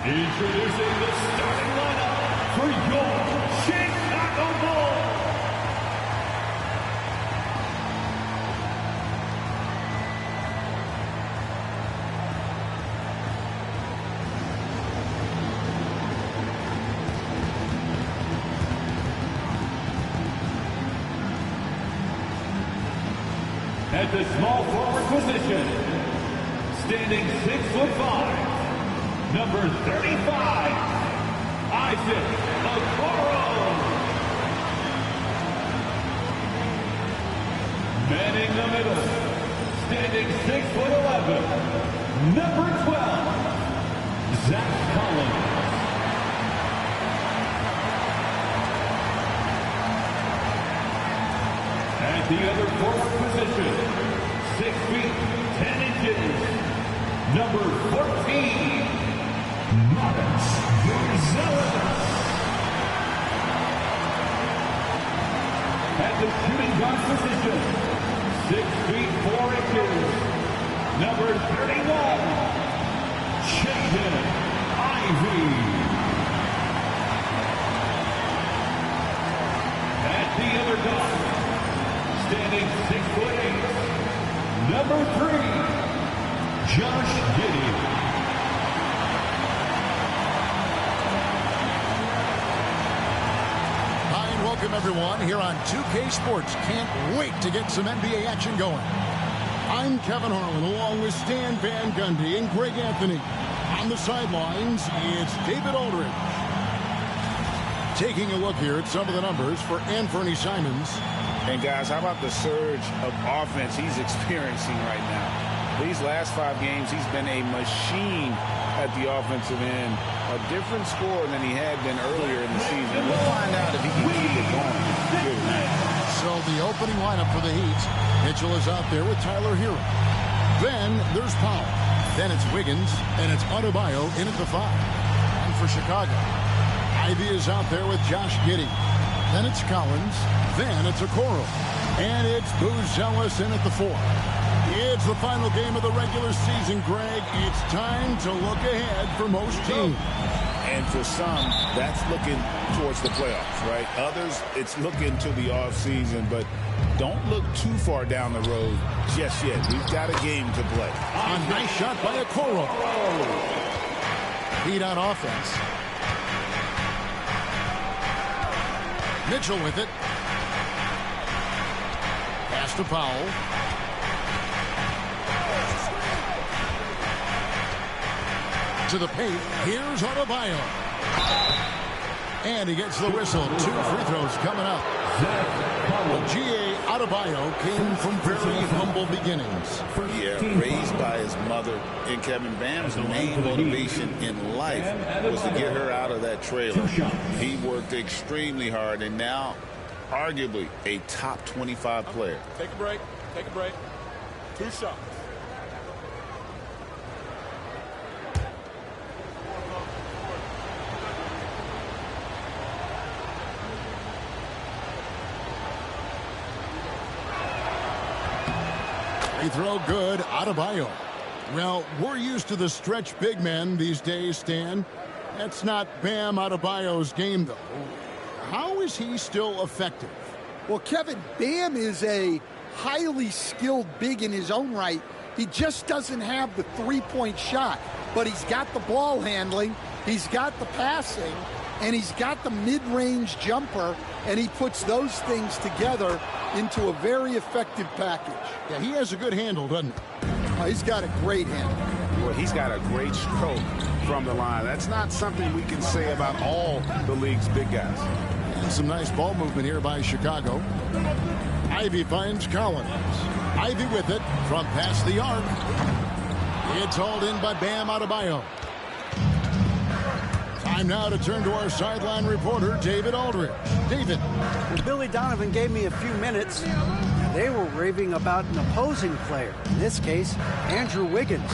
Introducing the starting lineup for your Chicago Bulls. At the small forward position, standing 6'5", number 35, Isaac Okoro. Manning the middle, standing 6'11", number 12, Zach Collins. At the other forward position, 6 feet 10 inches, number 14, Marcus Gonzalez. At the shooting guard position, 6 feet 4 inches, number 31, Jaden Ivey. At the other guard, standing 6'8", number 3, Josh Giddey. Welcome everyone here on 2K Sports. Can't wait to get some NBA action going. I'm Kevin Harlan along with Stan Van Gundy and Greg Anthony. On the sidelines, it's David Aldridge. Taking a look here at some of the numbers for Anthony Simons. And guys, how about the surge of offense he's experiencing right now? These last 5 games, he's been a machine at the offensive end. A different score than he had been earlier in the season. We'll find out if he can keep it going. Good night. So the opening lineup for the Heat. Mitchell is out there with Tyler Hero. Then there's Powell. Then it's Wiggins, and it's Adebayo in at the 5. And for Chicago, Ivey is out there with Josh Giddey. Then it's Collins. Then it's Okoro. And it's Buzelis in at the 4. It's the final game of the regular season, Greg. It's time to look ahead for most teams. And for some, that's looking towards the playoffs, right? Others, it's looking to the offseason, but don't look too far down the road just yet. We've got a game to play. A nice shot by Okoro. Heat on offense. Mitchell with it. Pass to Powell. To the paint. Here's Adebayo. And he gets the whistle. 2 free throws coming up. Well, G.A. Adebayo came from very humble beginnings. Yeah, raised by his mother. And Kevin Bam's main motivation in life was to get her out of that trailer. He worked extremely hard and now arguably a top 25 player. Take a break. Take a break. 2 shots. Free throw good. Adebayo. Well, we're used to the stretch big men these days, Stan. That's not Bam Adebayo's game, though. How is he still effective? Well, Kevin, Bam is a highly skilled big in his own right. He just doesn't have the three-point shot, but he's got the ball handling, he's got the passing, and he's got the mid-range jumper, and he puts those things together into a very effective package. Yeah, he has a good handle, doesn't he? Oh, he's got a great handle. Well, he's got a great stroke from the line. That's not something we can say about all the league's big guys. And some nice ball movement here by Chicago. Ivey finds Collins. Ivey with it from past the arc. It's hauled in by Bam Adebayo. Time now to turn to our sideline reporter, David Aldridge. David. Well, Billy Donovan gave me a few minutes. They were raving about an opposing player. In this case, Andrew Wiggins.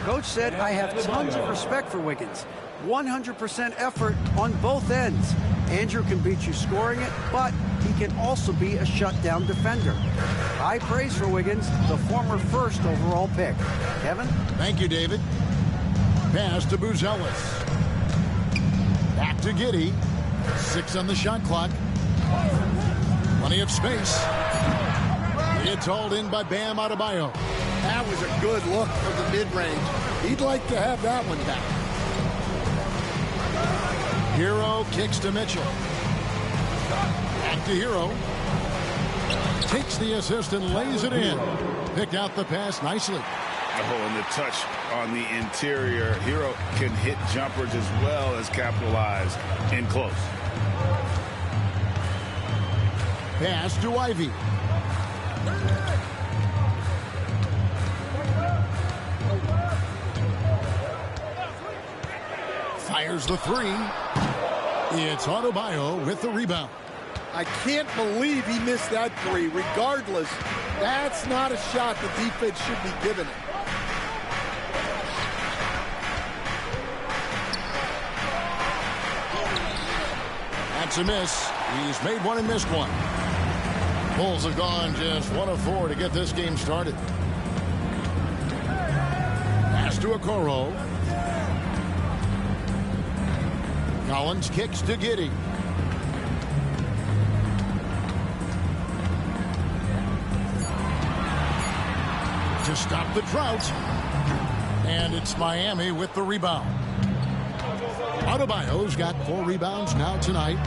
Coach said, I have tons of respect for Wiggins. 100% effort on both ends. Andrew can beat you scoring it, but he can also be a shutdown defender. High praise for Wiggins, the former first overall pick. Kevin? Thank you, David. Pass to Buzelis. Back to Giddey. 6 on the shot clock. Plenty of space. It's hauled in by Bam Adebayo. That was a good look for the mid-range. He'd like to have that one back. Hero kicks to Mitchell. Back to Hero. Takes the assist and lays it in. Picked out the pass nicely. Oh, and the touch on the interior. Hero can hit jumpers as well as capitalize in close. Pass to Ivy. Fires the 3. It's Adebayo with the rebound. I can't believe he missed that 3. Regardless, that's not a shot the defense should be giving it. That's a miss. He's made one and missed one. Bulls have gone just 1 of 4 to get this game started. Pass to Okoro. Collins kicks to Giddey. To stop the drought. And it's Miami with the rebound. Adebayo's got 4 rebounds now tonight.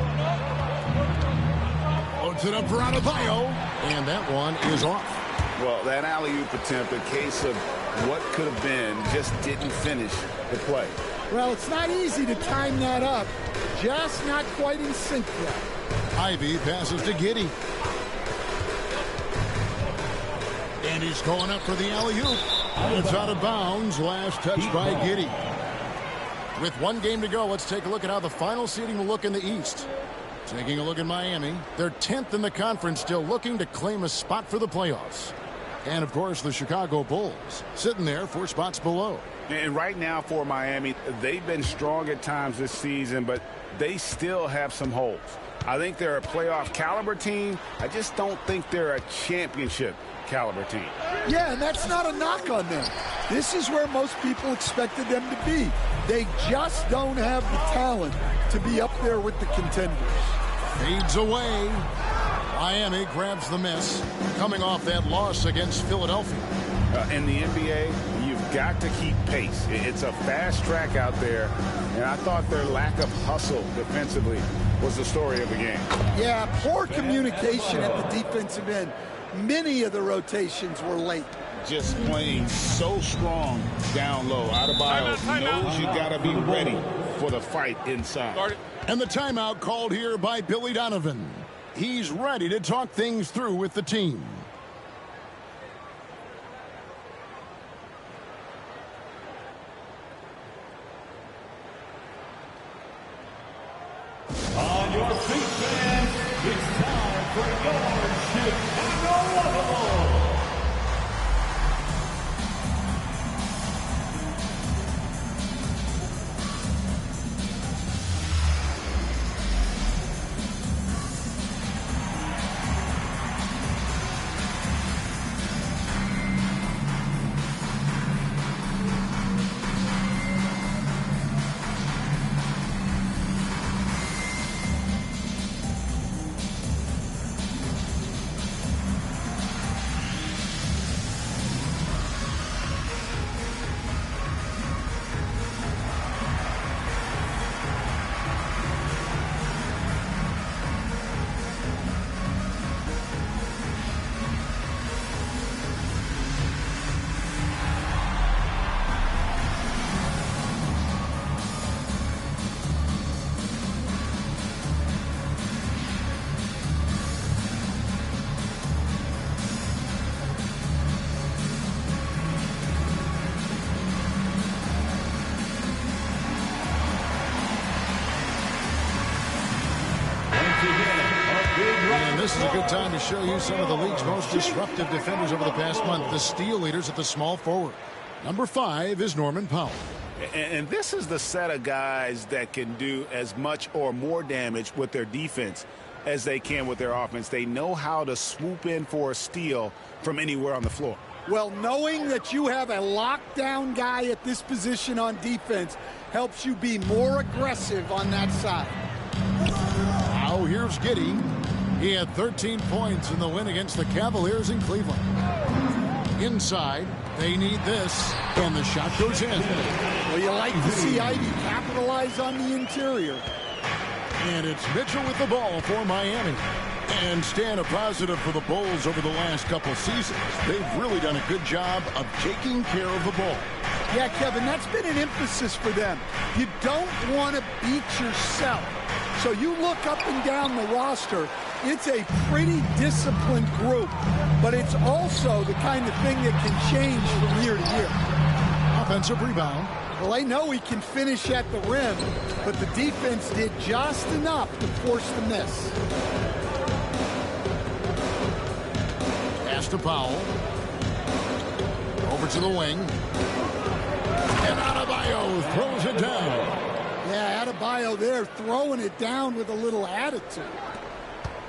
Loads it up for Adebayo. And that one is off. Well, that alley-oop attempt, a case of what could have been, just didn't finish the play. Well, it's not easy to time that up. Just not quite in sync yet. Ivy passes to Giddey. And he's going up for the alley-oop. It's out of bounds. Last touch by Giddey. With 1 game to go, let's take a look at how the final seeding will look in the East. Taking a look at Miami. They're 10th in the conference, still looking to claim a spot for the playoffs. And, of course, the Chicago Bulls sitting there 4 spots below. And right now for Miami, they've been strong at times this season, but they still have some holes. I think they're a playoff caliber team. I just don't think they're a championship caliber team. Yeah, and that's not a knock on them. This is where most people expected them to be. They just don't have the talent to be up there with the contenders. Fades away. Miami grabs the miss, coming off that loss against Philadelphia. In the NBA, you've got to keep pace. It's a fast track out there, and I thought their lack of hustle defensively was the story of the game. Yeah, poor communication at the defensive end. Many of the rotations were late. Just playing so strong down low. Adebayo knows you got to be ready for the fight inside. And the timeout called here by Billy Donovan. He's ready to talk things through with the team. On your feet, fans, it's time for your Chicago Bulls. And this is a good time to show you some of the league's most disruptive defenders over the past month. The steal leaders at the small forward. Number 5 is Norman Powell. And this is the set of guys that can do as much or more damage with their defense as they can with their offense. They know how to swoop in for a steal from anywhere on the floor. Well, knowing that you have a lockdown guy at this position on defense helps you be more aggressive on that side. Now here's Giddey. He had 13 points in the win against the Cavaliers in Cleveland. Inside, they need this, and the shot goes in. Well, you like to see Ivy capitalize on the interior. And it's Mitchell with the ball for Miami. And staying a positive for the Bulls over the last couple seasons. They've really done a good job of taking care of the ball. Yeah, Kevin, that's been an emphasis for them. You don't want to beat yourself. So you look up and down the roster, it's a pretty disciplined group, but it's also the kind of thing that can change from year to year. Offensive rebound. Well, I know he can finish at the rim, but the defense did just enough to force the miss. Pass to Powell. Over to the wing. And Adebayo throws it down. Yeah, Adebayo there throwing it down with a little attitude.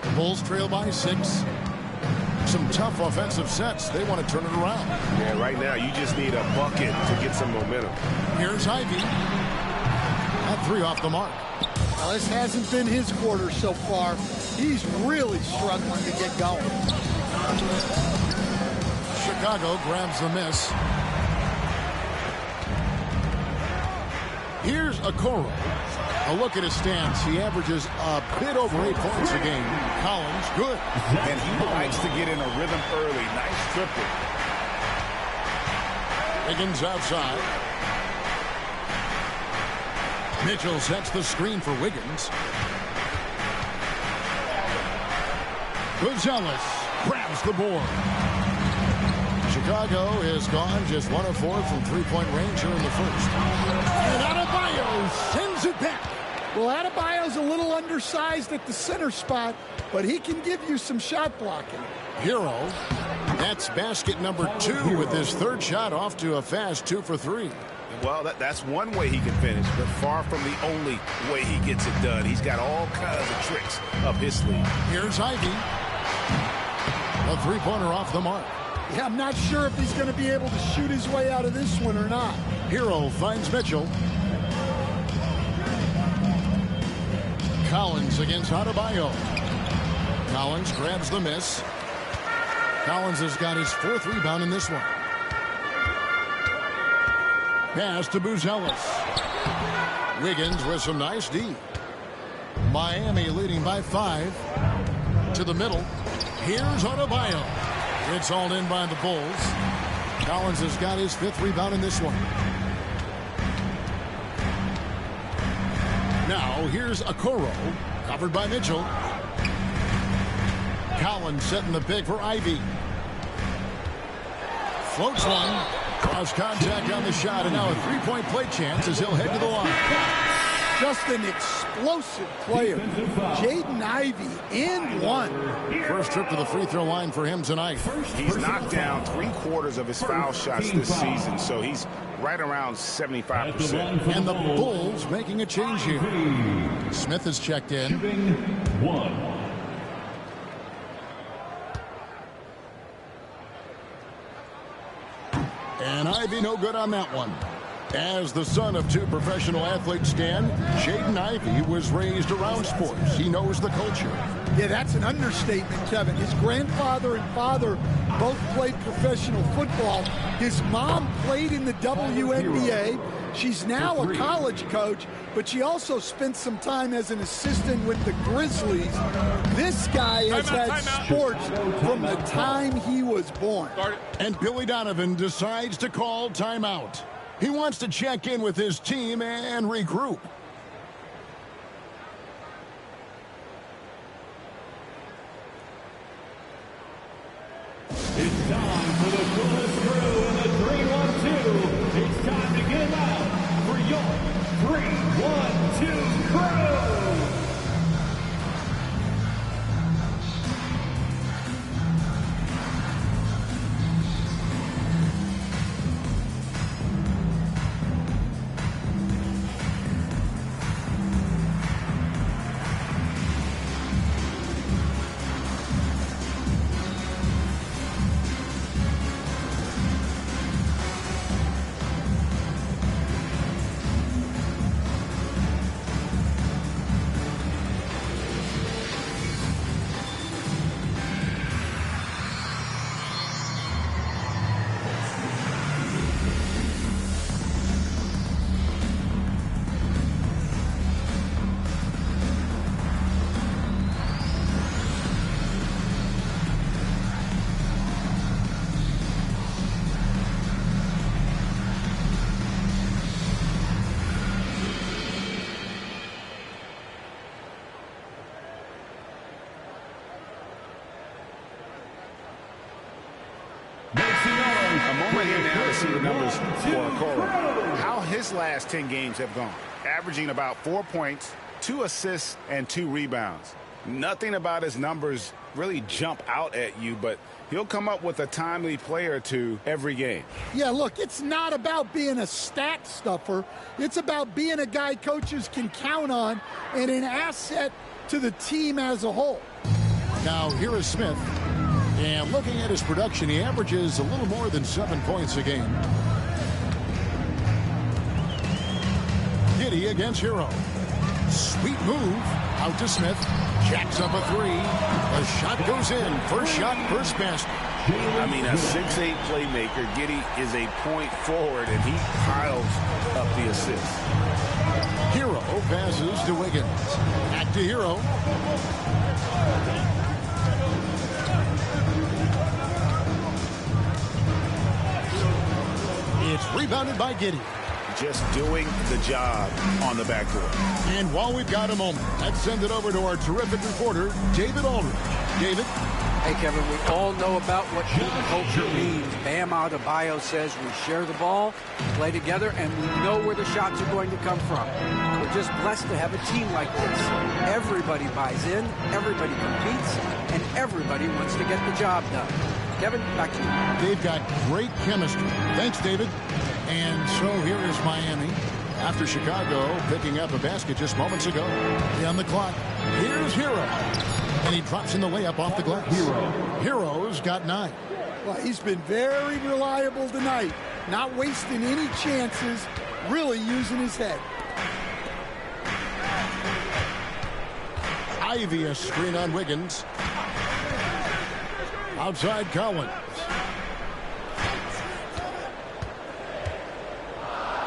The Bulls trail by 6. Some tough offensive sets. They want to turn it around. Yeah, right now you just need a bucket to get some momentum. Here's Ivy. At 3 off the mark. Well, this hasn't been his quarter so far. He's really struggling to get going. Chicago grabs the miss. Here's Okoro. A look at his stats. He averages a bit over 8 points a game. Collins, good. And he likes to get in a rhythm early. Nice triple. Higgins outside. Mitchell sets the screen for Wiggins. Gonzalez grabs the board. Chicago has gone just 1 of 4 from three-point range here in the first. And Adebayo sends it back. Well, Adebayo's a little undersized at the center spot, but he can give you some shot blocking. Hero. That's basket number 2 with his third shot off to a fast 2 for 3. Well, that's one way he can finish, but far from the only way he gets it done. He's got all kinds of tricks up his sleeve. Here's Ivy. A three-pointer off the mark. Yeah, I'm not sure if he's going to be able to shoot his way out of this one or not. Hero finds Mitchell. Collins against Adebayo. Collins grabs the miss. Collins has got his 4th rebound in this one. Pass to Buzelis. Wiggins with some nice D. Miami leading by 5. To the middle. Here's Adebayo. It's all in by the Bulls. Collins has got his 5th rebound in this one. Now here's Okoro. Covered by Mitchell. Collins setting the pick for Ivy. Floats one. Cross contact on the shot, and now a three-point play chance as he'll head to the line. Just an explosive player. Jaden Ivey in one. First trip to the free throw line for him tonight. He's knocked down 3/4 of his foul shots this season, so he's right around 75%. And the Bulls making a change here. Smith has checked in. And Ivy no good on that one. As the son of 2 professional athletes, Stan, Jaden Ivey was raised around sports. He knows the culture. Yeah, that's an understatement, Kevin. His grandfather and father both played professional football. His mom played in the WNBA. She's now a college coach, but she also spent some time as an assistant with the Grizzlies. This guy has had sports from the time he was born. And Billy Donovan decides to call timeout. He wants to check in with his team and regroup. It's time for the coolest crew in the 3-1-2. It's time to get out for your 3-1-2 crew. see the numbers for Cole. How his last 10 games have gone. Averaging about 4 points, 2 assists, and 2 rebounds. Nothing about his numbers really jump out at you, but he'll come up with a timely play or two every game. Yeah, look, it's not about being a stat stuffer. It's about being a guy coaches can count on and an asset to the team as a whole. Now, here is Smith. And looking at his production, he averages a little more than 7 points a game. Giddey against Hero. Sweet move. Out to Smith. Jacks up a three. The shot goes in. First shot, first basket. I mean, a 6'8" playmaker. Giddey is a point forward, and he piles up the assist. Hero passes to Wiggins. Back to Hero. It's rebounded by Giddey. Just doing the job on the backcourt. And while we've got a moment, let's send it over to our terrific reporter, David Aldridge. David? Hey, Kevin, we all know about what team culture means. Bam Adebayo says we share the ball, play together, and we know where the shots are going to come from. We're just blessed to have a team like this. Everybody buys in, everybody competes, and everybody wants to get the job done. Kevin, back to you. They've got great chemistry. Thanks, David. And so here is Miami after Chicago picking up a basket just moments ago. On the clock, here's Hero. And he drops in the layup off the glass. Hero's got 9. Well, he's been very reliable tonight. Not wasting any chances, really using his head. Ivy a screen on Wiggins. Outside Collins.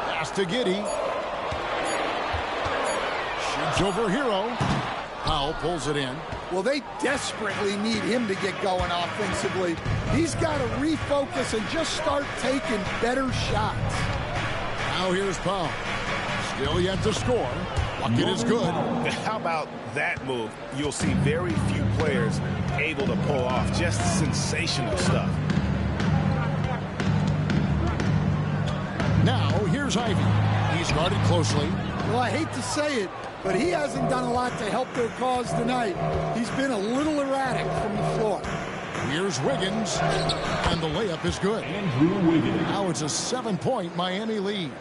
Pass to Giddey. Shoots over Hero. Powell pulls it in. Well, they desperately need him to get going offensively. He's got to refocus and just start taking better shots. Now here's Powell. Still yet to score. Bucket is good. How about that move? You'll see very few players able to pull off just sensational stuff. Now here's Ivy. He's guarded closely. Well, I hate to say it, but he hasn't done a lot to help their cause tonight. He's been a little erratic from the floor. Here's Wiggins, and the layup is good. Now it's a 7-point Miami lead.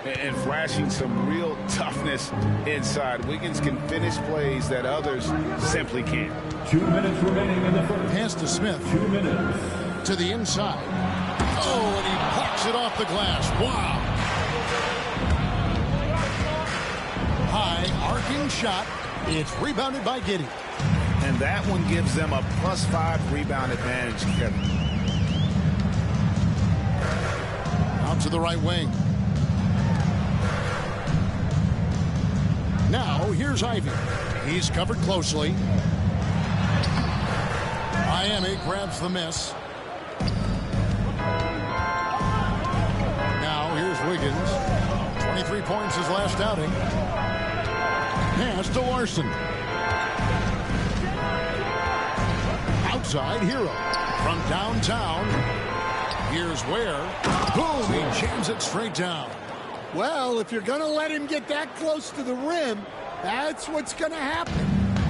And flashing some real toughness inside. Wiggins can finish plays that others simply can't. 2 minutes remaining in the first. Pass to Smith. 2 minutes. To the inside. Oh, and he plucks it off the glass. Wow. High arcing shot. It's rebounded by Giddey. And that one gives them a +5 rebound advantage, Kevin. Out to the right wing. Now, here's Ivy. He's covered closely. Miami grabs the miss. Now, here's Wiggins. 23 points his last outing. Pass to Larson. Outside Hero. From downtown. Here's Ware. Boom! He jams it straight down. Well, if you're going to let him get that close to the rim, that's what's going to happen.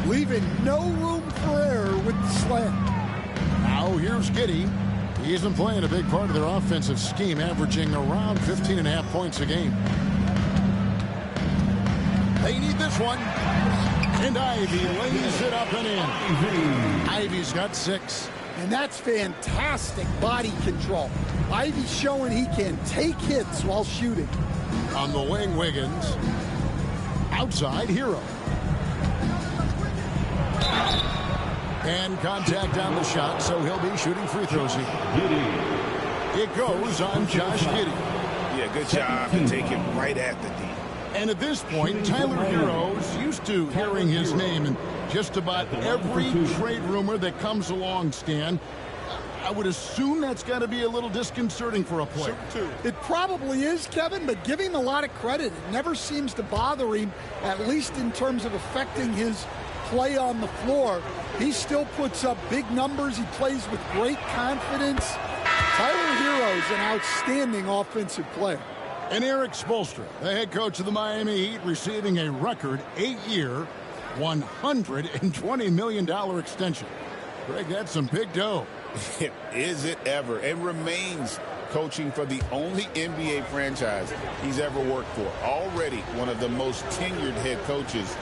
Leaving no room for error with the slam. Now here's Giddey. He's been playing a big part of their offensive scheme, averaging around 15.5 points a game. They need this one. And Ivy lays it up and in. Ivy's got 6. And that's fantastic body control. Ivy's showing he can take hits while shooting. On the wing, Wiggins. Outside, Hero. And contact on the shot, so he'll be shooting free throws here. It goes on Josh Giddey. Yeah, good job to take it right at the D. And at this point, Tyler Hero's used to hearing his name in just about every trade rumor that comes along, Stan. I would assume that's got to be a little disconcerting for a player. It probably is, Kevin, but give him a lot of credit. It never seems to bother him, at least in terms of affecting his play on the floor. He still puts up big numbers. He plays with great confidence. Tyler Hero's an outstanding offensive player. And Eric Spoelstra, the head coach of the Miami Heat, receiving a record 8-year, $120 million extension. Greg, that's some big dough. Is it ever? And remains coaching for the only NBA franchise he's ever worked for. Already one of the most tenured head coaches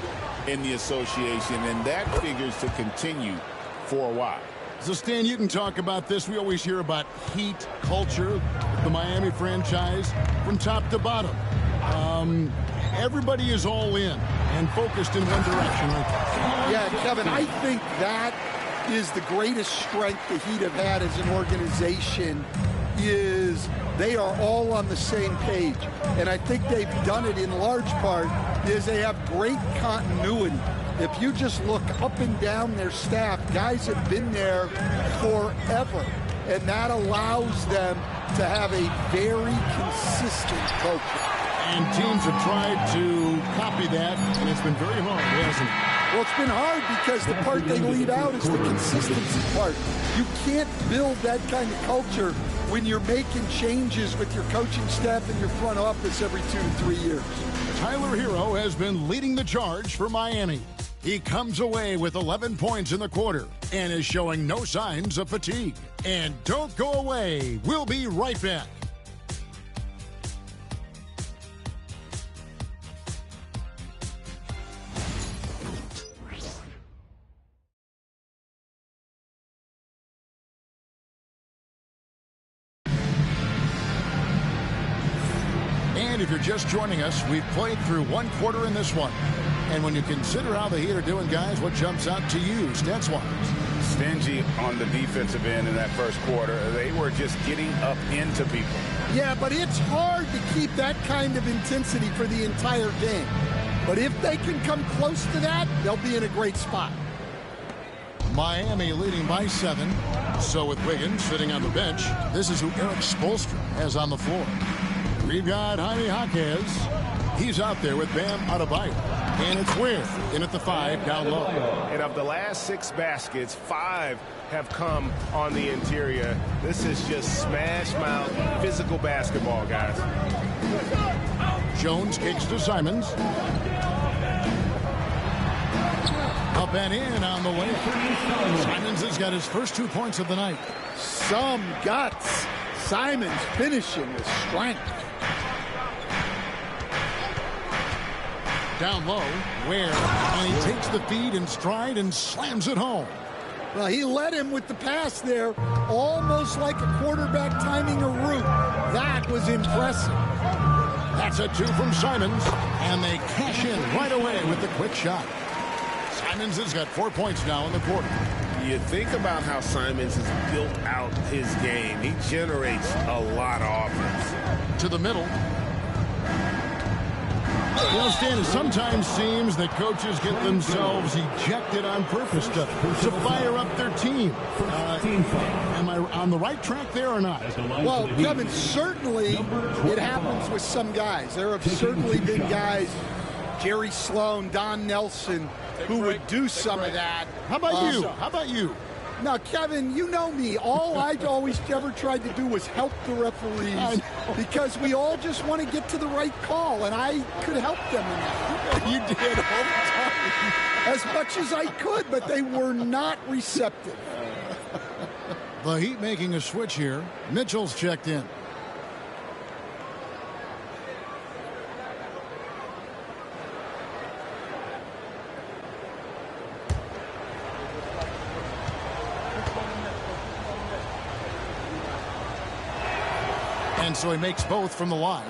in the association, and that figures to continue for a while. So, Stan, you can talk about this. We always hear about Heat culture, the Miami franchise, from top to bottom. Everybody is all in and focused in one direction, right? Yeah, Kevin, I think that is the greatest strength the Heat have had as an organization, is they are all on the same page. And I think they've done it in large part is they have great continuity. If you just look up and down their staff, guys have been there forever. And that allows them to have a very consistent culture. And teams have tried to copy that, and it's been very hard, hasn't it? Well, it's been hard because the part they leave out is the consistency part. You can't build that kind of culture when you're making changes with your coaching staff and your front office every 2 to 3 years. Tyler Hero has been leading the charge for Miami. He comes away with 11 points in the quarter and is showing no signs of fatigue. And don't go away. We'll be right back. And if you're just joining us, we've played through one quarter in this one. And when you consider how the Heat are doing, guys, what jumps out to you, stats-wise? Stingy on the defensive end in that first quarter. They were just getting up into people. Yeah, but it's hard to keep that kind of intensity for the entire game. But if they can come close to that, they'll be in a great spot. Miami leading by 7. So with Wiggins sitting on the bench, this is who Eric Spoelstra has on the floor. We've got Jaime Jaquez. He's out there with Bam Adebayo. And it's Weir in at the 5 down low. And of the last 6 baskets, 5 have come on the interior. This is just smash mouth physical basketball, guys. Jones kicks to Simons. Up and in on the way. Simons has got his first 2 points of the night. Some guts. Simons finishing with strength. Down low, Ware, and he takes the feed in stride and slams it home. Well, he led him with the pass there, almost like a quarterback timing a route. That was impressive. That's a 2 from Simons, and they cash in right away with the quick shot. Simons has got 4 points now in the quarter. You think about how Simons has built out his game. He generates a lot of offense. To the middle. You know, Stan, it sometimes seems that coaches get themselves ejected on purpose to fire up their team. Am I on the right track there or not? Well, Kevin, certainly it happens with some guys. There have certainly been guys, Jerry Sloan, Don Nelson, who would do some of that. How about you? How about you? Now, Kevin, you know me. All I always ever tried to do was help the referees because we all just want to get to the right call, and I could help them in that. You did all the time. As much as I could, but they were not receptive. The Heat making a switch here. Mitchell's checked in. And so he makes both from the line.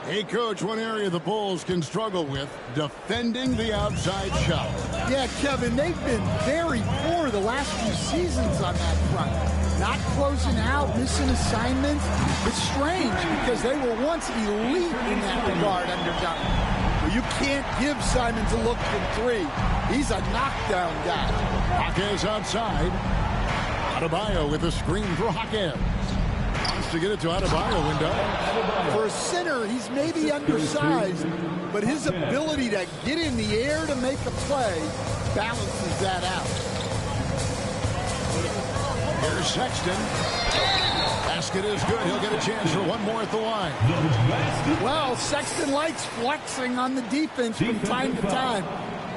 Hey, Coach, one area the Bulls can struggle with, defending the outside shot. Yeah, Kevin, they've been very poor the last few seasons on that front. Not closing out, missing assignments. It's strange because they were once elite in that regard under Dunn. Well, you can't give Simons a look from 3. He's a knockdown guy. Jaquez outside. Adebayo with a screen for Jaquez. To get it to Adebayo window. For a center, he's maybe undersized, but his ability to get in the air to make a play balances that out. Here's Sexton. Basket is good. He'll get a chance for one more at the line. Well, Sexton likes flexing on the defense from time to time.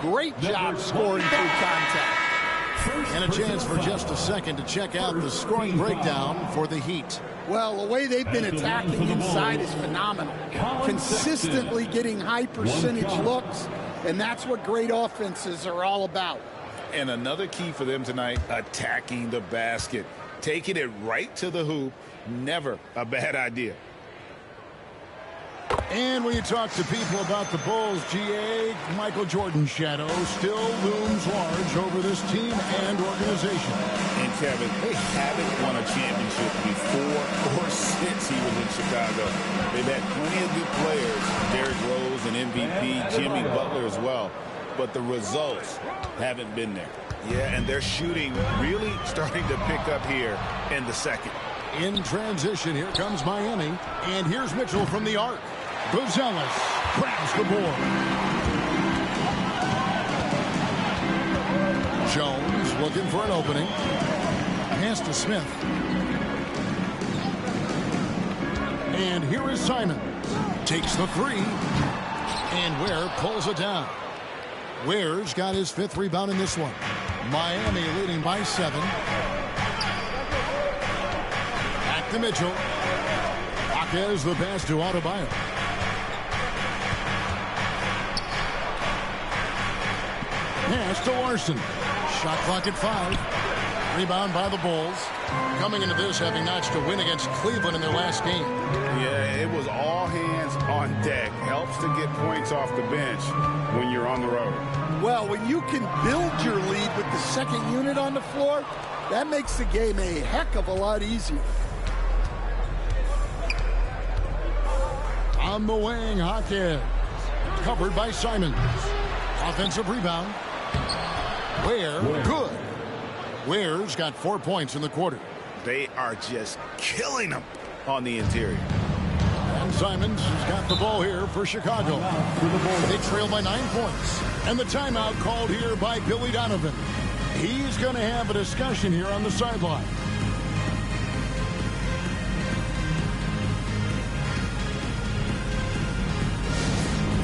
Great job scoring through contact. And a chance for just a second to check out the scoring breakdown for the Heat. Well, the way they've been attacking inside is phenomenal. Consistently getting high percentage looks, and that's what great offenses are all about. And another key for them tonight, attacking the basket. Taking it right to the hoop, never a bad idea. And when you talk to people about the Bulls, GA, Michael Jordan's shadow still looms large over this team and organization. And Kevin, they haven't won a championship before or since he was in Chicago. They've had plenty of good players, Derrick Rose and MVP, Jimmy Butler as well. But the results haven't been there. Yeah, and their shooting really starting to pick up here in the second. In transition, here comes Miami. And here's Mitchell from the arc. Buzelis grabs the board. Jones looking for an opening. Pass to Smith. And here is Simon. Takes the three. And Ware pulls it down. Ware's got his 5th rebound in this one. Miami leading by 7. Back to Mitchell. Jaquez the pass to Adebayo. Pass to Larson. Shot clock at 5. Rebound by the Bulls. Coming into this having notched a win against Cleveland in their last game. Yeah, it was all hands on deck. Helps to get points off the bench when you're on the road. Well, when you can build your lead with the second unit on the floor, that makes the game a heck of a lot easier. On the wing, Jaquez. Covered by Simons. Offensive rebound. Ware, good. Ware's got 4 points in the quarter. They are just killing them on the interior. And Simons has got the ball here for Chicago. They trail by 9 points. And the timeout called here by Billy Donovan. He's going to have a discussion here on the sideline.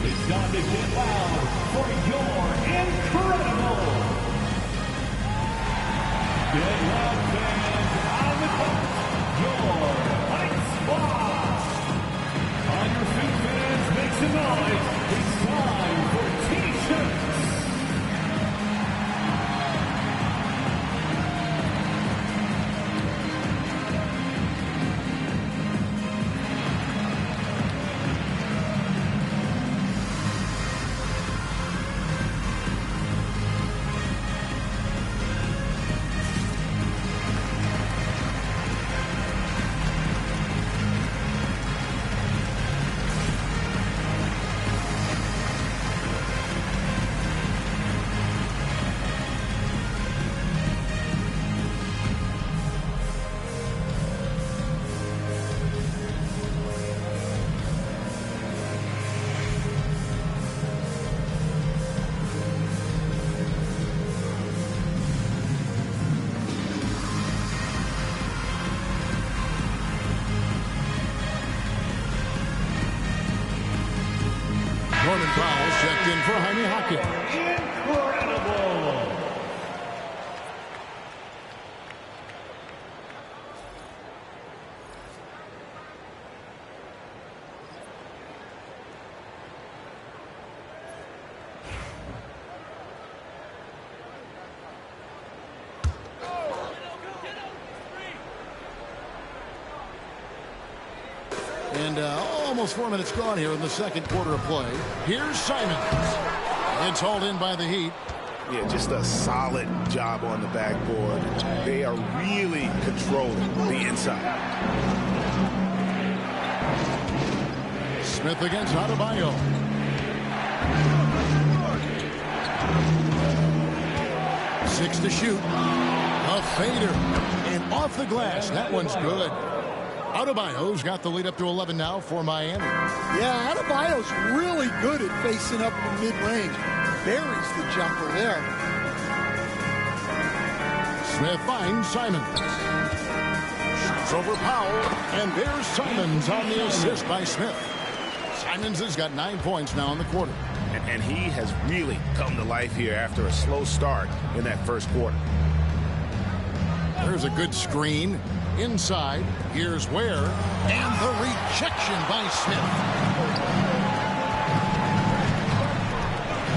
It's time to get loud for your incredible. Get loud, fans, on the court, your Ice Box. On your feet, fans, make some noise. It's time for T-shirts. Norman Powell checked in for Jaime Jaquez. Incredible. And almost 4 minutes gone here in the second quarter of play. Here's Simons. It's hauled in by the Heat. Yeah, just a solid job on the backboard. They are really controlling the inside. Smith against Adebayo. Six to shoot. A fader. And off the glass. That one's good. Adebayo's got the lead up to 11 now for Miami. Yeah, Adebayo's really good at facing up in mid-range. Buries the jumper there. Smith finds Simons. Shoots over Powell, and there's Simons on the assist by Smith. Simons has got 9 points now in the quarter. And he has really come to life here after a slow start in that first quarter. There's a good screen. Inside, here's Ware, and the rejection by Smith.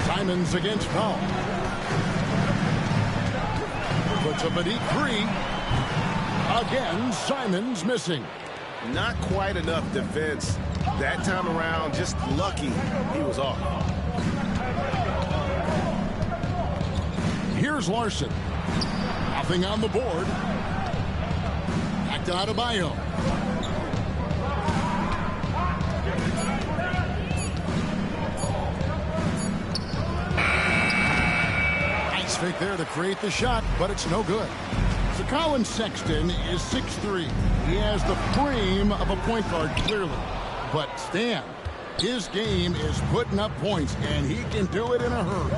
Simons against Powell. Puts up a deep three. Again, Simons missing. Not quite enough defense that time around. Just lucky he was off. Here's Larson. Nothing on the board. Back to Adebayo. Nice fake there to create the shot, but it's no good. So Colin Sexton is 6'3". He has the frame of a point guard, clearly. But Stan, his game is putting up points, and he can do it in a hurry.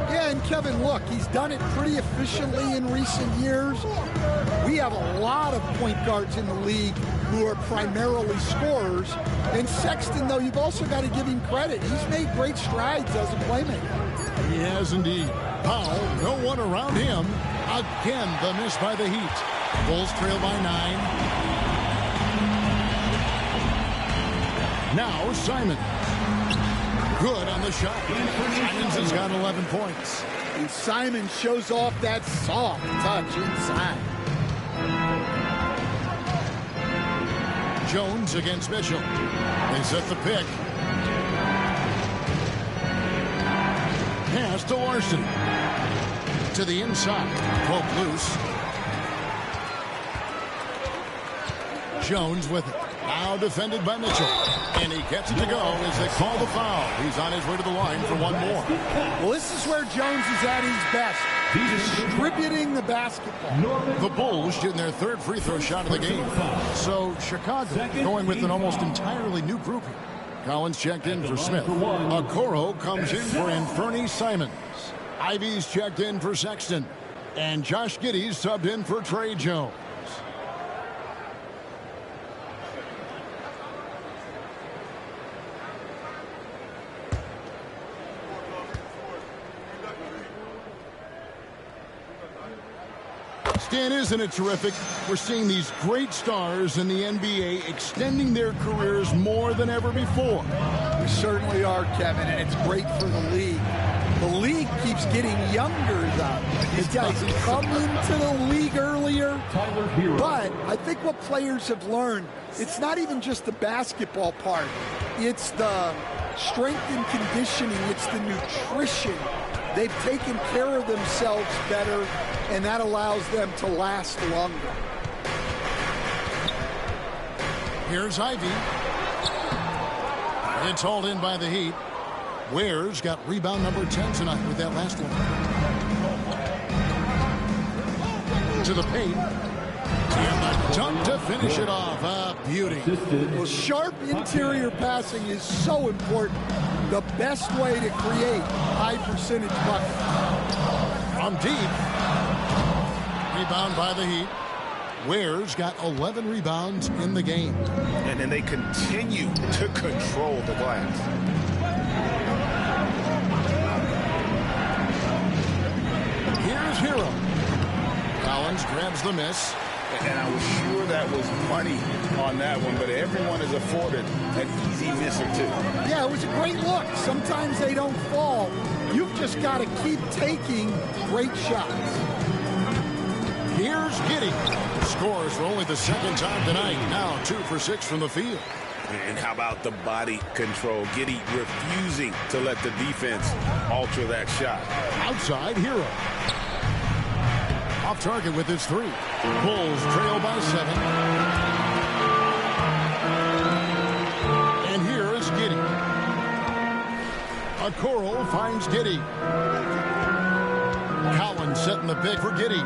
Yeah, and Kevin, look, he's done it pretty efficiently in recent years. We have a lot of point guards in the league who are primarily scorers. And Sexton, though, you've also got to give him credit. He's made great strides as a playmaker. He has indeed. Powell, no one around him. Again, the miss by the Heat. Bulls trail by 9. Now Simons. Good on the shot. Simons has got 11 points. And Simons shows off that soft touch inside. Jones against Mitchell. They set the pick. Pass to Larson. To the inside. Poke loose. Jones with it. Now defended by Mitchell. And he gets it to go as they call the foul. He's on his way to the line for one more. Well, this is where Jones is at his best. Distributing the basketball. The Bulls shooting their third free throw shot of the game. So Chicago going with an almost entirely new group here. Collins checked in for Smith. Okoro comes in for Anthony Simons. Ivy's checked in for Sexton. And Josh Giddey's subbed in for Trey Jones. Stan, isn't it terrific? We're seeing these great stars in the NBA extending their careers more than ever before. We certainly are, Kevin, and it's great for the league. The league keeps getting younger, though. These guys come into the league earlier, but I think what players have learned, it's not even just the basketball part. It's the strength and conditioning. It's the nutrition. They've taken care of themselves better, and that allows them to last longer. Here's Ivy. It's hauled in by the Heat. Ware's got rebound number 10 tonight with that last one. To the paint. And the dunk to finish it off. A beauty. Well, sharp interior passing is so important. The best way to create high percentage buckets. From deep. Rebound by the Heat. Ware's got 11 rebounds in the game. And then they continue to control the glass. Here's Hero. Collins grabs the miss. And I was sure that was money on that one, but everyone is afforded an easy miss or two. Yeah, it was a great look. Sometimes they don't fall. You've just got to keep taking great shots. Here's Giddey. Scores for only the second time tonight. Now 2 for 6 from the field. And how about the body control? Giddey refusing to let the defense alter that shot. Outside, Hero. Off target with his 3. Bulls trail by 7. And here is Giddey. Okoro finds Giddey. Collins setting the pick for Giddey.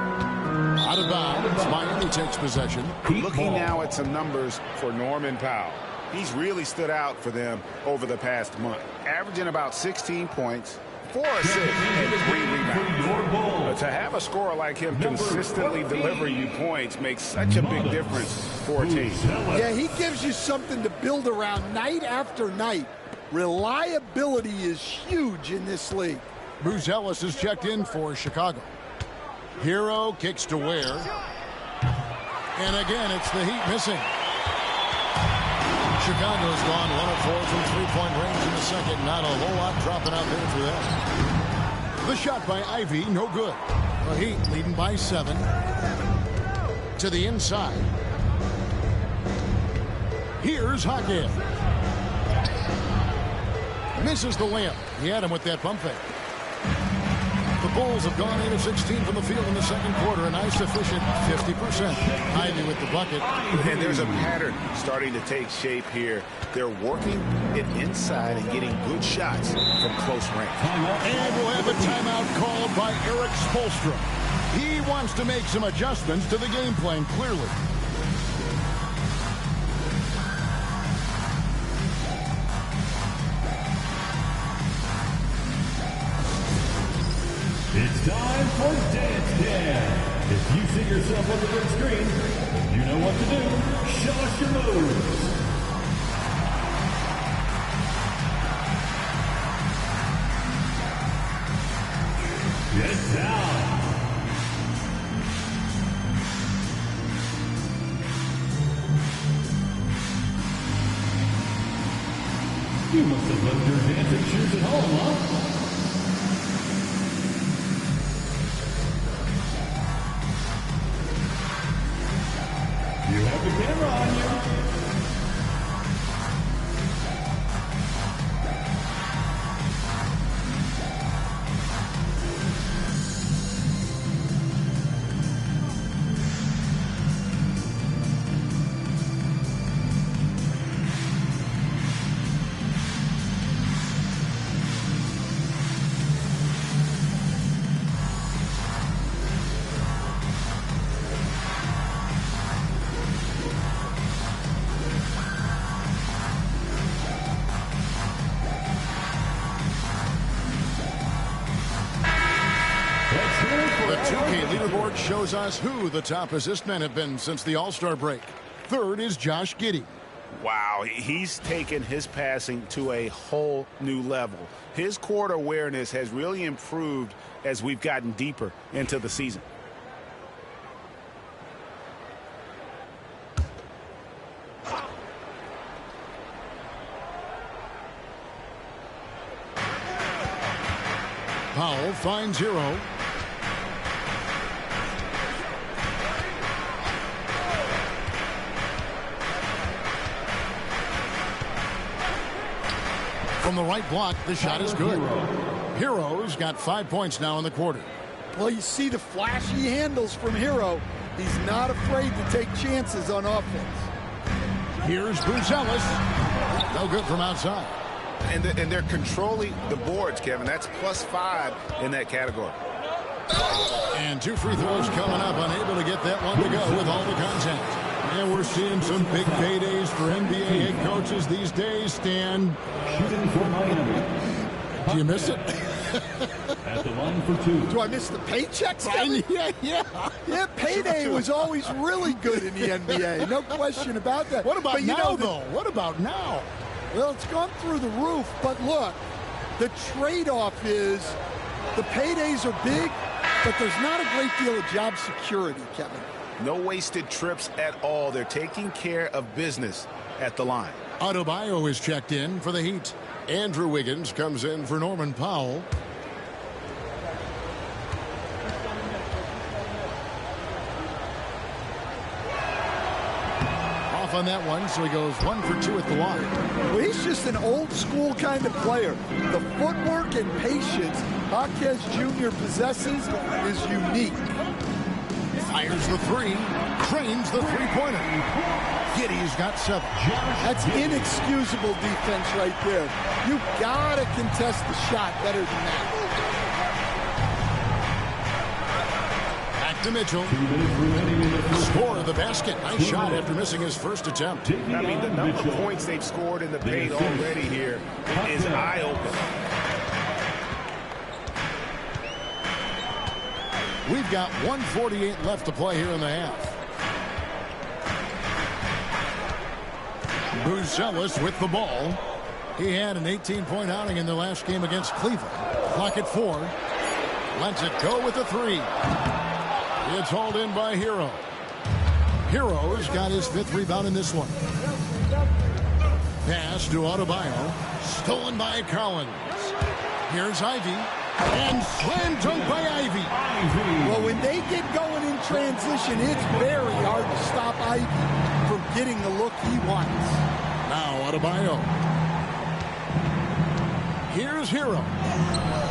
Out of bounds. Miami takes possession. Looking now at some numbers for Norman Powell. He's really stood out for them over the past month. Averaging about 16 points, 4 assists and 3 rebounds. To have a scorer like him consistently deliver you points makes such a big difference for a team. Yeah, he gives you something to build around night after night. Reliability is huge in this league. Bruce is checked in for Chicago. Hero kicks to Ware. And again, it's the Heat missing. Chicago's gone 1 of 4 from three-point range in the second. Not a whole lot dropping out there for them. The shot by Ivy, no good. The Heat leading by 7. To the inside. Here's Hackett. Misses the layup. He had him with that pump fake. The Bulls have gone 8 of 16 from the field in the second quarter. A nice efficient 50%. Ivy with the bucket. And there's a pattern starting to take shape here. They're working it inside and getting good shots from close range. And we'll have a timeout called by Eric Spoelstra. He wants to make some adjustments to the game plan, clearly. It's time for Dance Dance. If you see yourself on the big screen, you know what to do. Show us your moves. Get down. You must have left your dancing shoes at home, huh? You have the camera on you. Shows us who the top assist men have been since the All-Star break. Third is Josh Giddey. Wow, he's taken his passing to a whole new level. His court awareness has really improved as we've gotten deeper into the season. Powell finds Hero. From the right block, the shot is good. Hero's got 5 points now in the quarter. Well, you see the flashy handles from Hero. He's not afraid to take chances on offense. Here's Bruce Ellis. No good from outside. And they're controlling the boards, Kevin. That's +5 in that category. And 2 free throws coming up. Unable to get that one to go with all the contact. And we're seeing some big paydays for NBA head coaches these days, Stan. Shooting for Miami. Do you miss it? At the line for 2. Do I miss the paychecks, Kevin? Yeah, payday was always really good in the NBA. No question about that. What about now, though? What about now? Well, it's gone through the roof. But look, the trade-off is the paydays are big, but there's not a great deal of job security, Kevin. No wasted trips at all. They're taking care of business at the line. Adebayo is checked in for the Heat. Andrew Wiggins comes in for Norman Powell. Off on that one, so he goes 1 for 2 at the line. Well, he's just an old-school kind of player. The footwork and patience Jaquez Jr. possesses is unique. Fires the 3, cranes the three-pointer. Giddey's got 7. That's inexcusable defense right there. You gotta contest the shot better than that. Back to Mitchell. Score of the basket. Nice shot after missing his first attempt. I mean, the number of points they've scored in the paint already here is eye-opening. We've got 1:48 left to play here in the half. Buzelis with the ball. He had an 18-point outing in the last game against Cleveland. Clock at 4. Lets it go with a 3. It's hauled in by Hero. Hero's got his 5th rebound in this one. Pass to Adebayo. Stolen by Collins. Here's Ivy. And slam dunk by Ivy. Well, when they get going in transition, it's very hard to stop Ivy from getting the look he wants. Now Adebayo. Here's Hero.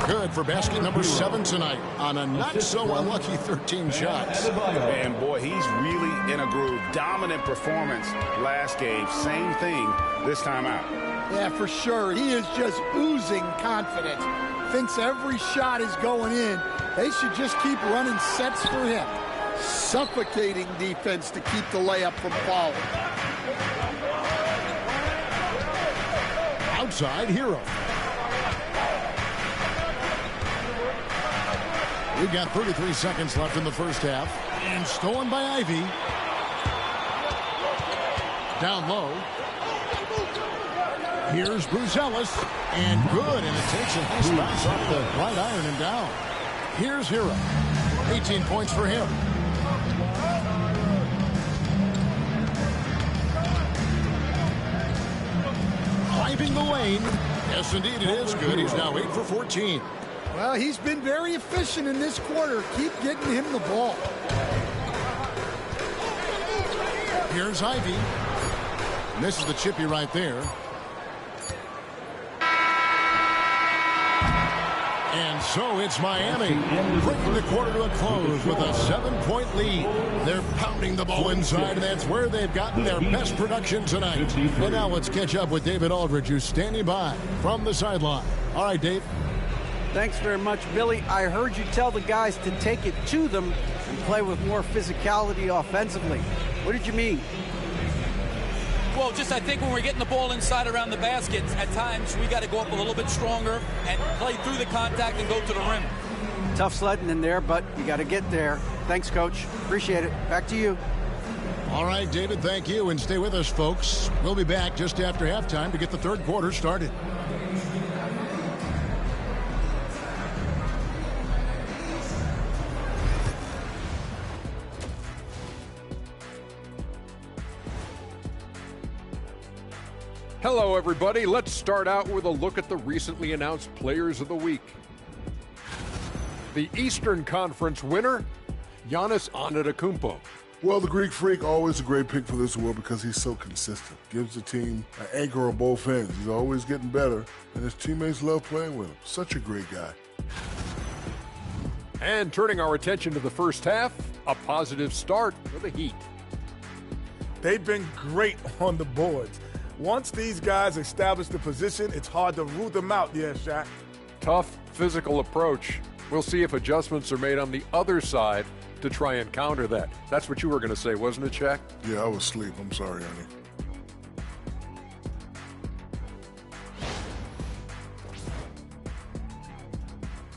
Good for basket number 7 tonight on a not-so-unlucky 13 shots. And boy, he's really in a groove. Dominant performance last game. Same thing this time out. Yeah, for sure. He is just oozing confidence. Thinks every shot is going in. They should just keep running sets for him. Suffocating defense to keep the layup from falling. Outside, Hero. We've got 33 seconds left in the first half. And stolen by Ivy. Down low. Here's Buzelis. And good. And it takes a nice bounce off the right iron and down. Here's Hero. 18 points for him. Driving the lane. Yes, indeed, it is good. He's now 8 for 14. Well, he's been very efficient in this quarter. Keep getting him the ball. Here's Ivy. Misses the chippy right there. And so it's Miami bringing the quarter to a close with a 7-point lead. They're pounding the ball inside, and that's where they've gotten their best production tonight. And now let's catch up with David Aldridge, who's standing by from the sideline. All right, Dave. Thanks very much, Billy. I heard you tell the guys to take it to them and play with more physicality offensively. What did you mean? Well, just I think when we're getting the ball inside around the basket, at times we got to go up a little bit stronger and play through the contact and go to the rim. Tough sledding in there, but you got to get there. Thanks, Coach. Appreciate it. Back to you. All right, David, thank you. And stay with us, folks. We'll be back just after halftime to get the third quarter started. Hello, everybody. Let's start out with a look at the recently announced Players of the Week. The Eastern Conference winner, Giannis Antetokounmpo. Well, the Greek Freak, always a great pick for this award because he's so consistent. Gives the team an anchor on both ends. He's always getting better, and his teammates love playing with him. Such a great guy. And turning our attention to the first half, a positive start for the Heat. They've been great on the boards. Once these guys establish the position, it's hard to root them out. Yeah, Shaq. Tough physical approach. We'll see if adjustments are made on the other side to try and counter that. That's what you were going to say, wasn't it, Shaq? Yeah, I was asleep. I'm sorry, honey.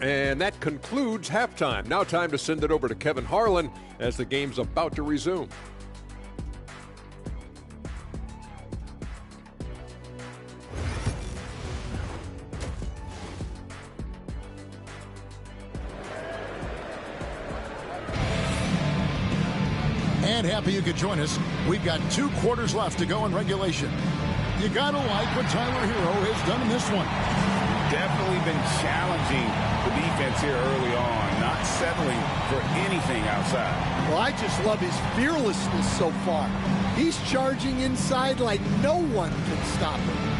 And that concludes halftime. Now time to send it over to Kevin Harlan as the game's about to resume. And happy you could join us. We've got 2 quarters left to go in regulation. You gotta like what Tyler Hero has done in this one. Definitely been challenging the defense here early on, not settling for anything outside. Well, I just love his fearlessness so far. He's charging inside like no one can stop him.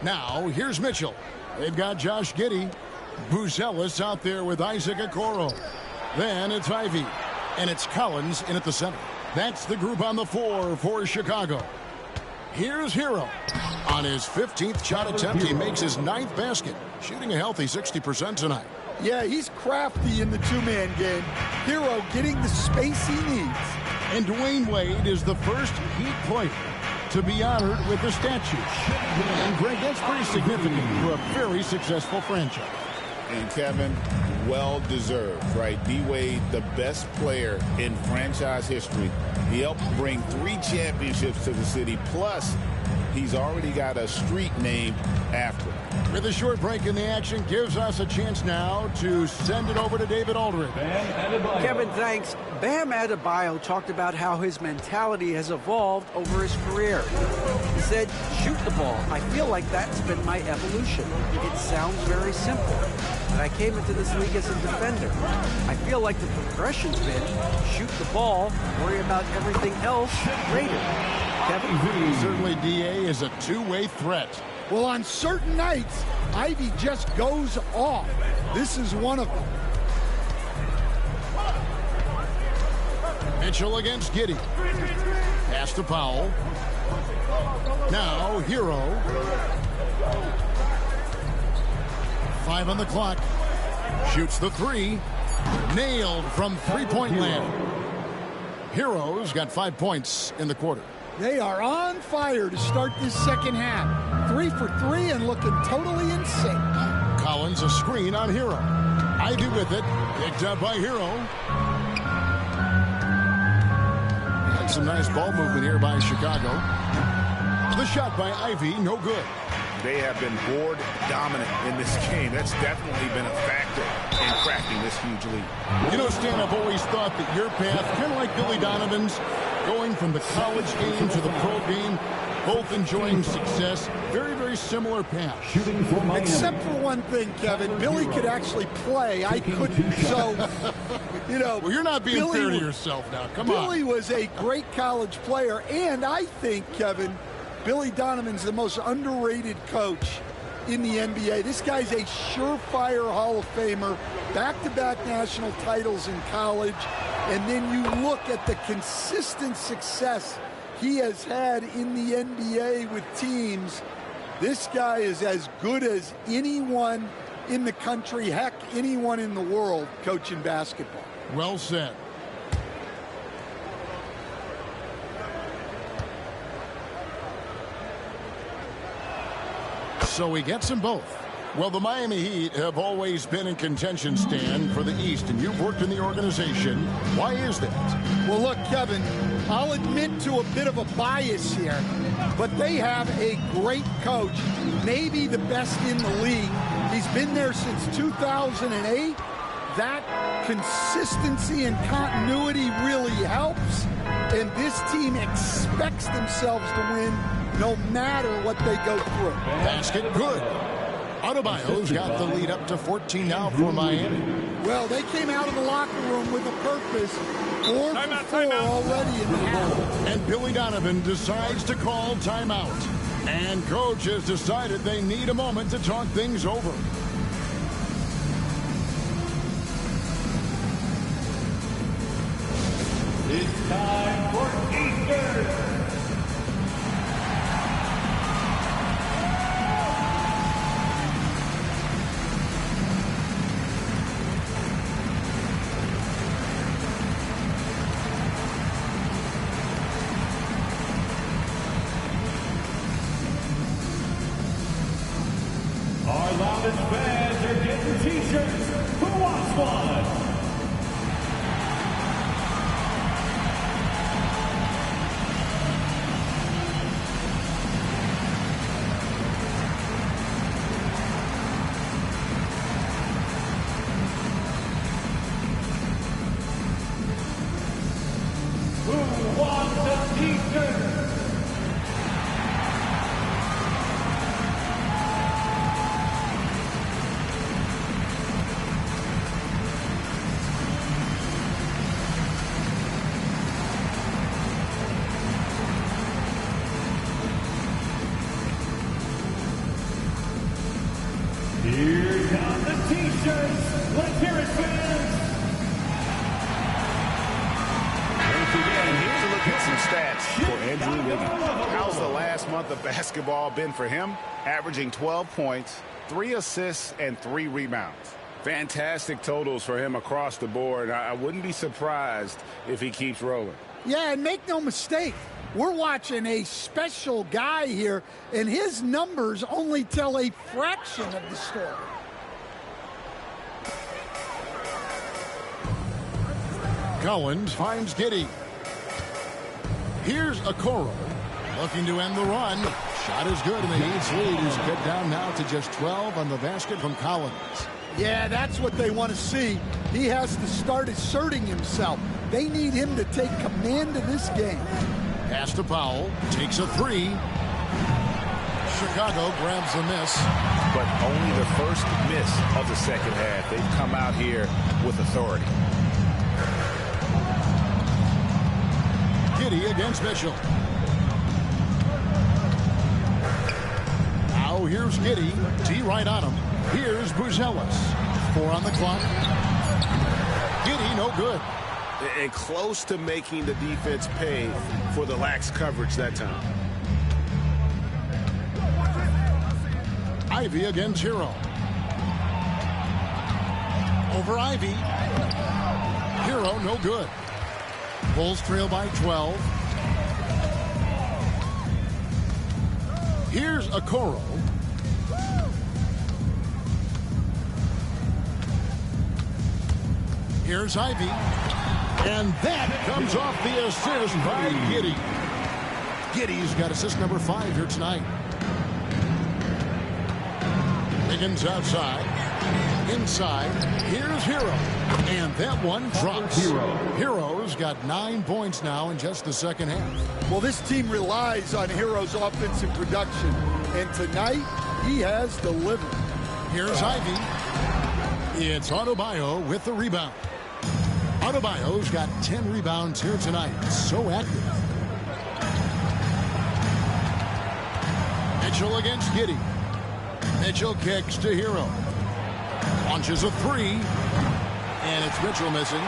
Now, here's Mitchell. They've got Josh Giddey. Buzelis out there with Isaac Okoro. Then it's Ivy. And it's Collins in at the center. That's the group on the floor for Chicago. Here's Hero. On his 15th shot attempt, he makes his 9th basket. Shooting a healthy 60% tonight. Yeah, he's crafty in the two-man game. Hero getting the space he needs. And Dwayne Wade is the first Heat player to be honored with a statue. And Greg, that's pretty significant for a very successful franchise. And Kevin, well deserved, right? D-Wade, the best player in franchise history. He helped bring 3 championships to the city. Plus, he's already got a street named after him. With a short break in the action, gives us a chance now to send it over to David Aldridge. Kevin, thanks. Bam Adebayo talked about how his mentality has evolved over his career. He said, shoot the ball. I feel like that's been my evolution. It sounds very simple, but I came into this league as a defender. I feel like the progression's been shoot the ball, worry about everything else later. Kevin? Certainly, DA is a two-way threat. Well, on certain nights, Ivy just goes off. This is one of them. Mitchell against Giddey. Pass to Powell. Now, Hero. 5 on the clock. Shoots the 3. Nailed from three-point land. Hero's got 5 points in the quarter. They are on fire to start this second half. 3 for 3 and looking totally in sync. Collins a screen on Hero. Ivy with it. Picked up by Hero. And some nice ball movement here by Chicago. The shot by Ivy, no good. They have been board dominant in this game. That's definitely been a factor in cracking this huge lead. You know, Stan, I've always thought that your path, kind of like Billy Donovan's, going from the college game to the pro game, both enjoying success, very, very similar path. Except for one thing, Kevin. Billy could actually play. I couldn't. So, you know. Well, you're not being Billy, fair to yourself now. Come on. Billy was a great college player. And I think, Kevin, Billy Donovan's the most underrated coach in the NBA. This guy's a surefire Hall of Famer, back-to-back national titles in college, and then you look at the consistent success he has had in the NBA with teams. This guy is as good as anyone in the country, heck, anyone in the world coaching basketball. Well said. So he gets them both. Well, the Miami Heat have always been in contention, Stan, for the East, and you've worked in the organization. Why is that? Well, look, Kevin, I'll admit to a bit of a bias here, but they have a great coach, maybe the best in the league. He's been there since 2008. That consistency and continuity really helps, and this team expects themselves to win no matter what they go through. Basket good. Adebayo's got the lead up to 14 now for Miami. Well, they came out of the locker room with a purpose. 4 for 4 already in the half. And Billy Donovan decides to call timeout. And coach has decided they need a moment to talk things over. It's time for Eastern. Our loudest fans are getting t-shirts. Who wants one? Who wants a t-shirt? Here come the t-shirts. Let's hear it, fans. Once again, here's a look at some stats for Andrew Wiggins. How's the last month of basketball been for him? Averaging 12 points, 3 assists, and 3 rebounds. Fantastic totals for him across the board. I wouldn't be surprised if he keeps rolling. Yeah, and make no mistake, we're watching a special guy here, and his numbers only tell a fraction of the story. Collins finds Giddey. Here's Okoro looking to end the run. Shot is good, and the Heat's lead is cut down now to just 12 on the basket from Collins. Yeah, that's what they want to see. He has to start asserting himself. They need him to take command of this game. Pass to Powell, takes a three. Chicago grabs the miss. But only the first miss of the second half. They've come out here with authority. Giddey against Mitchell. Now here's Giddey. T right on him. Here's Buzelis. 4 on the clock. Giddey, no good. And close to making the defense pay for the lax coverage that time. Ivy against Hero. Over Ivy. Hero, no good. Bulls trail by 12. Here's Okoro. Here's Ivy. And that comes off the assist by Giddey. Giddey's got assist number 5 here tonight. Wiggins outside. Inside. Here's Hero. And that one drops. Hero's got 9 points now in just the second half. Well, this team relies on Hero's offensive production. And tonight, he has delivered. Here's Ivy. It's Adebayo with the rebound. Adebayo's got 10 rebounds here tonight. So active. Mitchell against Giddey. Mitchell kicks to Hero. Launches a three. And it's Mitchell missing.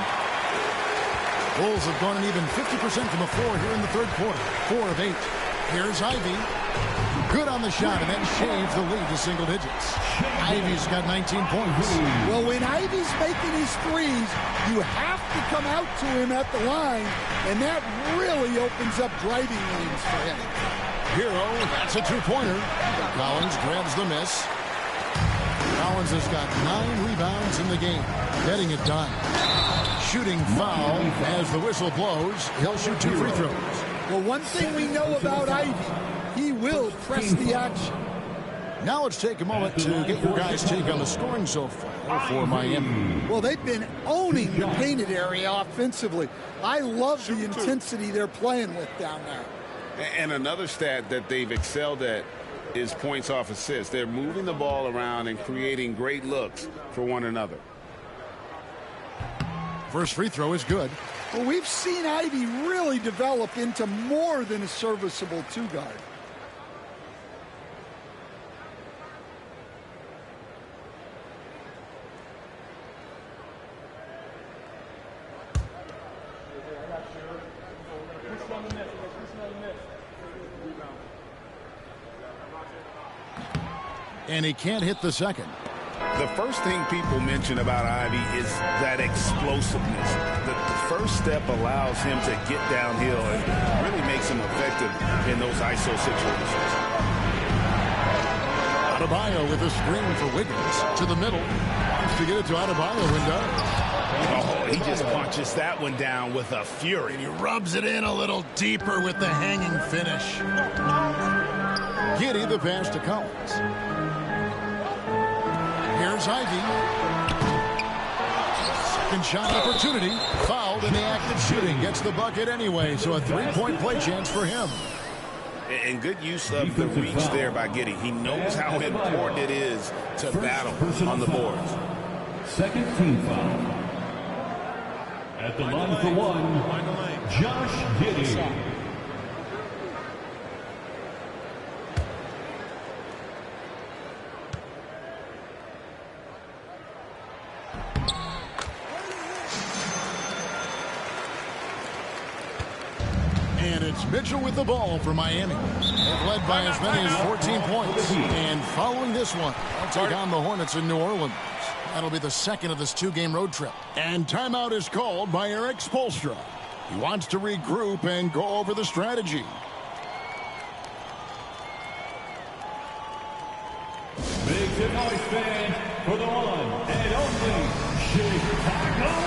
Bulls have gone an even 50% from the floor here in the third quarter. 4 of 8. Here's Ivy. Good on the shot, and then shaves the lead to single digits. Ivy's got 19 points. Well, when Ivy's making his threes, you have to come out to him at the line, and that really opens up driving lanes for him. Hero, that's a two-pointer. Collins grabs the miss. Collins has got 9 rebounds in the game, getting it done. Shooting foul as the whistle blows. He'll shoot 2 free throws. Well, one thing we know about Ivy, he will press the action. Now let's take a moment to get your guys' take on the scoring so far for Miami. Well, they've been owning the painted area offensively. I love the intensity they're playing with down there. And another stat that they've excelled at is points off assists. They're moving the ball around and creating great looks for one another. First free throw is good. Well, we've seen Ivy really develop into more than a serviceable two-guard. And he can't hit the second. The first thing people mention about Ivy is that explosiveness. The first step allows him to get downhill and really makes him effective in those ISO situations. Adebayo with a screen for Wiggins to the middle. Wants to get it to Adebayo and does. Oh, he just punches that one down with a fury. And he rubs it in a little deeper with the hanging finish. Giddey the pass to Collins. Here's Ivy. Second shot opportunity. Fouled in the act of shooting. Gets the bucket anyway, so a 3-point play chance for him. And good use of the reach there by Giddey. He knows how important it is to battle on the boards. Second team foul. At the line for one, Josh Giddey. And it's Mitchell with the ball for Miami. They've led by as many as 14 points. And following this one, they'll take on the Hornets in New Orleans. That'll be the second of this 2-game road trip. And timeout is called by Eric Spoelstra. He wants to regroup and go over the strategy. Make some noise, fans, for the one and only Chicago.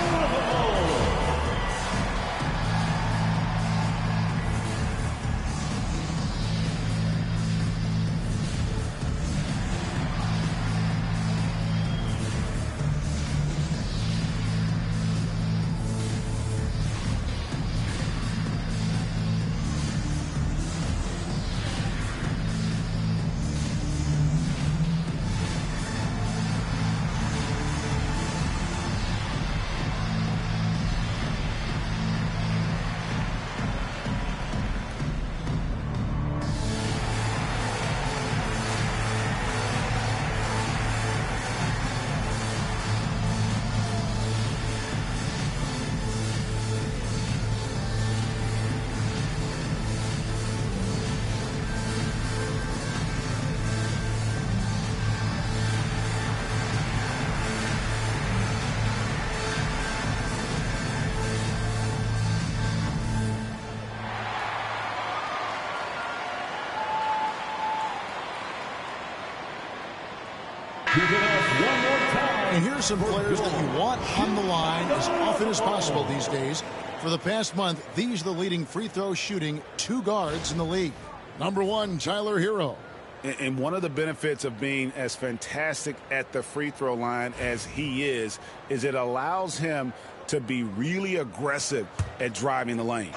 And here's some players that you want on the line as often as possible these days. For the past month, these are the leading free throw shooting 2 guards in the league. Number 1, Tyler Hero. And one of the benefits of being as fantastic at the free throw line as he is it allows him to be really aggressive at driving the lane.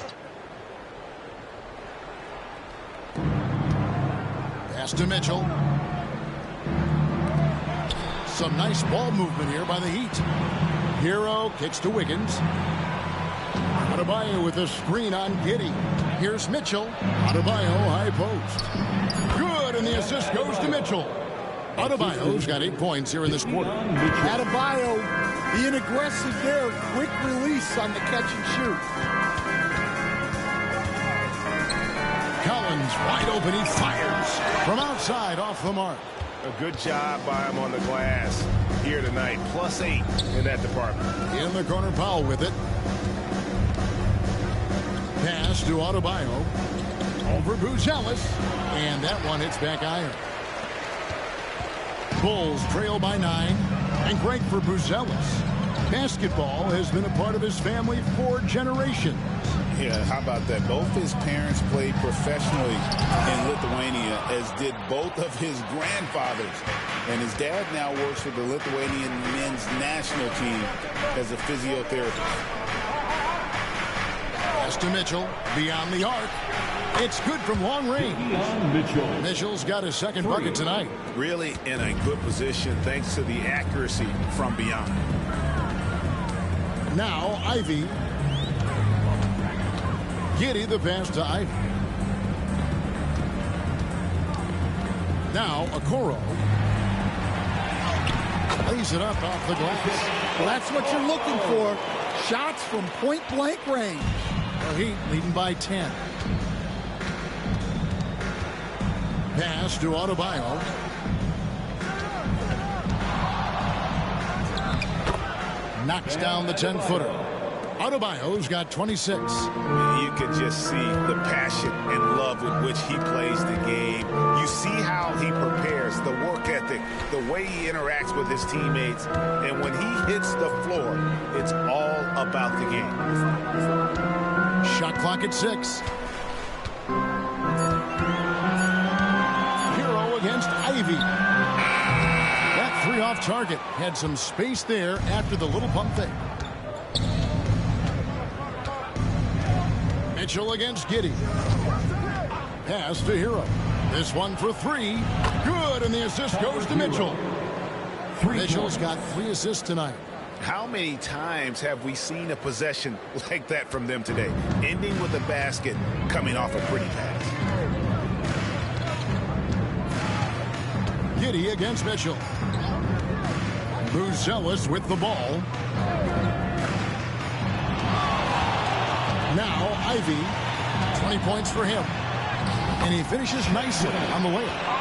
Pass to Mitchell. Some nice ball movement here by the Heat. Hero kicks to Wiggins. Adebayo with a screen on Giddey. Here's Mitchell. Adebayo high post. Good, and the assist goes to Mitchell. Adebayo's got 8 points here in this quarter. Adebayo being aggressive there. Quick release on the catch and shoot. Collins wide open. He fires from outside off the mark. A good job by him on the glass here tonight. +8 in that department. In the corner, Powell with it. Pass to Adebayo. Over Buzelis. And that one hits back iron. Bulls trail by 9. And great for Buzelis. Basketball has been a part of his family for generations. Yeah, how about that? Both his parents played professionally in Lithuania, as did both of his grandfathers. And his dad now works for the Lithuanian men's national team as a physiotherapist. Pass to Mitchell, beyond the arc. It's good from long range. Mitchell's got his second bucket tonight. Really in a good position thanks to the accuracy from beyond. Now Ivy. Giddey the pass to Ivy. Now Okoro. Lays it up off the glass. Well, that's what you're looking for. Shots from point-blank range. The Heat leading by 10. Pass to Adebayo. Knocks down the 10-footer. Adebayo's got 26. You can just see the passion and love with which he plays the game. You see how he prepares, the work ethic, the way he interacts with his teammates. And when he hits the floor, it's all about the game. Shot clock at 6. Hero against Ivy. That 3 off target. Had some space there after the little pump fake. Mitchell against Giddey. Pass to Hero. This one for 3. Good, and the assist goes to Mitchell. Mitchell's got 3 assists tonight. How many times have we seen a possession like that from them today? Ending with a basket, coming off a pretty pass. Giddey against Mitchell. Buzelis with the ball. Now Ivy, 20 points for him. And he finishes nicely on the layup.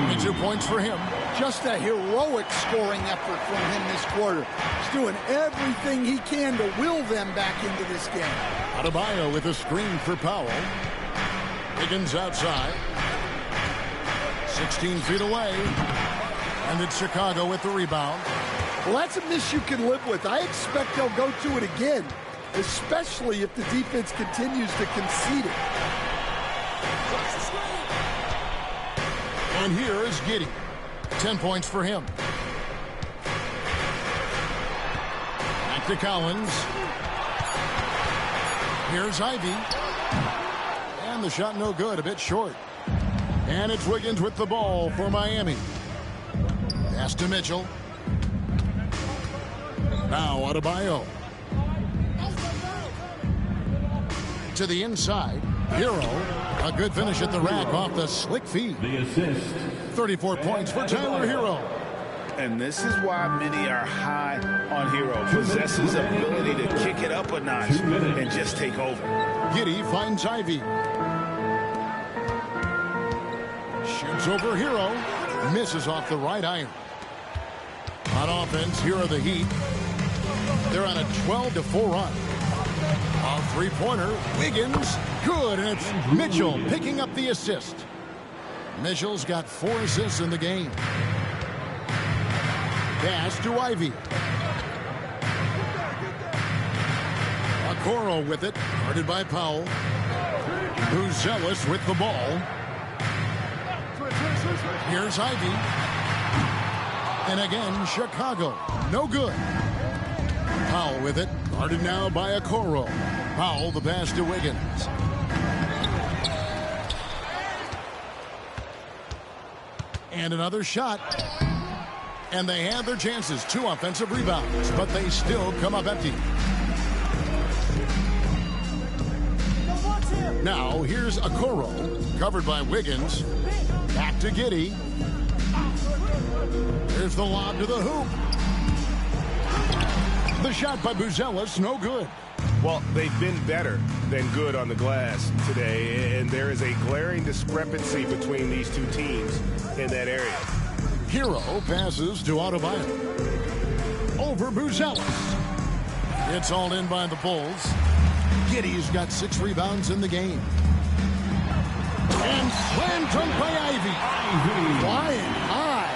22 points for him. Just a heroic scoring effort from him this quarter. He's doing everything he can to will them back into this game. Adebayo with a screen for Powell. Higgins outside. 16 feet away. And it's Chicago with the rebound. Well, that's a miss you can live with. I expect they'll go to it again, especially if the defense continues to concede it. And here is Giddey. 10 points for him. Back to Collins. Here's Ivy. And the shot no good, a bit short. And it's Wiggins with the ball for Miami. Pass to Mitchell. Now Adebayo. To the inside. Hero. A good finish at the rack off the slick feed. The assist. 34 points for Tyler Hero. And this is why many are high on Hero. Possesses ability to kick it up a notch and just take over. Giddey finds Ivy. Shoots over Hero. Misses off the right iron. On offense, here are the Heat. They're on a 12-4 run. A three-pointer. Wiggins. Good. And it's Mitchell picking up the assist. Mitchell's got 4 assists in the game. Pass to Ivy. Okoro with it. Guarded by Powell. Buzelis with the ball. Here's Ivy. And again, Chicago. No good. Powell with it. Guarded now by Okoro. Powell, the pass to Wiggins. And another shot. And they have their chances. 2 offensive rebounds, but they still come up empty. Now, here's Okoro, covered by Wiggins. Back to Giddey. Here's the lob to the hoop. The shot by Buzelis, no good. Well, they've been better than good on the glass today, and there is a glaring discrepancy between these two teams in that area. Hero passes to Adebayo. Over Buzelis. It's all in by the Bulls. Giddey's got 6 rebounds in the game. And slam dunk by Ivy. Flying high.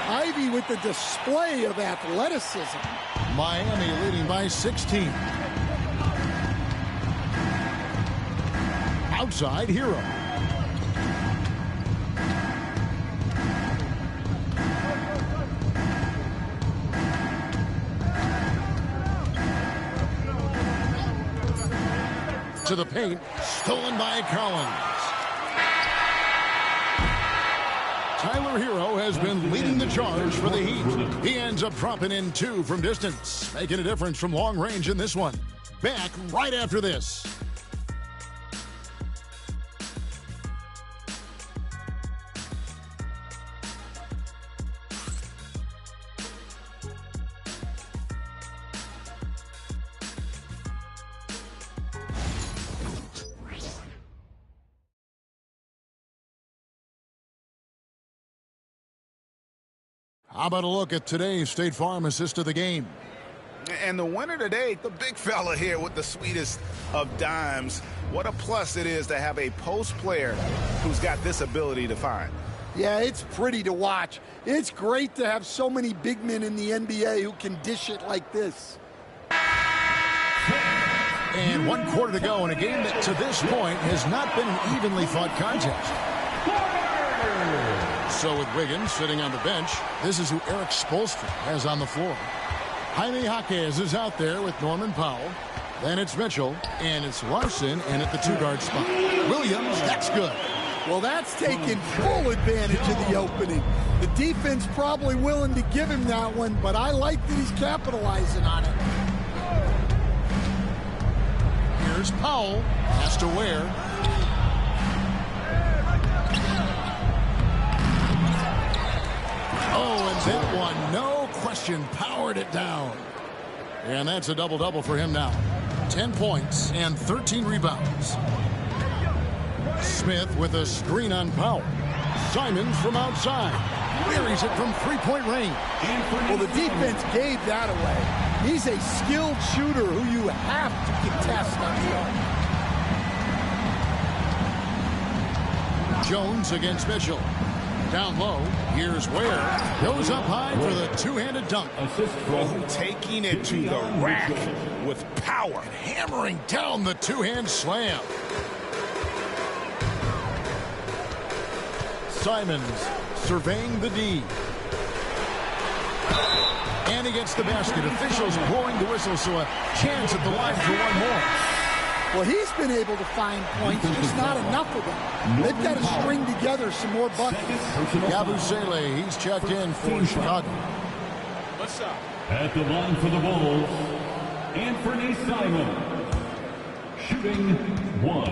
Ivy with the display of athleticism. Miami leading by 16. Outside, Hero. To the paint, stolen by Collins. Tyler Hero has been leading the charge for the Heat. He ends up dropping in 2 from distance, making a difference from long range in this one. Back right after this. How about a look at today's State Farm assist of the game? And the winner today, the big fella here with the sweetest of dimes. What a plus it is to have a post player who's got this ability to find. Yeah, it's pretty to watch. It's great to have so many big men in the NBA who can dish it like this. And 1 quarter to go in a game that to this point has not been an evenly fought contest. So with Wiggins sitting on the bench, this is who Eric Spoelstra has on the floor. Jaime Jaquez is out there with Norman Powell. Then it's Mitchell, and it's Larson, and at the 2-guard spot. Williams, that's good. Well, that's taking full advantage of the opening. The defense probably willing to give him that one, but I like that he's capitalizing on it. Here's Powell, has to wear. Oh, and that one, no question, powered it down. And that's a double-double for him now. 10 points and 13 rebounds. Smith with a screen on Powell. Simons from outside. Buries it from three-point range. Well, the defense gave that away. He's a skilled shooter who you have to contest on the arc. Jones against Mitchell. Down low, here's Ware. Goes up high for the two-handed dunk. Taking it to the rack with power. Hammering down the two-hand slam. Simons surveying the D. And he gets the basket. Officials blowing the whistle, so a chance at the line for one more. Well, he's been able to find points, just not enough of them. They've got to string together some more buckets. Yabusele, he's checked in for Chicago. What's up? At the line for the Bulls, Anthony Simons, shooting 1.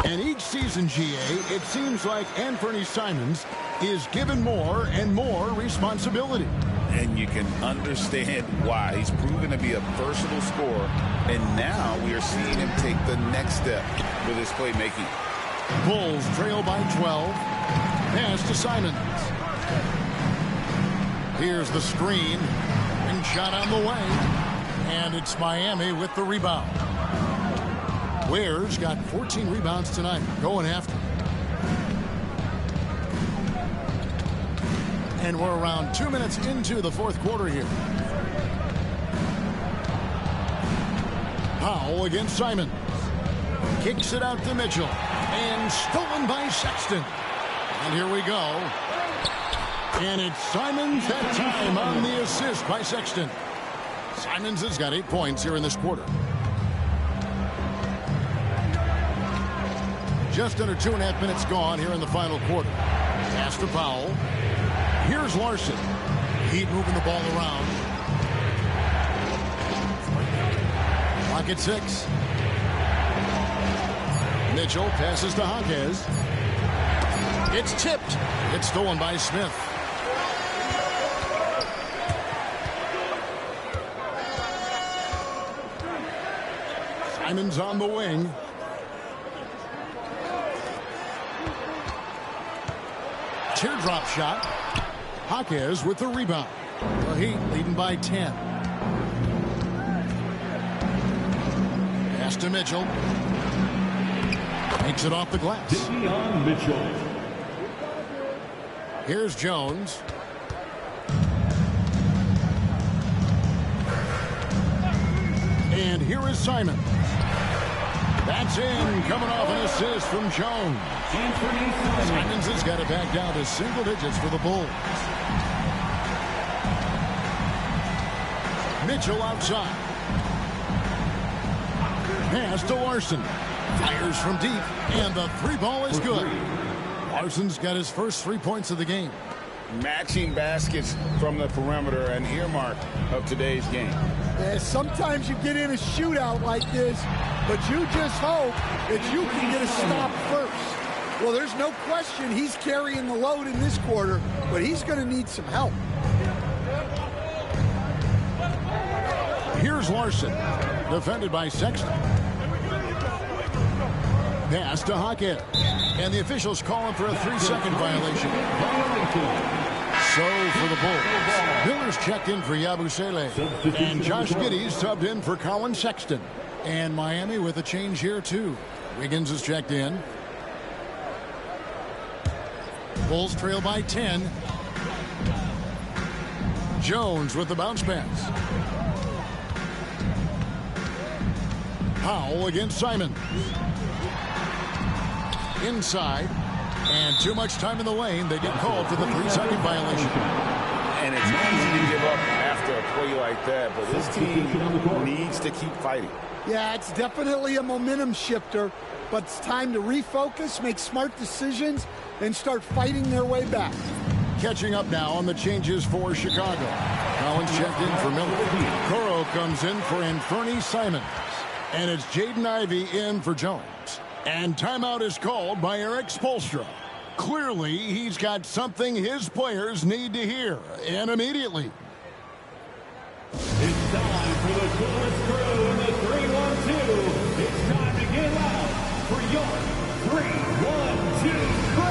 And each season, GA, it seems like Anthony Simons is given more and more responsibility. And you can understand why. He's proven to be a versatile scorer, and now we are seeing him take the next step with his playmaking. Bulls trail by 12. Pass to Simons. Here's the screen. And shot on the way. And it's Miami with the rebound. Ware's got 14 rebounds tonight. Going after. And we're around 2 minutes into the fourth quarter here. Powell against Simons. Kicks it out to Mitchell. And stolen by Sexton. And here we go. And it's Simons that time on the assist by Sexton. Simons has got 8 points here in this quarter. Just under 2.5 minutes gone here in the final quarter. Pass to Powell. Here's Larson. Heat moving the ball around. Clock at 6. Mitchell passes to Hawkes. It's tipped. It's stolen by Smith. Simons on the wing. Teardrop shot. Hawkes with the rebound. The Heat leading by 10. Pass to Mitchell. Makes it off the glass. Mitchell. Here's Jones. And here is Simons. That's in, coming off an assist from Jones. Simons has got it back down to single digits for the Bulls. Mitchell outside. Pass to Larson. Fires from deep, and the three ball is good. Larson's got his first 3 points of the game. Matching baskets from the perimeter, an earmark of today's game. Yeah, sometimes you get in a shootout like this, but you just hope that you can get a stop first. Well, there's no question he's carrying the load in this quarter, but he's going to need some help. Here's Larson, defended by Sexton. Pass to Hawkins. And the officials calling for a 3-second violation. So for the Bulls, Miller's checked in for Yabusele. And Josh Giddey's subbed in for Colin Sexton. And Miami with a change here too. Wiggins is checked in. Bulls trail by 10. Jones with the bounce pass. Powell against Simons. Inside. And too much time in the lane. They get called for the 3-second violation. And it's easy to give up after a play like that, but this team needs to keep fighting. Yeah, it's definitely a momentum shifter, but it's time to refocus, make smart decisions, and start fighting their way back. Catching up now on the changes for Chicago. Collins checked in for Miller. Coro comes in for Anthony Simons. And it's Jaden Ivey in for Jones. And timeout is called by Eric Spoelstra. Clearly, he's got something his players need to hear, and immediately. It's time for the coolest crew in the 3-1-2. 3, 1, 2, go!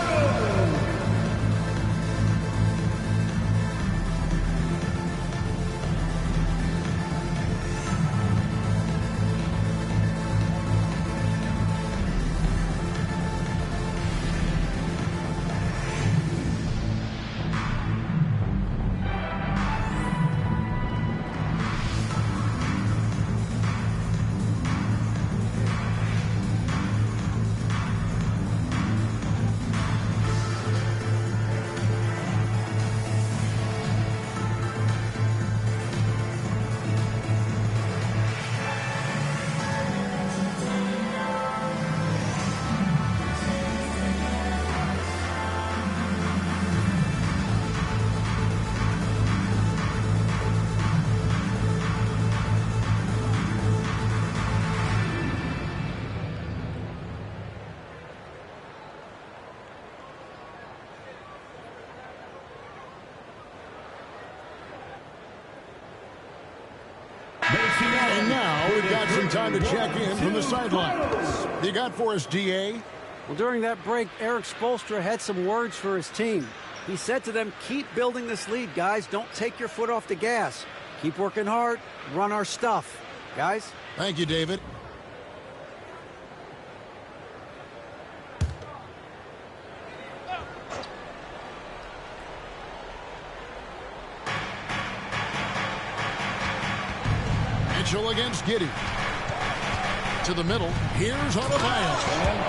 And now we've got some time to check in from the sidelines. You got for us, DA? Well, during that break, Eric Spoelstra had some words for his team. He said to them, keep building this lead, guys. Don't take your foot off the gas. Keep working hard. Run our stuff. Guys? Thank you, David. Mitchell against Giddey. To the middle. Here's Adebayo.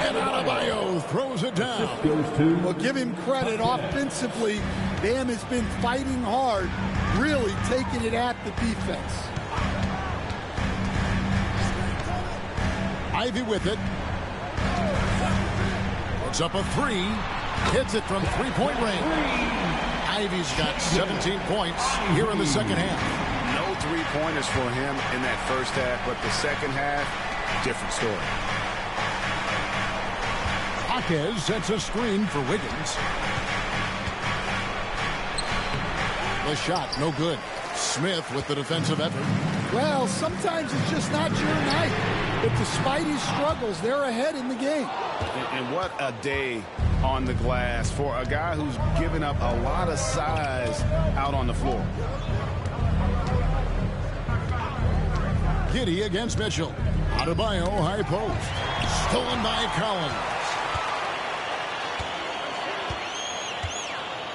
And Adebayo throws it down. Well, give him credit. Offensively, Bam has been fighting hard, really taking it at the defense. Ivy with it. Puts up a three. Hits it from three-point range. Ivy's got 17 points here in the second half. No three-pointers for him in that first half, but the second half, different story. Jaquez sets a screen for Wiggins. The shot, no good. Smith with the defensive effort. Well, sometimes it's just not your night. But despite his struggles, they're ahead in the game. And what a day on the glass for a guy who's given up a lot of size out on the floor. Giddey against Mitchell. Adebayo high post. Stolen by Collins.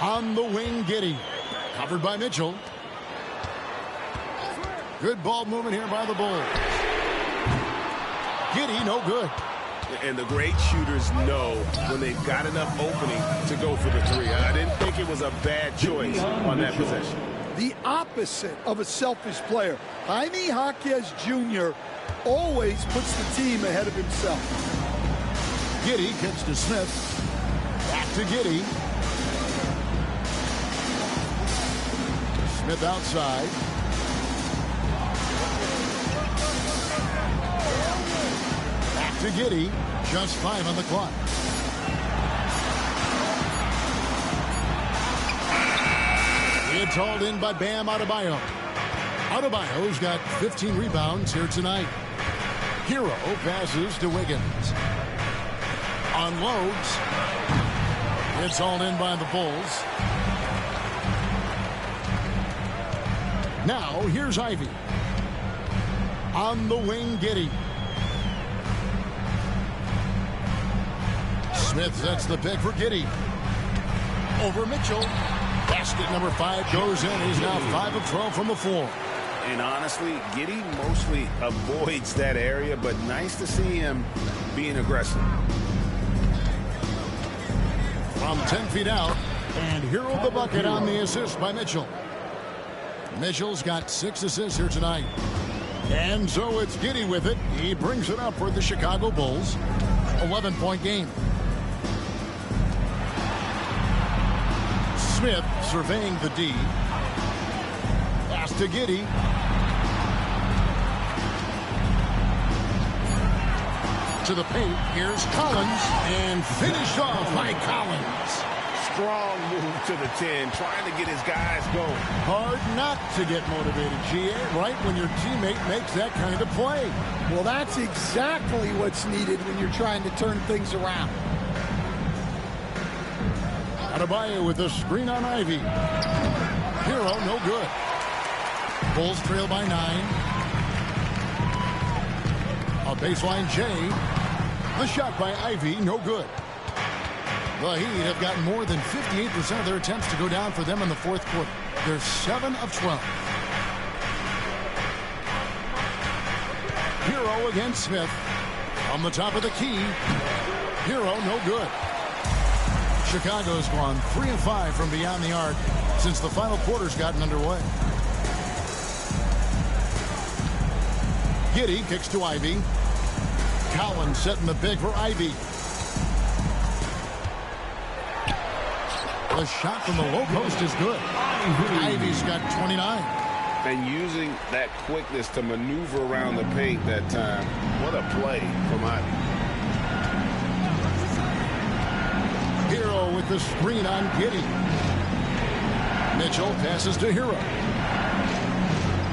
On the wing, Giddey. Covered by Mitchell. Good ball movement here by the Bulls. Giddey, no good. And the great shooters know when they've got enough opening to go for the three. I didn't think it was a bad choice on that possession. The opposite of a selfish player. Jaime Jaquez Jr. always puts the team ahead of himself. Giddey kicks to Smith. Back to Giddey. Smith outside. Back to Giddey. Just 5 on the clock. It's hauled in by Bam Adebayo. Adebayo's got 15 rebounds here tonight. Hero passes to Wiggins. Unloads. It's hauled in by the Bulls. Now here's Ivy. On the wing, Giddey. Smith sets the pick for Giddey. Over Mitchell. Basket number 5 goes in. He's now 5 of 12 from the floor. And honestly, Giddey mostly avoids that area, but nice to see him being aggressive. From 10 feet out, and hero the bucket on the assist by Mitchell. Mitchell's got 6 assists here tonight. And so it's Giddey with it. He brings it up for the Chicago Bulls. 11-point game. Smith surveying the D. Pass to Giddey. To the paint. Here's Collins. And finished off by Collins. strong move to the 10, trying to get his guys going. Hard not to get motivated, GA, right when your teammate makes that kind of play. Well, that's exactly what's needed when you're trying to turn things around. Adebayo with the screen on Ivy. Hero, no good. Bulls trail by 9. A baseline J. The shot by Ivy, no good. The Heat have gotten more than 58% of their attempts to go down for them in the fourth quarter. They're 7 of 12. Hero against Smith. On the top of the key. Hero, no good. Chicago's gone 3 of 5 from beyond the arc since the final quarter's gotten underway. Giddey kicks to Ivy. Collins setting the big for Ivy. The shot from the low post is good. Ivy's got 29. And using that quickness to maneuver around the paint that time. What a play from Ivy. Hero with the screen on Giddey. Mitchell passes to Hero.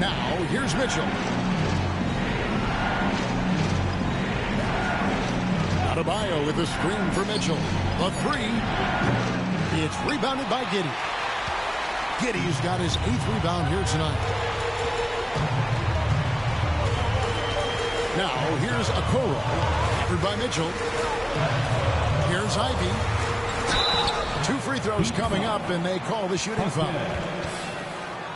Now, here's Mitchell. Adebayo with the screen for Mitchell. The 3. It's rebounded by Giddey. Giddey's got his 8th rebound here tonight. Now, here's Okoro. Covered by Mitchell. Here's Ivy. 2 free throws coming up, and they call the shooting foul.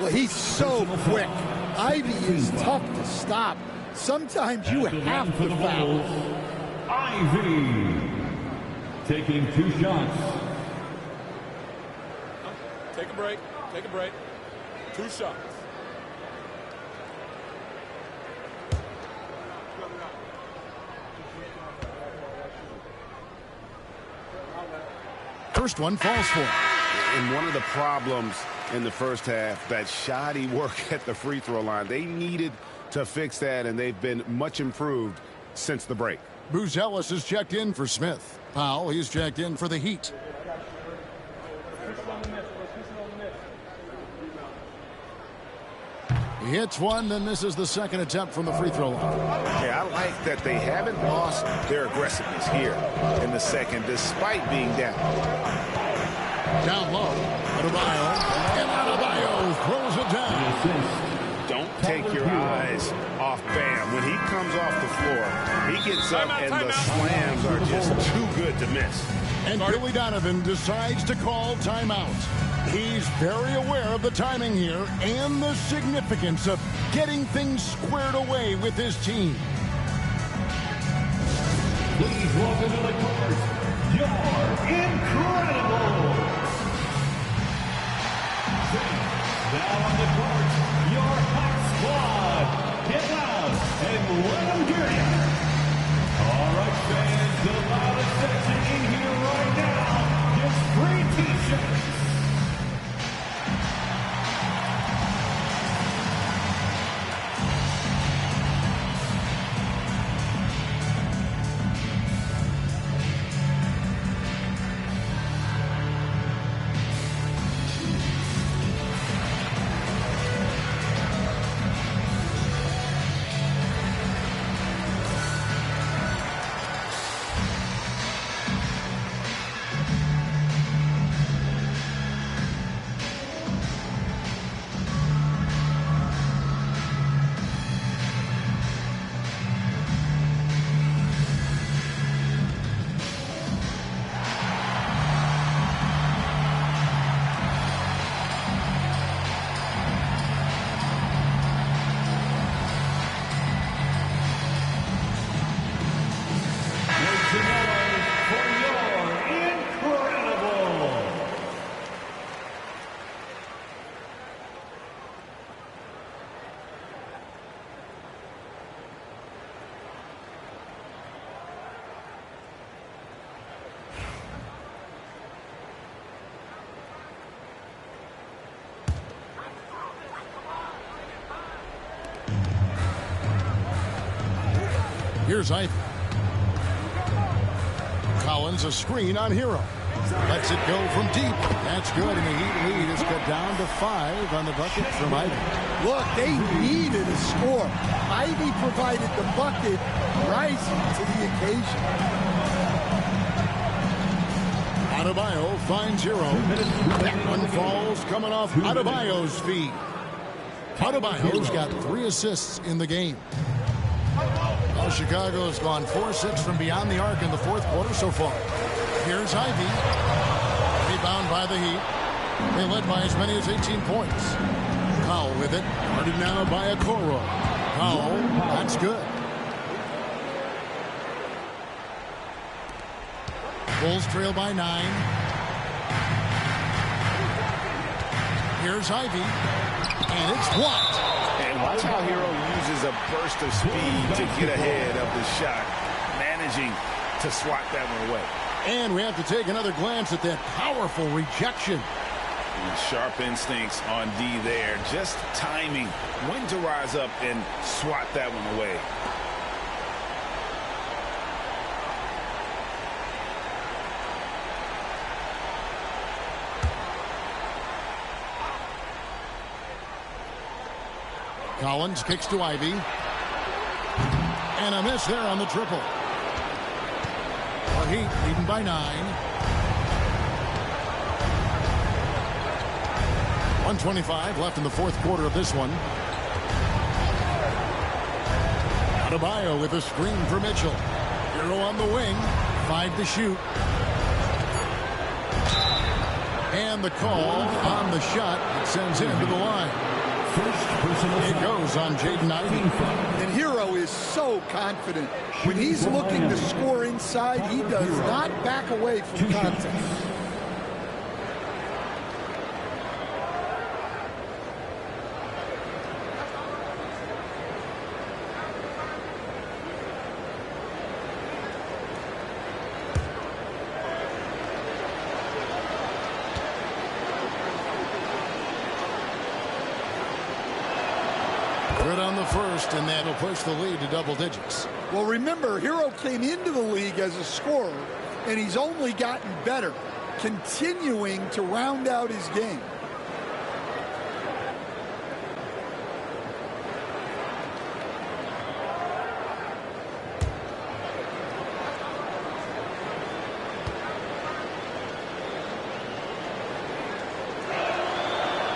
Well, he's so quick. Ivy is tough to stop. Sometimes you have to foul. Ivy taking 2 shots. Take a break. Take a break. 2 shots. First one falls for him. And one of the problems in the first half, that shoddy work at the free throw line. They needed to fix that, and they've been much improved since the break. Buzelis is checked in for Smith. Powell, he's checked in for the Heat. He hits one, then misses the second attempt from the free throw line. Yeah, I like that they haven't lost their aggressiveness here in the second, despite being down. Down low, Adebayo, and Adebayo throws it down. Don't take your eyes off Bam. When he comes off the floor, he gets up and the slams are just too good to miss. And Billy Donovan decides to call timeout. He's very aware of the timing here and the significance of getting things squared away with his team. Please welcome to the court, your incredible. Now on the court, your hot squad. Get loud and let them hear you. All right, fans, the loudest section in here right now gets free t-shirts. Here's Ivy. Collins a screen on Hero. Lets it go from deep. That's good, and the Heat lead is cut down to 5 on the bucket from Ivy. Look, they needed a score. Ivy provided the bucket, rising to the occasion. Adebayo finds Hero. That one falls coming off Adebayo's feet. Adebayo's got 3 assists in the game. Well, Chicago has gone 4-6 from beyond the arc in the fourth quarter so far. Here's Ivy. Rebound by the Heat. They led by as many as 18 points. Powell with it. Guarded now by Okoro. Powell, that's good. Bulls trail by 9. Here's Ivy. And it's blocked. And watch how Hero uses a burst of speed to get ahead of the shot, managing to swat that one away. And we have to take another glance at that powerful rejection. And sharp instincts on D there. Just timing when to rise up and swat that one away. Collins kicks to Ivy. And a miss there on the triple. The Heat leading by 9. 1:25 left in the fourth quarter of this one. Adebayo with a screen for Mitchell. Hero on the wing. 5 to shoot. And the call on the shot that sends him to the line. It goes on Jaden Ivey. And Hero is so confident. When he's looking to score inside, he does not back away from contact. Good on the first, and that'll push the lead to double digits. Well, remember, Hero came into the league as a scorer, and he's only gotten better, continuing to round out his game.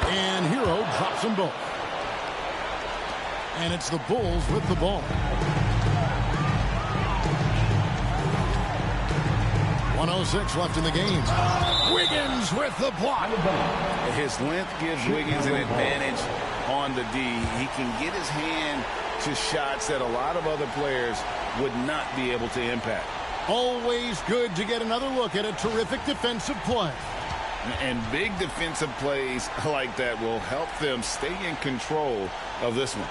And Hero drops them both. And it's the Bulls with the ball. 1:06 left in the game. Wiggins with the block. His length gives Wiggins an advantage on the D. He can get his hand to shots that a lot of other players would not be able to impact. Always good to get another look at a terrific defensive play. And big defensive plays like that will help them stay in control of this one.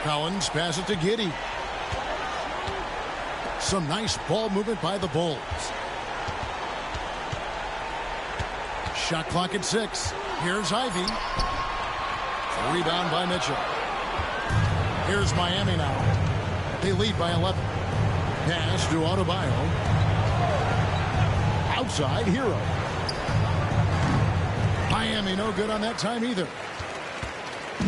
Collins pass it to Giddey. Some nice ball movement by the Bulls. Shot clock at 6. Here's Ivy. Rebound by Mitchell. Here's Miami now. They lead by 11. Pass to Adebayo. Outside, Hero. Miami no good on that time either.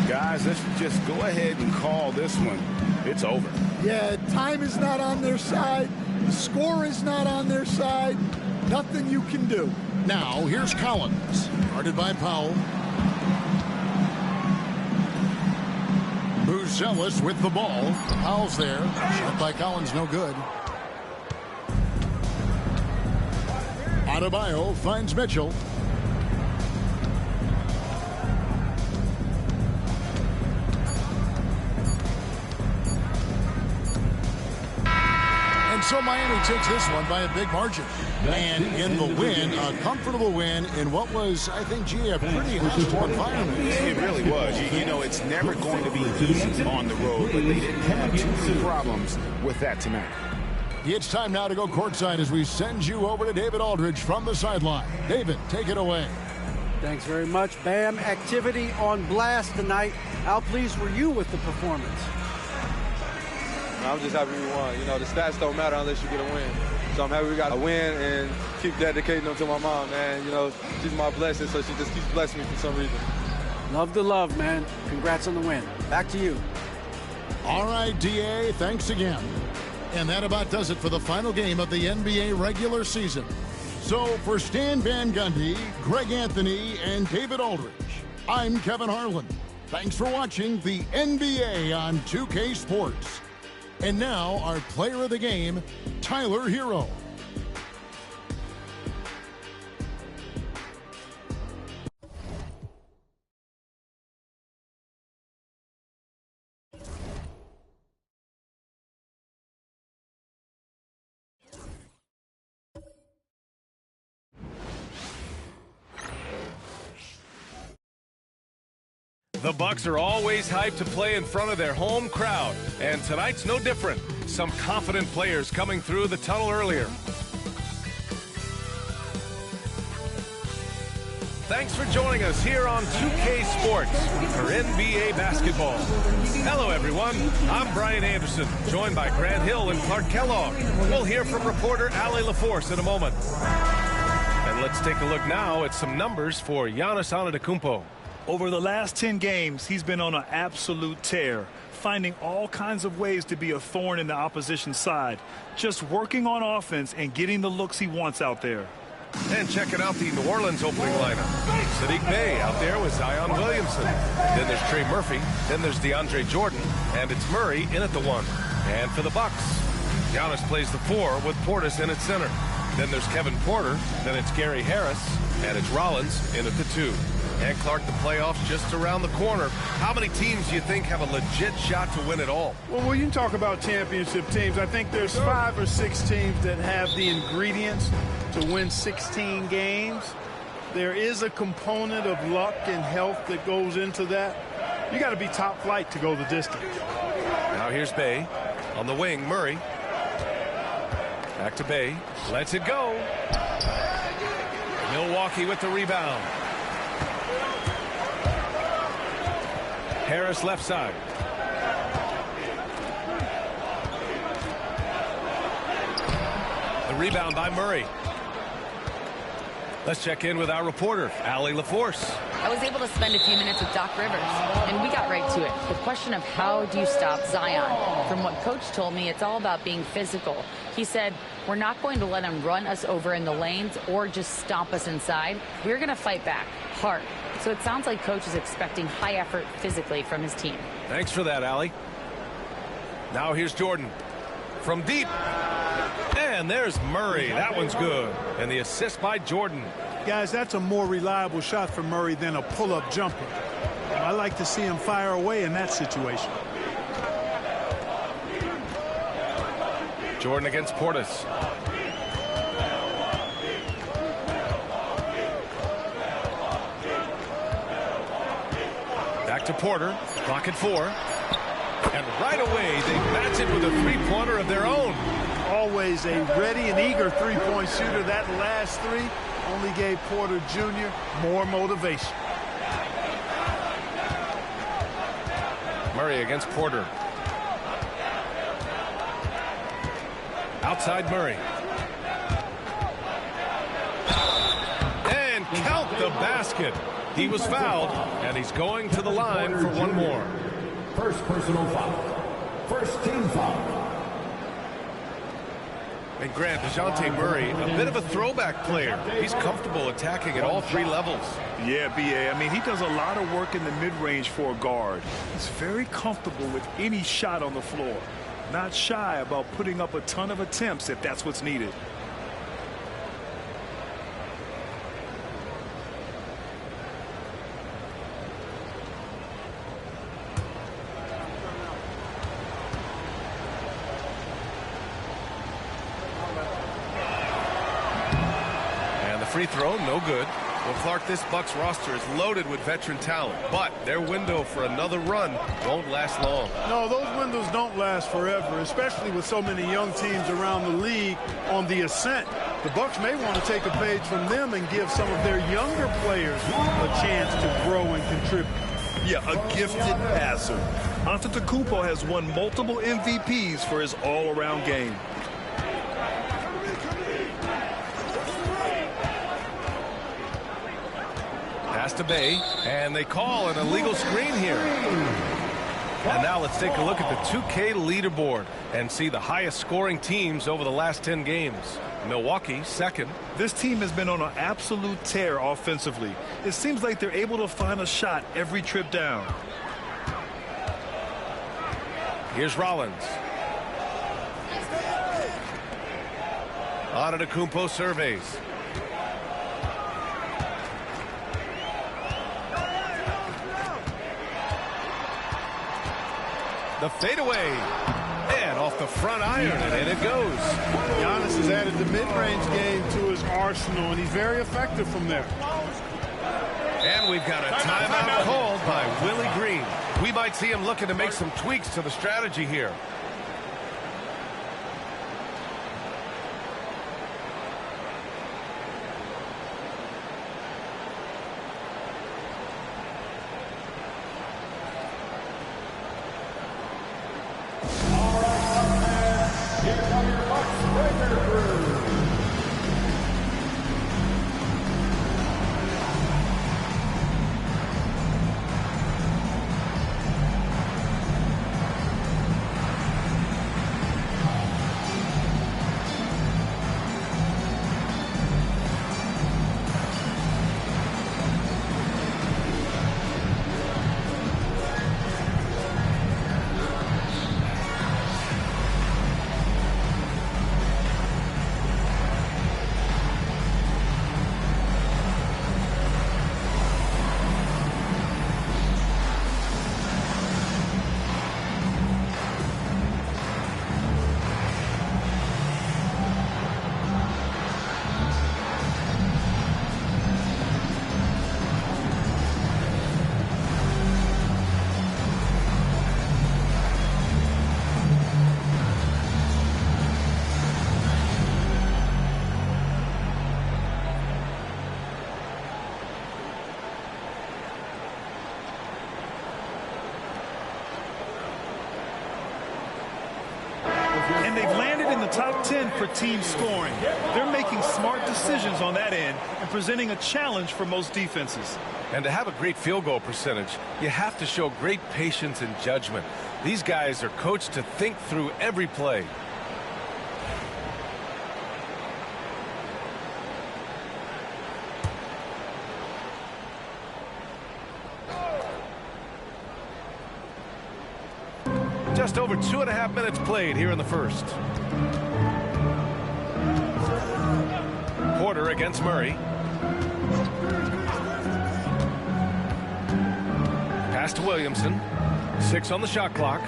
Guys, let's just go ahead and call this one. It's over. Yeah, time is not on their side. The score is not on their side. Nothing you can do. Now, here's Collins. Guarded by Powell. Buzelis with the ball. Powell's there. Shot by Collins, no good. Adebayo finds Mitchell. And so Miami takes this one by a big margin. And in the win, a comfortable win in what was, I think, G, a pretty hostile environment. It really was. You know, it's never going to be easy on the road, but they didn't have too many problems with that tonight. It's time now to go courtside as we send you over to David Aldridge from the sideline. David, take it away. Thanks very much, Bam. Activity on blast tonight. How pleased were you with the performance? I'm just happy we won. You know, the stats don't matter unless you get a win. So I'm happy we got a win and keep dedicating them to my mom, man. You know, she's my blessing, so she just keeps blessing me for some reason. Love the love, man. Congrats on the win. Back to you. All right, DA, thanks again. And that about does it for the final game of the NBA regular season. So for Stan Van Gundy, Greg Anthony, and David Aldridge, I'm Kevin Harlan. Thanks for watching the NBA on 2K Sports. And now our player of the game, Tyler Hero. The Bucks are always hyped to play in front of their home crowd, and tonight's no different. Some confident players coming through the tunnel earlier. Thanks for joining us here on 2K Sports for NBA basketball. Hello, everyone. I'm Brian Anderson, joined by Grant Hill and Clark Kellogg. We'll hear from reporter Allie LaForce in a moment. And let's take a look now at some numbers for Giannis Antetokounmpo. Over the last 10 games, he's been on an absolute tear, finding all kinds of ways to be a thorn in the opposition side, just working on offense and getting the looks he wants out there. And checking out the New Orleans opening lineup. Sadiq Bey out there with Zion Williamson. Then there's Trey Murphy. Then there's DeAndre Jordan. And it's Murray in at the 1. And for the Bucks, Giannis plays the 4 with Portis in at center. Then there's Kevin Porter. Then it's Gary Harris. And it's Rollins in at the 2. And Clark, the playoffs just around the corner. How many teams do you think have a legit shot to win it all? Well, when you talk about championship teams, I think there's 5 or 6 teams that have the ingredients to win 16 games. There is a component of luck and health that goes into that. You got to be top flight to go the distance. Now here's Bey. On the wing, Murray. Back to Bey. Lets it go. Milwaukee with the rebound. Harris left side. The rebound by Murray. Let's check in with our reporter, Allie LaForce. I was able to spend a few minutes with Doc Rivers, and we got right to it. The question of how do you stop Zion? From what Coach told me, it's all about being physical. He said, we're not going to let him run us over in the lanes or just stomp us inside. We're going to fight back hard. So it sounds like Coach is expecting high effort physically from his team. Thanks for that, Allie. Now here's Jordan from deep. And there's Murray. That one's good. And the assist by Jordan. Guys, that's a more reliable shot for Murray than a pull-up jumper. I like to see him fire away in that situation. Jordan against Portis. Back to Porter. Clock at 4. And right away, they match it with a three-pointer of their own. Always a ready and eager three-point shooter. That last 3 only gave Porter Jr. more motivation. Murray against Porter. Outside Murray. And count the basket. He was fouled, and he's going to the line for one more. First personal foul. First team foul. And Grant, DeJounte Murray, a bit of a throwback player. He's comfortable attacking at all 3 levels. Yeah, B.A. I mean, he does a lot of work in the mid-range for a guard. He's very comfortable with any shot on the floor. Not shy about putting up a ton of attempts if that's what's needed. Free throw, no good. Well, Clark, this Bucks roster is loaded with veteran talent, but their window for another run won't last long. No, those windows don't last forever, especially with so many young teams around the league on the ascent. The Bucks may want to take a page from them and give some of their younger players a chance to grow and contribute. Yeah, a gifted passer. Antetokounmpo has won multiple MVPs for his all-around game. Pass to Bay, and they call an illegal screen here. And now let's take a look at the 2K leaderboard and see the highest scoring teams over the last 10 games. Milwaukee, second. This team has been on an absolute tear offensively. It seems like they're able to find a shot every trip down. Here's Rollins. Antetokounmpo surveys. The fadeaway. And off the front iron, and in it goes. Giannis has added the mid-range game to his arsenal, and he's very effective from there. And we've got a timeout called by Willie Green. We might see him looking to make some tweaks to the strategy here. And they've landed in the top 10 for team scoring. They're making smart decisions on that end and presenting a challenge for most defenses. And to have a great field goal percentage, you have to show great patience and judgment. These guys are coached to think through every play. Just over 2.5 minutes played here in the first. Porter against Murray. Pass to Williamson. 6 on the shot clock.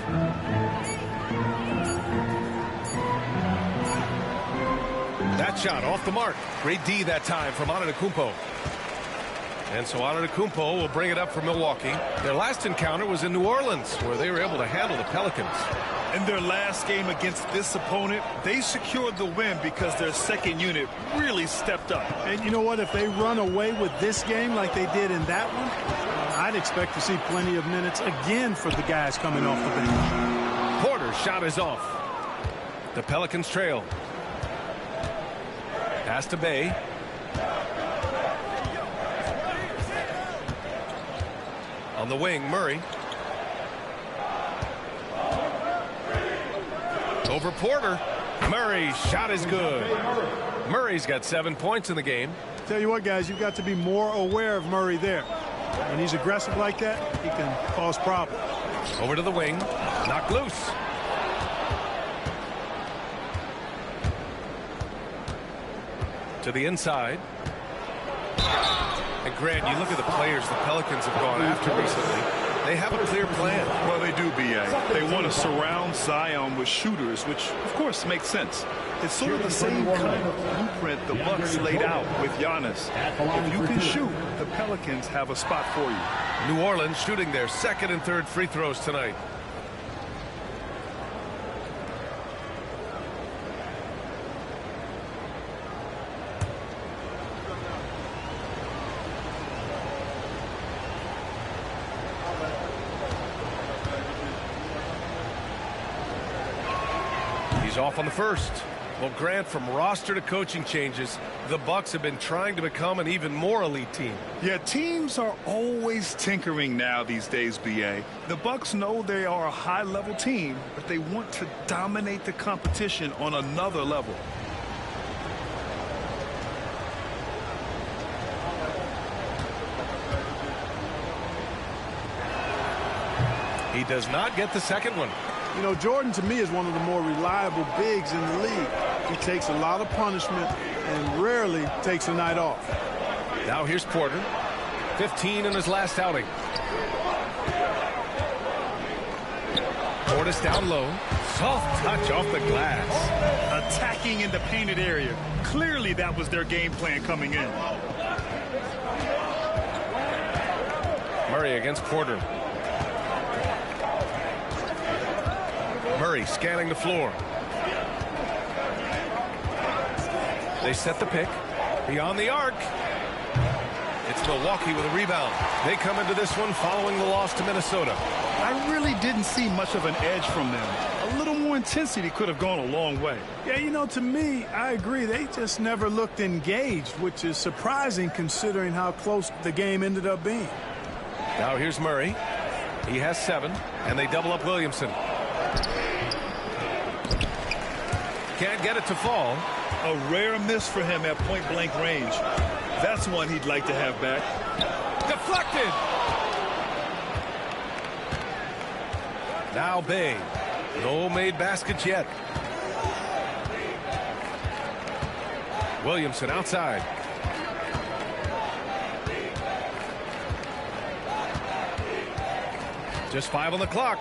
That shot off the mark. Great D that time from Antetokounmpo. And so Antetokounmpo will bring it up for Milwaukee. Their last encounter was in New Orleans, where they were able to handle the Pelicans. In their last game against this opponent, they secured the win because their second unit really stepped up. And you know what? If they run away with this game like they did in that one, I'd expect to see plenty of minutes again for the guys coming off the bench. Porter's shot is off. The Pelicans trail. Pass to Bay. On the wing, Murray. Over Porter. Murray's shot is good. Murray's got 7 points in the game. Tell you what, guys, you've got to be more aware of Murray there. When he's aggressive like that, he can cause problems. Over to the wing. Knocked loose. To the inside. And Grant, you look at the players the Pelicans have gone after recently. They have a clear plan. Well, they do, B.A. They want to surround Zion with shooters, which, of course, makes sense. It's sort of the same kind of blueprint the Bucks laid out with Giannis. If you can shoot, the Pelicans have a spot for you. New Orleans shooting their second and third free throws tonight. He's off on the first. Well, Grant, from roster to coaching changes, the Bucks have been trying to become an even more elite team. Yeah, teams are always tinkering now these days, B.A. The Bucks know they are a high-level team, but they want to dominate the competition on another level. He does not get the second one. You know, Jordan, to me, is one of the more reliable bigs in the league. He takes a lot of punishment and rarely takes a night off. Now here's Porter. 15 in his last outing. Portis down low. Soft touch off the glass. Attacking in the painted area. Clearly that was their game plan coming in. Murray against Porter. Murray scanning the floor. They set the pick. Beyond the arc. It's Milwaukee with a rebound. They come into this one following the loss to Minnesota. I really didn't see much of an edge from them. A little more intensity could have gone a long way. Yeah, you know, to me, I agree. They just never looked engaged, which is surprising considering how close the game ended up being. Now here's Murray. He has 7, and they double up Williamson. Can't get it to fall. A rare miss for him at point-blank range. That's one he'd like to have back. Deflected. Now Bay. No made baskets yet. Williamson outside. Just 5 on the clock.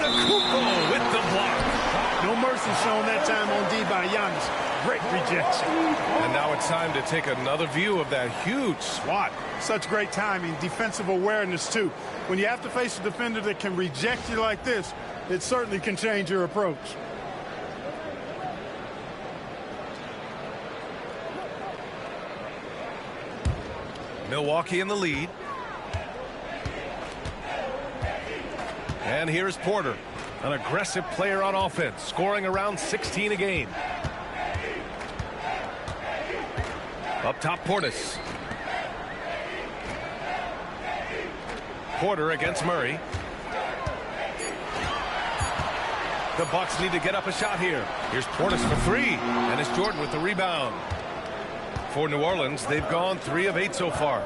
Cocofri with the block. No mercy shown that time on D by Giannis. Great rejection. And now it's time to take another view of that huge swat. Such great timing, defensive awareness too. When you have to face a defender that can reject you like this, it certainly can change your approach. Milwaukee in the lead. And here's Porter, an aggressive player on offense, scoring around 16 a game. Up top, Portis. Porter against Murray. The Bucks need to get up a shot here. Here's Portis for 3, and it's Jordan with the rebound. For New Orleans, they've gone 3 of 8 so far.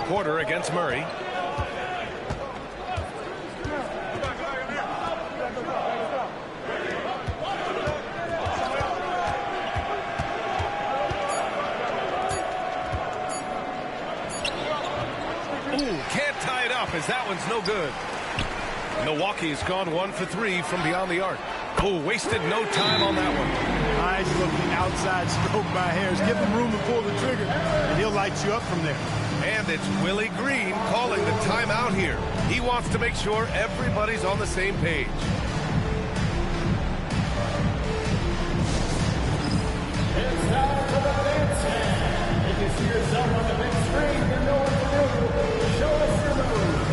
Porter against Murray. Ooh, can't tie it up as that one's no good. Milwaukee's gone 1 for 3 from beyond the arc. Oh, wasted no time on that one. Nice looking outside stroke by Harris. Give him room to pull the trigger, and he'll light you up from there. And it's Willie Green calling the timeout here. He wants to make sure everybody's on the same page. It's time for the dance hand. You can see yourself on the big screen. You know what to do. Show us your move.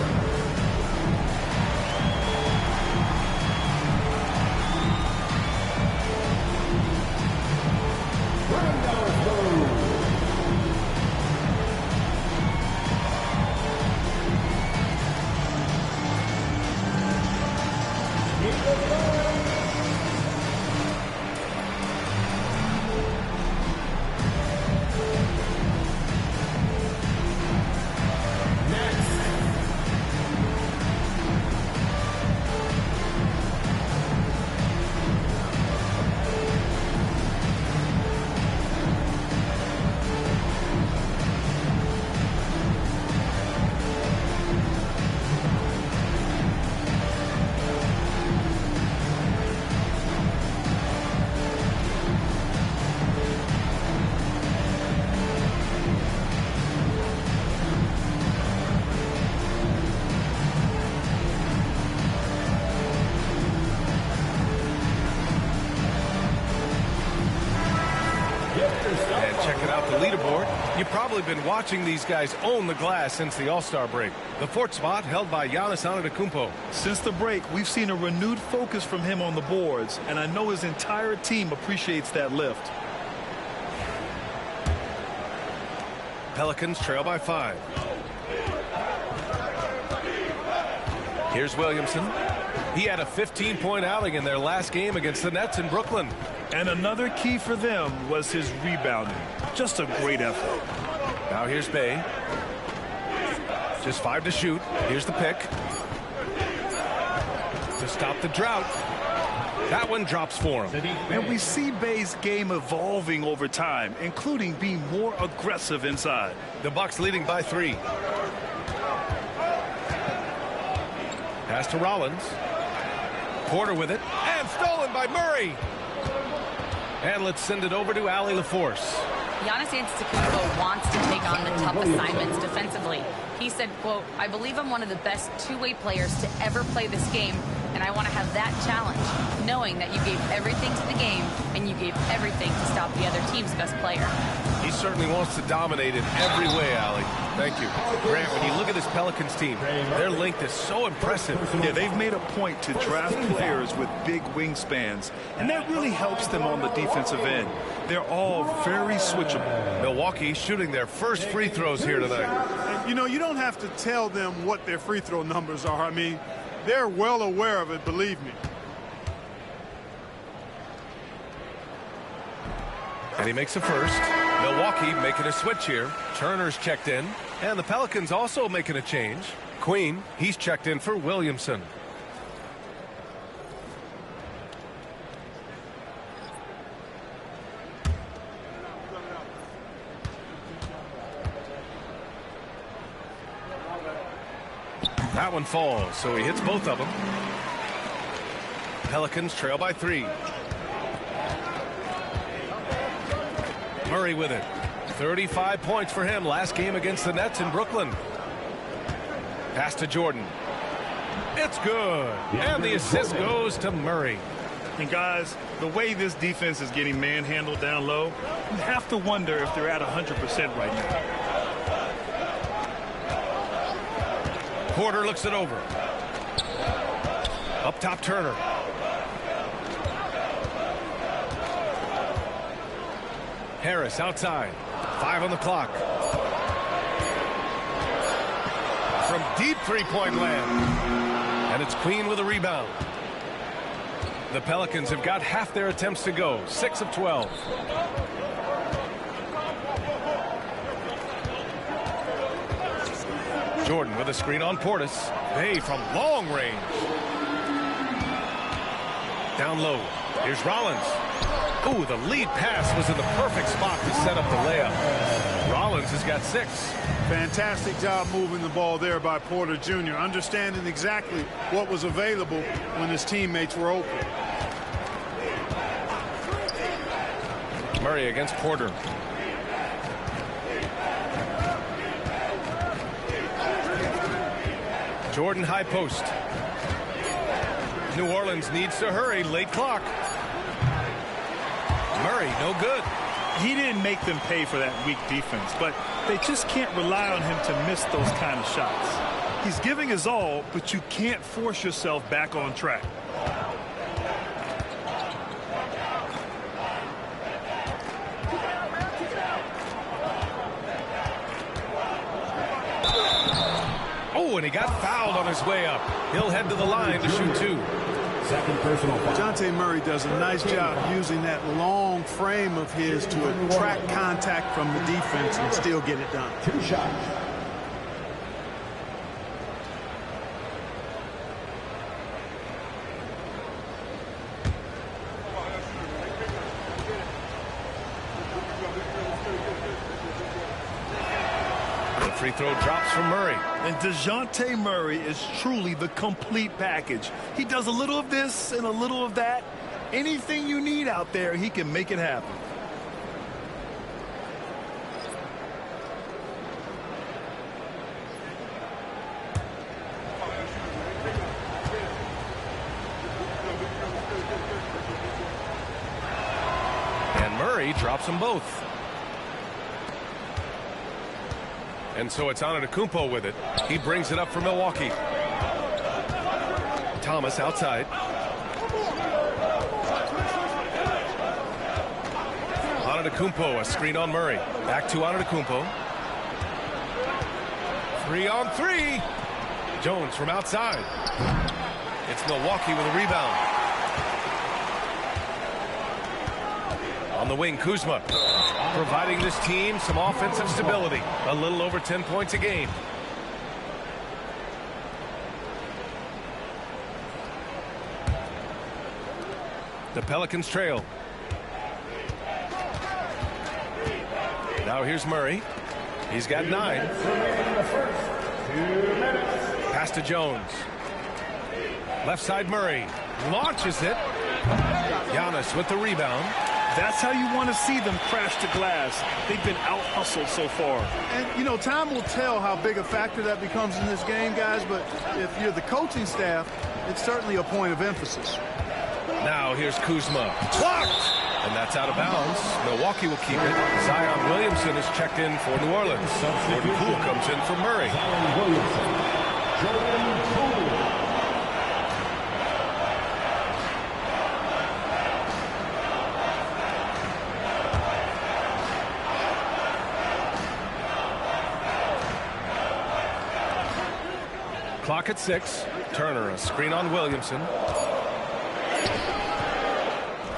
Bring those moves. You've probably been watching these guys own the glass since the All-Star break. The fourth spot held by Giannis Antetokounmpo. Since the break, we've seen a renewed focus from him on the boards, and I know his entire team appreciates that lift. Pelicans trail by 5. Here's Williamson. He had a 15-point outing in their last game against the Nets in Brooklyn. And another key for them was his rebounding. Just a great effort. Now here's Bay. Just 5 to shoot. Here's the pick. To stop the drought. That one drops for him. And we see Bay's game evolving over time, including being more aggressive inside. The Bucks leading by 3. Pass to Rollins. Porter with it. And stolen by Murray. And let's send it over to Allie LaForce. Giannis Antetokounmpo wants to take on the tough assignments defensively. He said, quote, "I believe I'm one of the best two-way players to ever play this game, and I want to have that challenge, knowing that you gave everything to the game and you gave everything to stop the other team's best player." He certainly wants to dominate in every way, Allie. Thank you. Grant, when you look at this Pelicans team, their length is so impressive. Yeah, they've made a point to draft players with big wingspans, and that really helps them on the defensive end. They're all very switchable. Milwaukee shooting their first free throws here tonight. And, you know, you don't have to tell them what their free throw numbers are. I mean, they're well aware of it, believe me. And he makes a first. Milwaukee making a switch here. Turner's checked in. And the Pelicans also making a change. Queen, he's checked in for Williamson. That one falls, so he hits both of them. Pelicans trail by 3. Murray with it. 35 points for him last game against the Nets in Brooklyn. Pass to Jordan. It's good. And the assist goes to Murray. And guys, the way this defense is getting manhandled down low, you have to wonder if they're at 100% right now. Porter looks it over. Up top, Turner. Harris outside. 5 on the clock. From deep three-point land. And it's Queen with a rebound. The Pelicans have got half their attempts to go. 6 of 12. Jordan with a screen on Portis. Bay from long range. Down low. Here's Rollins. Ooh, the lead pass was in the perfect spot to set up the layup. Rollins has got 6. Fantastic job moving the ball there by Porter Jr., understanding exactly what was available when his teammates were open. Murray against Porter. Jordan high post. New Orleans needs to hurry. Late clock. Murray, no good. He didn't make them pay for that weak defense, but they just can't rely on him to miss those kind of shots. He's giving his all, but you can't force yourself back on track. Oh, and he got fouled on his way up. He'll head to the line to shoot 2. Second personal foul. DeJounte Murray does a nice job using that long frame of his to attract contact from the defense and still get it done. 2 shots. Free throw drops from Murray. And DeJounte Murray is truly the complete package. He does a little of this and a little of that. Anything you need out there, he can make it happen. And Murray drops them both. And so it's Antetokounmpo with it. He brings it up for Milwaukee. Thomas outside. Antetokounmpo, a screen on Murray. Back to Antetokounmpo. 3-on-3. Jones from outside. It's Milwaukee with a rebound. On the wing, Kuzma, providing this team some offensive stability. A little over 10 points a game. The Pelicans trail. Now here's Murray. He's got 9. Pass to Jones. Left side Murray. Launches it. Giannis with the rebound. That's how you want to see them crash the glass. They've been out-hustled so far. And, you know, time will tell how big a factor that becomes in this game, guys, but if you're the coaching staff, it's certainly a point of emphasis. Now here's Kuzma. Blocked! And that's out of bounds. Milwaukee will keep it. Zion Williamson is checked in for New Orleans. Jordan Poole comes in for Murray. Clock at 6. Turner, a screen on Williamson.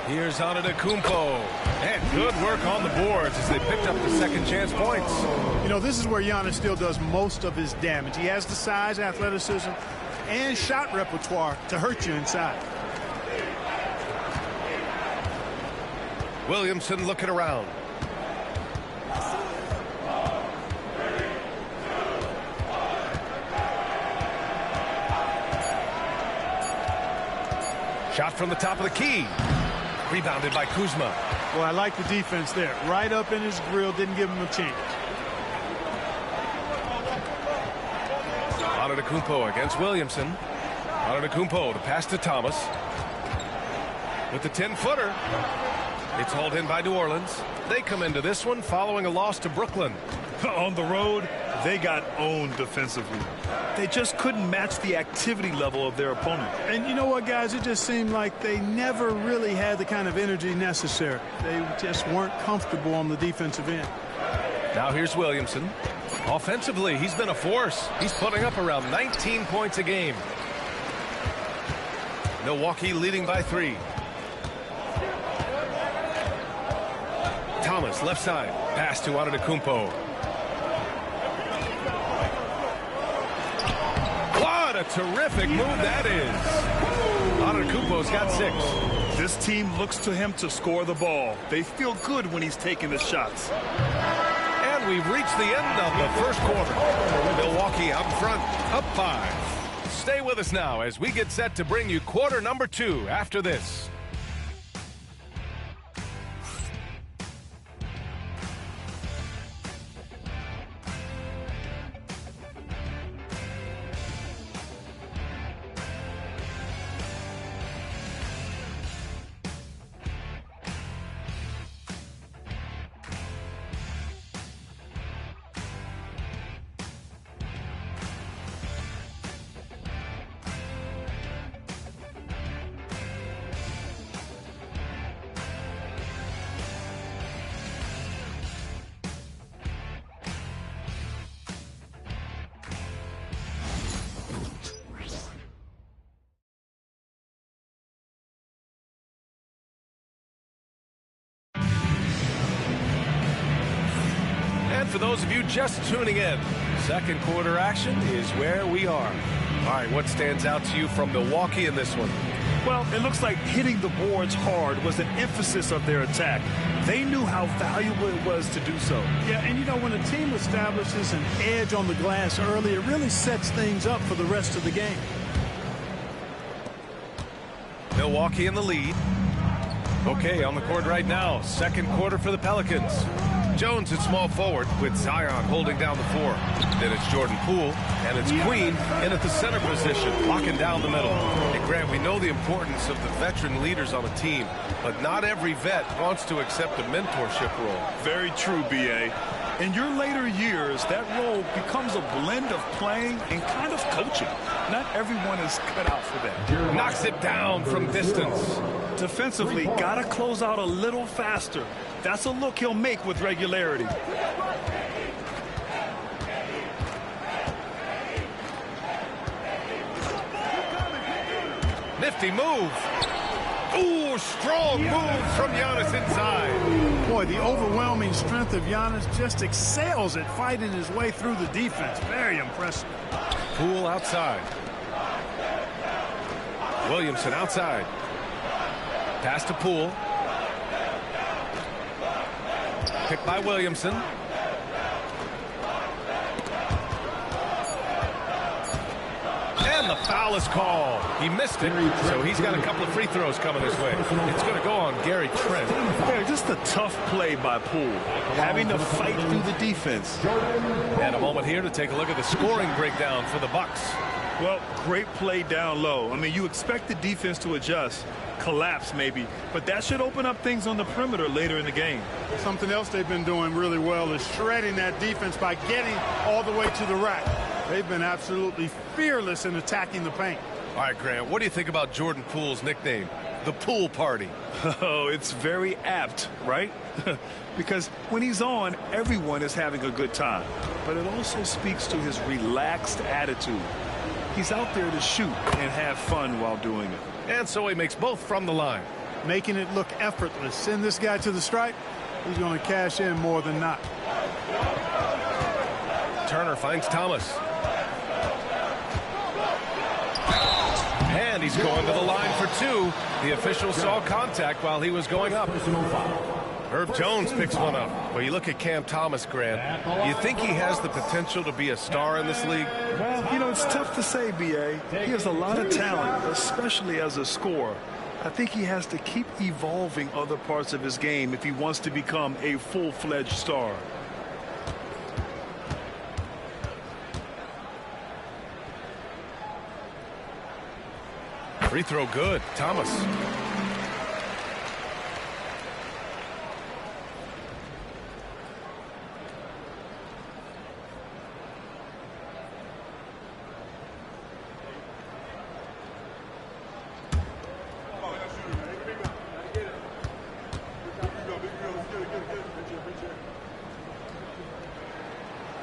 Here's Antetokounmpo. And good work on the boards as they picked up the second chance points. You know, this is where Giannis still does most of his damage. He has the size, athleticism, and shot repertoire to hurt you inside. Williamson looking around. Shot from the top of the key. Rebounded by Kuzma. Well, I like the defense there. Right up in his grill, didn't give him a chance. Antetokounmpo against Williamson. Antetokounmpo to pass to Thomas. With the 10-footer. It's hauled in by New Orleans. They come into this one following a loss to Brooklyn. On the road, they got owned defensively. They just couldn't match the activity level of their opponent. And you know what, guys? It just seemed like they never really had the kind of energy necessary. They just weren't comfortable on the defensive end. Now here's Williamson. Offensively, he's been a force. He's putting up around 19 points a game. Milwaukee leading by 3. Thomas, left side. Pass to Antetokounmpo. What a terrific move that is. Antetokounmpo's got 6. This team looks to him to score the ball. They feel good when he's taking the shots. And we've reached the end of the first quarter. Milwaukee up front, up 5. Stay with us now as we get set to bring you quarter number 2 after this. For those of you just tuning in, second quarter action is where we are. All right, what stands out to you from Milwaukee in this one? Well, it looks like hitting the boards hard was an emphasis of their attack. They knew how valuable it was to do so. Yeah, and you know, when a team establishes an edge on the glass early, it really sets things up for the rest of the game. Milwaukee in the lead. Okay, on the court right now, second quarter for the Pelicans. Jones at small forward with Zion holding down the 4. Then it's Jordan Poole, and it's Queen in at the center position, locking down the middle. And Grant, we know the importance of the veteran leaders on a team, but not every vet wants to accept a mentorship role. Very true, B.A. In your later years, that role becomes a blend of playing and kind of coaching. Not everyone is cut out for that. Knocks it down from distance. Defensively, got to close out a little faster. That's a look he'll make with regularity. Nifty move. Ooh, strong move from Giannis inside. Boy, the overwhelming strength of Giannis just excels at fighting his way through the defense. Very impressive. Poole outside. Williamson outside. Pass to Poole. Picked by Williamson. And the foul is called. He missed it, so he's got a couple of free throws coming his way. It's going to go on Gary Trent. Yeah, just a tough play by Poole, having to fight through the defense. And a moment here to take a look at the scoring breakdown for the Bucks. Well, great play down low. I mean, you expect the defense to adjust, collapse maybe, but that should open up things on the perimeter later in the game. Something else they've been doing really well is shredding that defense by getting all the way to the rack. They've been absolutely fearless in attacking the paint. All right, Grant, what do you think about Jordan Poole's nickname, the Poole Party? Oh, it's very apt, right? Because when he's on, everyone is having a good time. But it also speaks to his relaxed attitude. He's out there to shoot and have fun while doing it. And so he makes both from the line. Making it look effortless. Send this guy to the stripe, he's going to cash in more than not. Turner finds Thomas. And he's going to the line for two. The official saw contact while he was going up. Herb Jones picks one up. Well, you look at Cam Thomas, Grant. You think he has the potential to be a star in this league? Well, you know, it's tough to say, B.A. He has a lot of talent, especially as a scorer. I think he has to keep evolving other parts of his game if he wants to become a full-fledged star. Free throw good. Thomas.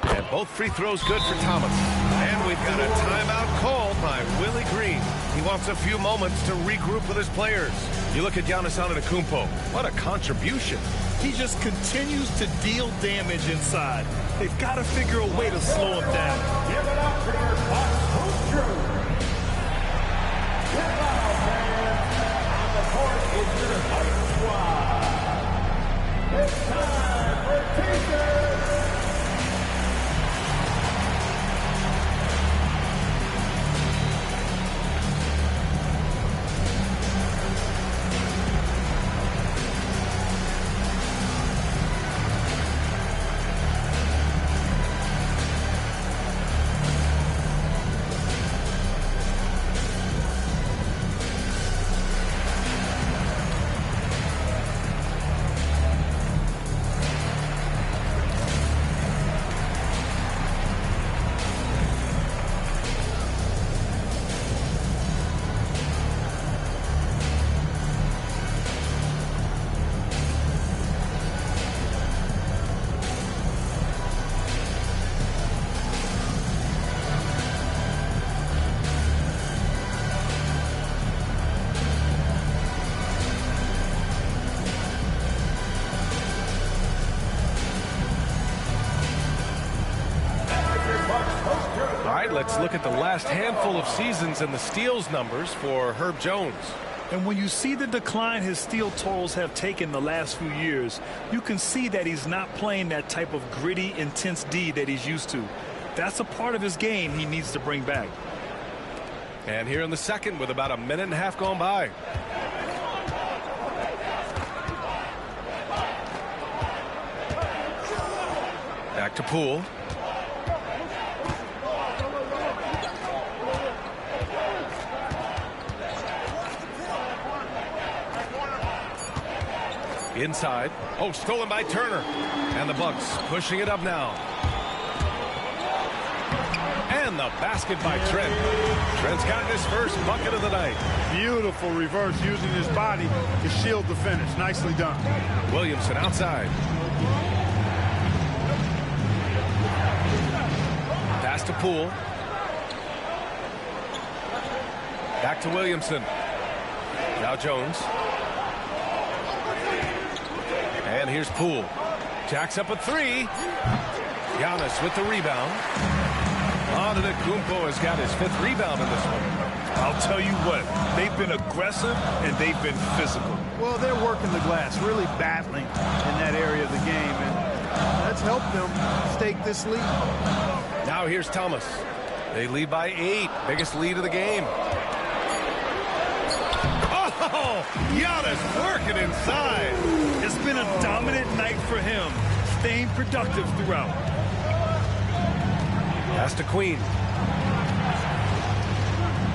And both free throws good for Thomas. And we've got a timeout called by Willie Green. He wants a few moments to regroup with his players. You look at Giannis Antetokounmpo. What a contribution. He just continues to deal damage inside. They've got to figure a way to slow him down. Give it up for your Bucks home crew. Get out, fans. On the court is your Fight Squad. It's time for T-shirts. Let's look at the last handful of seasons and the steals numbers for Herb Jones. And when you see the decline his steal totals have taken the last few years, you can see that he's not playing that type of gritty, intense D that he's used to. That's a part of his game he needs to bring back. And here in the second with about a minute and a half gone by. Back to Poole. Inside. Oh, stolen by Turner. And the Bucks pushing it up now. And the basket by Trent. Trent's gotten his first bucket of the night. Beautiful reverse using his body to shield the finish. Nicely done. Williamson outside. Pass to Poole. Back to Williamson. Now Jones. And here's Poole. Jacks up a three. Giannis with the rebound. Antetokounmpo has got his 5th rebound in this one. I'll tell you what, they've been aggressive and they've been physical. Well, they're working the glass, really battling in that area of the game, and that's helped them stake this lead. Now here's Thomas. They lead by 8. Biggest lead of the game. Oh, Giannis working inside. It's been a dominant night for him, staying productive throughout. Pass to Queen.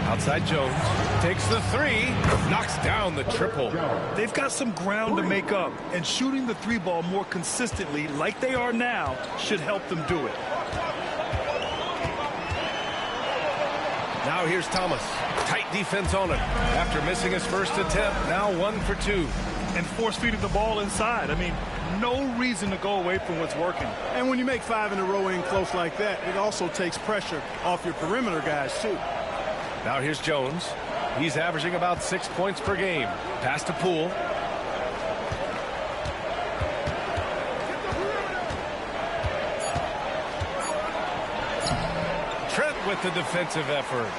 Outside Jones. Takes the 3. Knocks down the triple. They've got some ground to make up, and shooting the 3-ball more consistently like they are now should help them do it. Now here's Thomas. Tight defense on it. After missing his first attempt, now 1 for 2. And force-feeding the ball inside. I mean, no reason to go away from what's working. And when you make 5 in a row in close like that, it also takes pressure off your perimeter guys, too. Now here's Jones. He's averaging about 6 points per game. Pass to Poole. Trent with the defensive effort.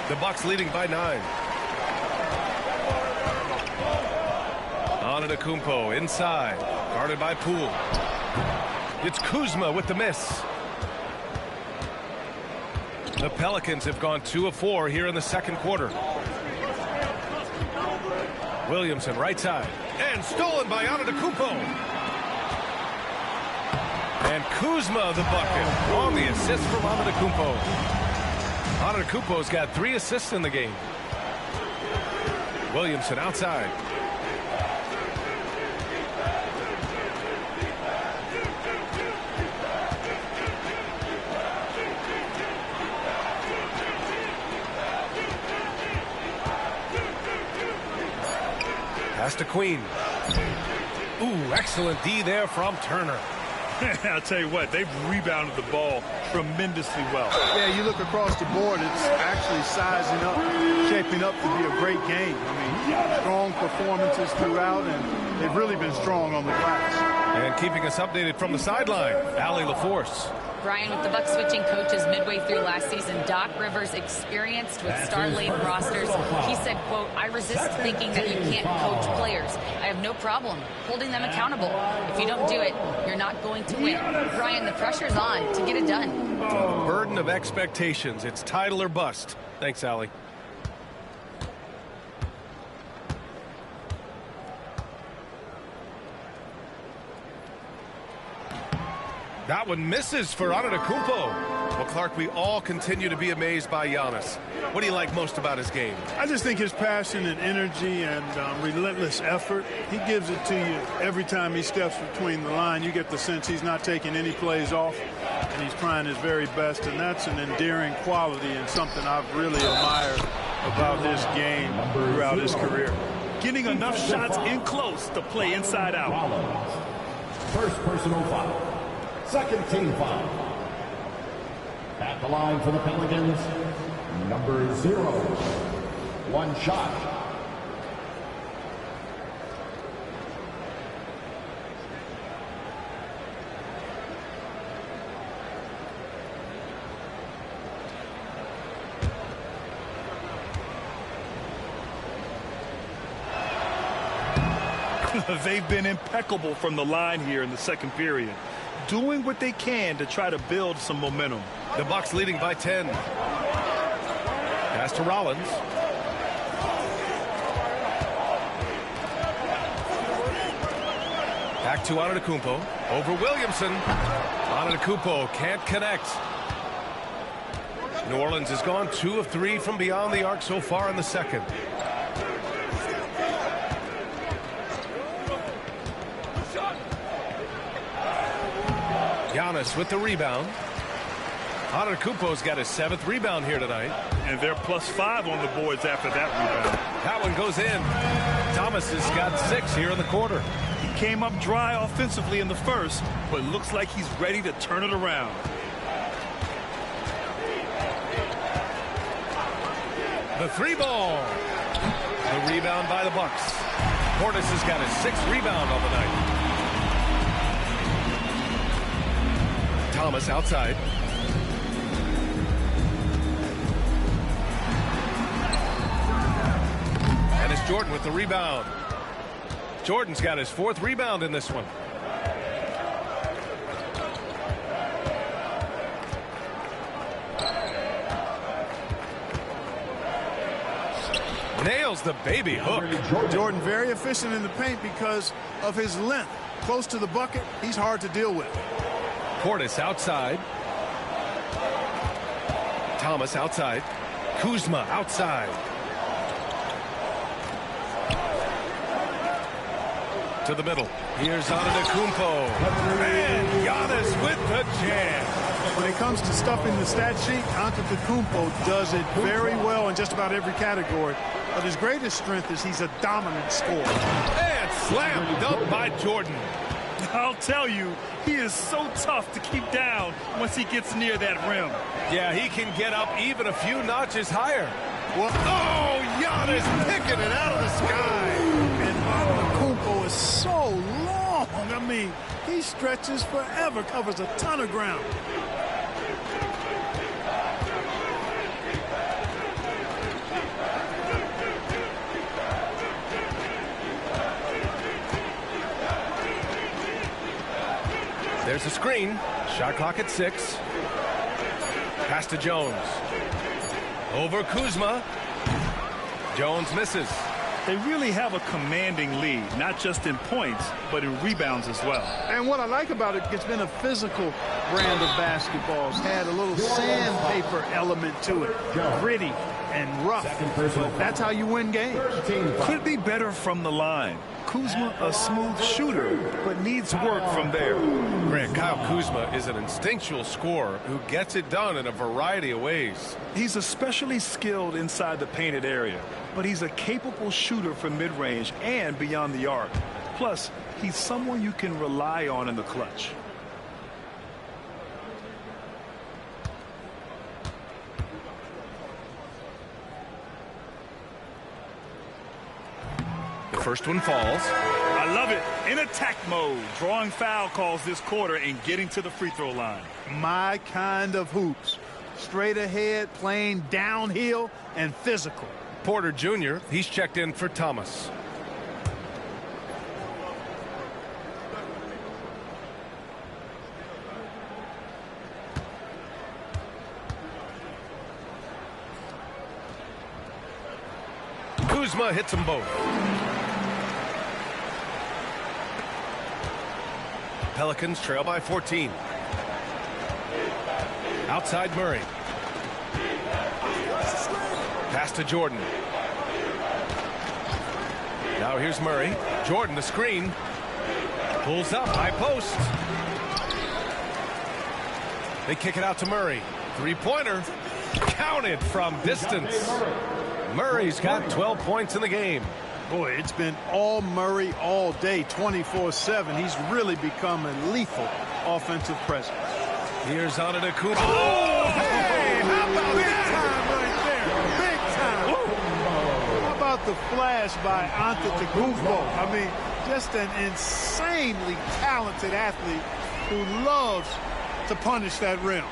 The Bucks leading by 9. Antetokounmpo inside. Guarded by Poole. It's Kuzma with the miss. The Pelicans have gone 2 of 4 here in the second quarter. Williamson right side. And stolen by Antetokounmpo. And Kuzma the bucket on the assist from Antetokounmpo. Antetokounmpo's got 3 assists in the game. Williamson outside. Pass to Queen. Ooh, excellent D there from Turner. I'll tell you what, they've rebounded the ball tremendously well. Yeah, you look across the board, it's actually sizing up, shaping up to be a great game. I mean, strong performances throughout, and they've really been strong on the glass. And keeping us updated from the sideline, Allie LaForce. Brian, with the Bucks switching coaches midway through last season, Doc Rivers experienced with star-laden rosters. He said, quote, "I resist thinking that you can't coach players. I have no problem holding them accountable. If you don't do it, you're not going to win." Brian, the pressure's on to get it done. The burden of expectations. It's title or bust. Thanks, Allie. That one misses for Antetokounmpo. Well, Clark, we all continue to be amazed by Giannis. What do you like most about his game? I just think his passion and energy and relentless effort. He gives it to you every time he steps between the line. You get the sense he's not taking any plays off, and he's trying his very best, and that's an endearing quality and something I've really admired about his game throughout his career. Getting enough shots in close to play inside out. First personal foul. Second team foul. At the line for the Pelicans, number 0. 1 shot. They've been impeccable from the line here in the second period, doing what they can to try to build some momentum. The Bucks leading by 10. Pass to Rollins. Back to Antetokounmpo. Over Williamson. Antetokounmpo can't connect. New Orleans has gone 2 of 3 from beyond the arc so far in the second. Giannis with the rebound. Antetokounmpo's got his 7th rebound here tonight. And they're +5 on the boards after that rebound. That one goes in. Thomas has got 6 here in the quarter. He came up dry offensively in the first, but looks like he's ready to turn it around. The 3 ball. The rebound by the Bucks. Portis has got his 6th rebound on the night. Thomas outside. And it's Jordan with the rebound. Jordan's got his 4th rebound in this one. Nails the baby hook. Jordan very efficient in the paint because of his length. Close to the bucket, he's hard to deal with. Portis outside. Thomas outside. Kuzma outside. To the middle. Here's Antetokounmpo. And Giannis with the jam. When it comes to stuffing the stat sheet, Antetokounmpo does it very well in just about every category. But his greatest strength is he's a dominant scorer. And slam dunk by Jordan. I'll tell you, he is so tough to keep down once he gets near that rim. Yeah, he can get up even a few notches higher. Well, oh, Giannis picking it out of the sky. And Antetokounmpo is so long. I mean, he stretches forever, covers a ton of ground. There's a screen. Shot clock at 6. Pass to Jones. Over Kuzma. Jones misses. They really have a commanding lead, not just in points, but in rebounds as well. And what I like about it, it's been a physical brand of basketball. It's had a little sandpaper element to it. Gritty and rough. That's how you win games. Could be better from the line. Kuzma, a smooth shooter, but needs work from there. Grant, Kyle Kuzma is an instinctual scorer who gets it done in a variety of ways. He's especially skilled inside the painted area, but he's a capable shooter from mid-range and beyond the arc. Plus, he's someone you can rely on in the clutch. The first one falls. I love it. In attack mode, drawing foul calls this quarter and getting to the free throw line. My kind of hoops. Straight ahead, playing downhill, and physical. Porter Jr., he's checked in for Thomas. Kuzma hits them both. Pelicans trail by 14. Outside Murray. Pass to Jordan. Now here's Murray. Jordan the screen. Pulls up, high post. They kick it out to Murray. Three-pointer. Counted from distance. Murray's got 12 points in the game. Boy, it's been all Murray all day, 24/7. He's really become a lethal offensive presence. Here's Antetokounmpo. Oh, hey, how about big time right there? Big time. Woo. How about the flash by Antetokounmpo? I mean, just an insanely talented athlete who loves to punish that rim.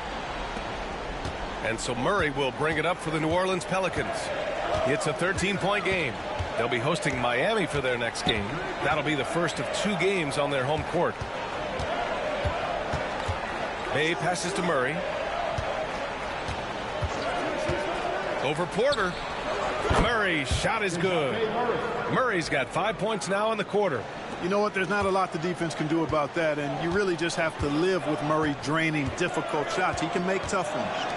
And so Murray will bring it up for the New Orleans Pelicans. It's a 13-point game. They'll be hosting Miami for their next game. That'll be the first of 2 games on their home court. Bay passes to Murray. Over Porter. Murray's shot is good. Murray's got 5 points now in the quarter. You know what? There's not a lot the defense can do about that, and you really just have to live with Murray draining difficult shots. He can make tough ones.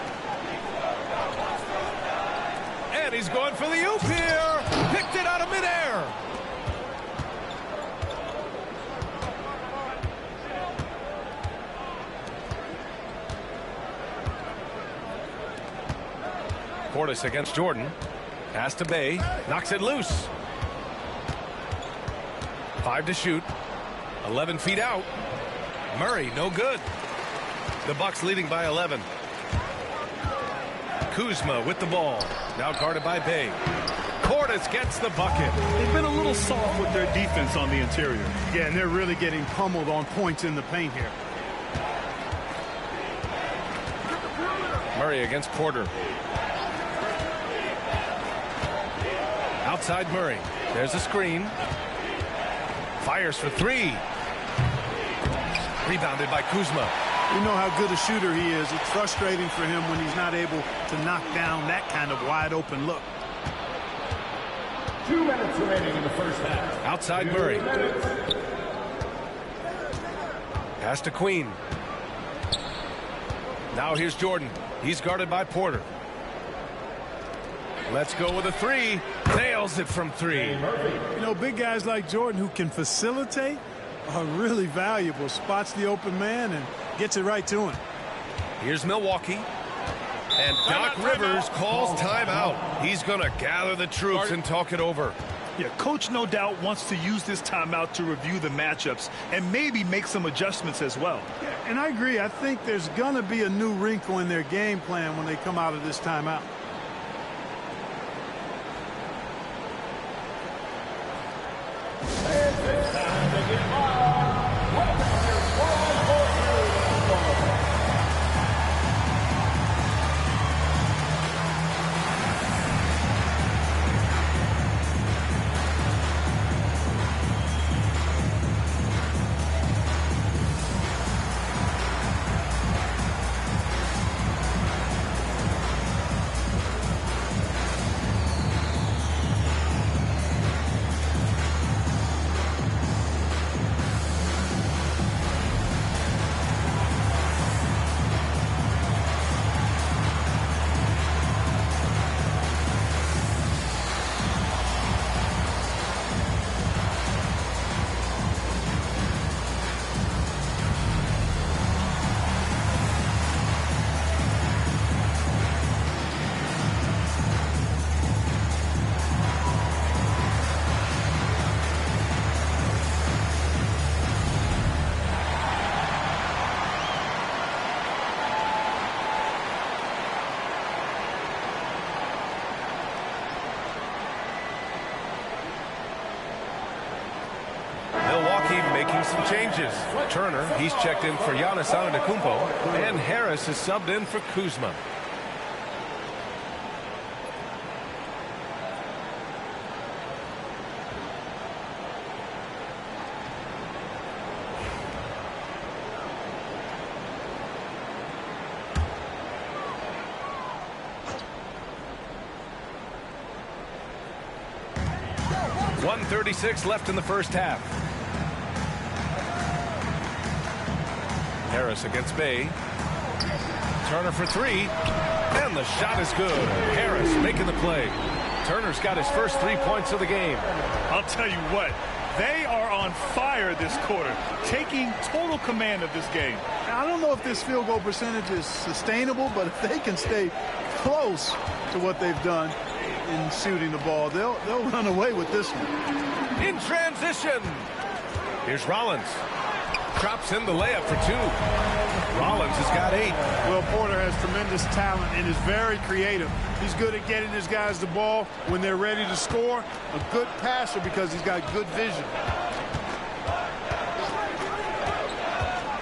And he's going for the oop here. Picked it out of midair. Portis against Jordan. Pass to Bay. Knocks it loose. 5 to shoot. 11 feet out. Murray, no good. The Bucks leading by 11. Kuzma with the ball. Now guarded by Bay. Portis gets the bucket. They've been a little soft with their defense on the interior. Yeah, and they're really getting pummeled on points in the paint here. Murray against Porter. Outside Murray. There's a screen. Fires for 3. Rebounded by Kuzma. You know how good a shooter he is. It's frustrating for him when he's not able to knock down that kind of wide open look. 2 minutes remaining in the first half. Outside Murray. Pass to Queen. Now here's Jordan. He's guarded by Porter. Let's go with a 3. Nails it from 3. You know, big guys like Jordan who can facilitate are really valuable. Spots the open man and gets it right to him. Here's Milwaukee. And Doc Rivers calls timeout. He's going to gather the troops and talk it over. Yeah, coach no doubt wants to use this timeout to review the matchups and maybe make some adjustments as well. Yeah, and I agree. I think there's going to be a new wrinkle in their game plan when they come out of this timeout. Making some changes. Turner, he's checked in for Giannis Antetokounmpo, and Harris is subbed in for Kuzma. .136 left in the first half. Harris against Bay. Turner for 3. And the shot is good. Harris making the play. Turner's got his first 3 points of the game. I'll tell you what, they are on fire this quarter, taking total command of this game. Now, I don't know if this field goal percentage is sustainable, but if they can stay close to what they've done in shooting the ball, they'll run away with this one. In transition. Here's Rollins. Drops in the layup for 2. Rollins has got 8. Well, Porter has tremendous talent and is very creative. He's good at getting his guys the ball when they're ready to score. A good passer because he's got good vision.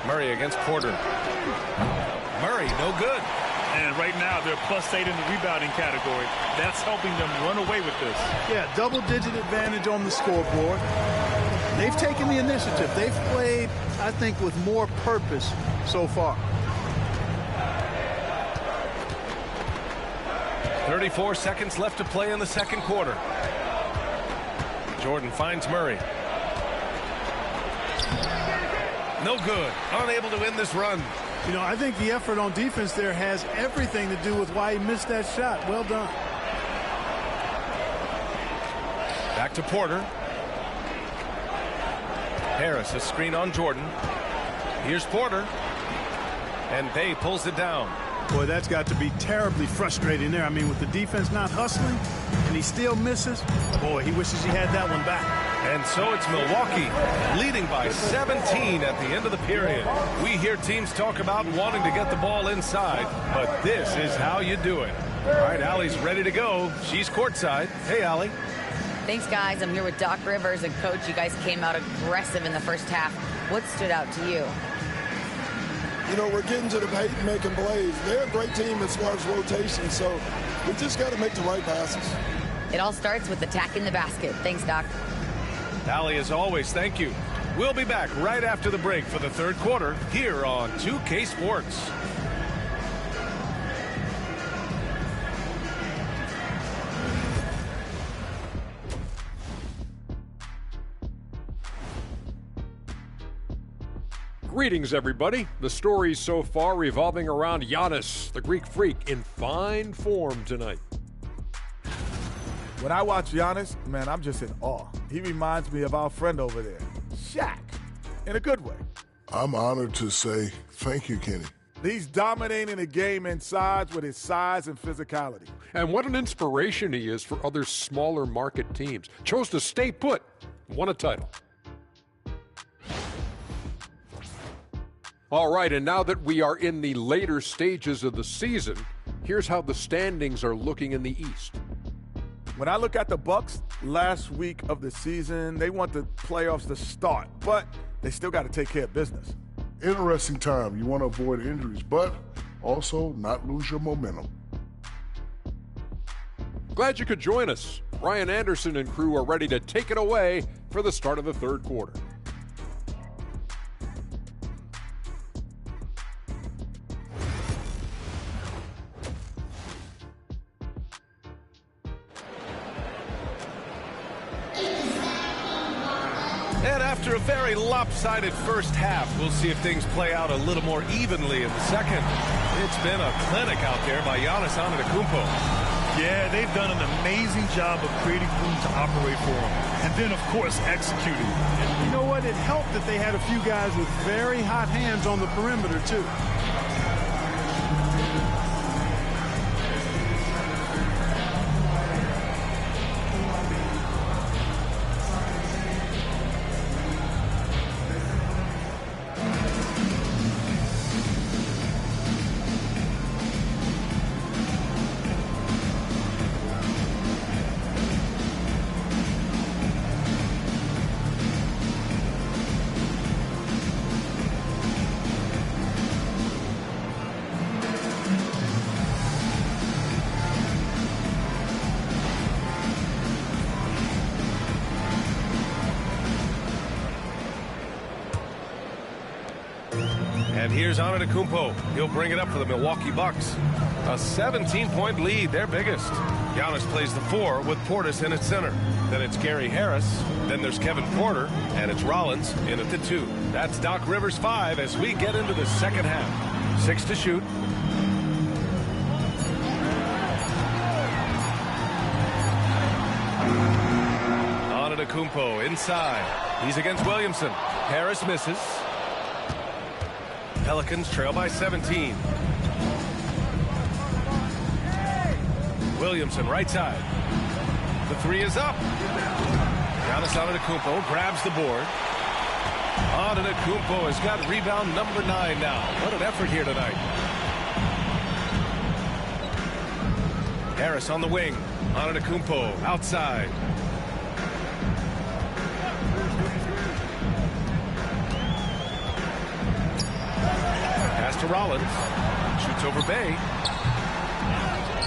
Murray against Porter. Murray, no good. And right now, they're +8 in the rebounding category. That's helping them run away with this. Yeah, double-digit advantage on the scoreboard. They've taken the initiative. They've played, I think, with more purpose so far. 34 seconds left to play in the second quarter. Jordan finds Murray. No good. Unable to win this run. You know, I think the effort on defense there has everything to do with why he missed that shot. Well done. Back to Porter. Harris, a screen on Jordan. Here's Porter. And Bay pulls it down. Boy, that's got to be terribly frustrating there. I mean, with the defense not hustling and he still misses, boy, he wishes he had that one back. And so it's Milwaukee leading by 17 at the end of the period. We hear teams talk about wanting to get the ball inside, but this is how you do it. All right, Allie's ready to go. She's courtside. Hey, Allie. Thanks, guys. I'm here with Doc Rivers. And, Coach, you guys came out aggressive in the first half. What stood out to you? You know, we're getting to the paint and making plays. They're a great team as far as rotation, so we just got to make the right passes. It all starts with attacking the basket. Thanks, Doc. Allie, as always, thank you. We'll be back right after the break for the third quarter here on 2K Sports. Greetings, everybody. The stories so far revolving around Giannis, the Greek freak, in fine form tonight. When I watch Giannis, man, I'm just in awe. He reminds me of our friend over there, Shaq, in a good way. I'm honored to say thank you, Kenny. He's dominating the game inside with his size and physicality. And what an inspiration he is for other smaller market teams. Chose to stay put, won a title. All right, and now that we are in the later stages of the season, here's how the standings are looking in the East. When I look at the Bucks last week of the season, they want the playoffs to start, but they still got to take care of business. Interesting time. You want to avoid injuries, but also not lose your momentum. Glad you could join us. Ryan Anderson and crew are ready to take it away for the start of the third quarter. And after a very lopsided first half, we'll see if things play out a little more evenly in the second. It's been a clinic out there by Giannis Antetokounmpo. Yeah, they've done an amazing job of creating room to operate for him. And then, of course, executing. And you know what? It helped that they had a few guys with very hot hands on the perimeter, too. And here's Antetokounmpo. He'll bring it up for the Milwaukee Bucks. A 17-point lead, their biggest. Giannis plays the 4 with Portis in at center. Then it's Gary Harris. Then there's Kevin Porter. And it's Rollins in at the 2. That's Doc Rivers' 5 as we get into the second half. 6 to shoot. Antetokounmpo inside. He's against Williamson. Harris misses. Pelicans trail by 17. Williamson right side. The 3 is up. Giannis Antetokounmpo grabs the board. Antetokounmpo has got rebound number 9 now. What an effort here tonight. Harris on the wing. Antetokounmpo outside. Pass to Rollins. Shoots over Bay.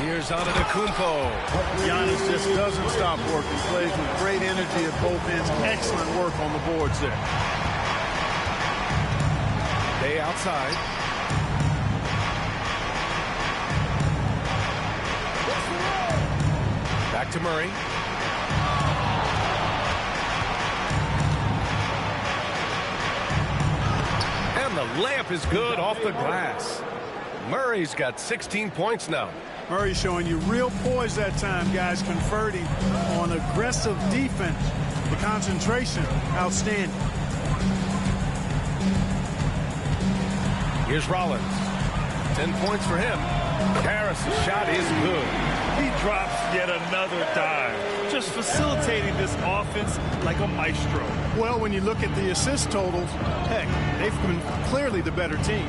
Here's Antetokounmpo. Giannis just doesn't stop working. Plays with great energy at both ends. Excellent work on the boards there. Bay outside. Back to Murray. And the layup is good off the glass. Murray's got 16 points now. Murray showing you real poise that time, guys, converting on aggressive defense. The concentration, outstanding. Here's Rollins. 10 points for him. Harris' shot is good. He drops yet another dime, just facilitating this offense like a maestro. Well, when you look at the assist totals, heck, they've been clearly the better team.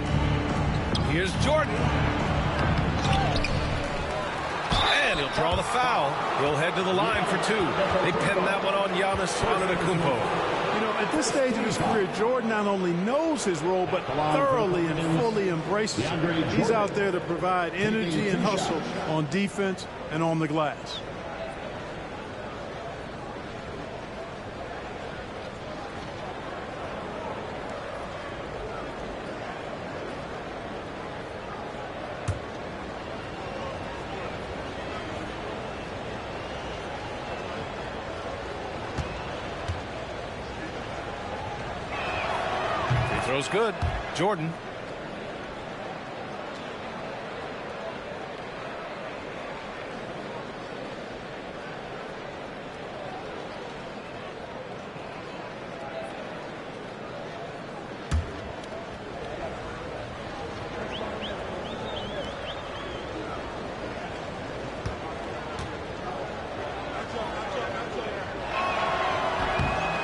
Here's Jordan. And he'll draw the foul. He'll head to the line for two. They pinned that one on Giannis Antetokounmpo. You know, at this stage of his career, Jordan not only knows his role, but thoroughly and fully embraces it. He's out there to provide energy and hustle on defense and on the glass. Throw's good. Jordan.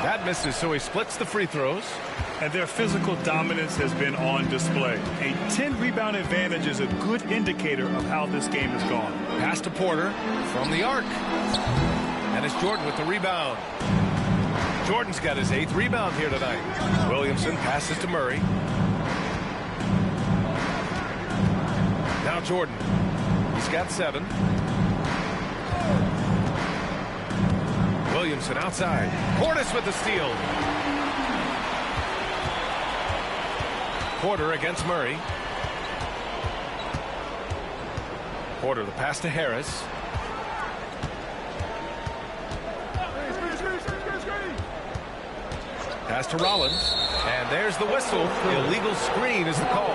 That misses, so he splits the free throws. And their physical dominance has been on display. A 10-rebound advantage is a good indicator of how this game has gone. Pass to Porter from the arc. And it's Jordan with the rebound. Jordan's got his 8th rebound here tonight. Williamson passes to Murray. Now Jordan. He's got 7. Williamson outside. Portis with the steal. Porter against Murray. Porter the pass to Harris. Pass to Rollins. And there's the whistle. Illegal screen is the call.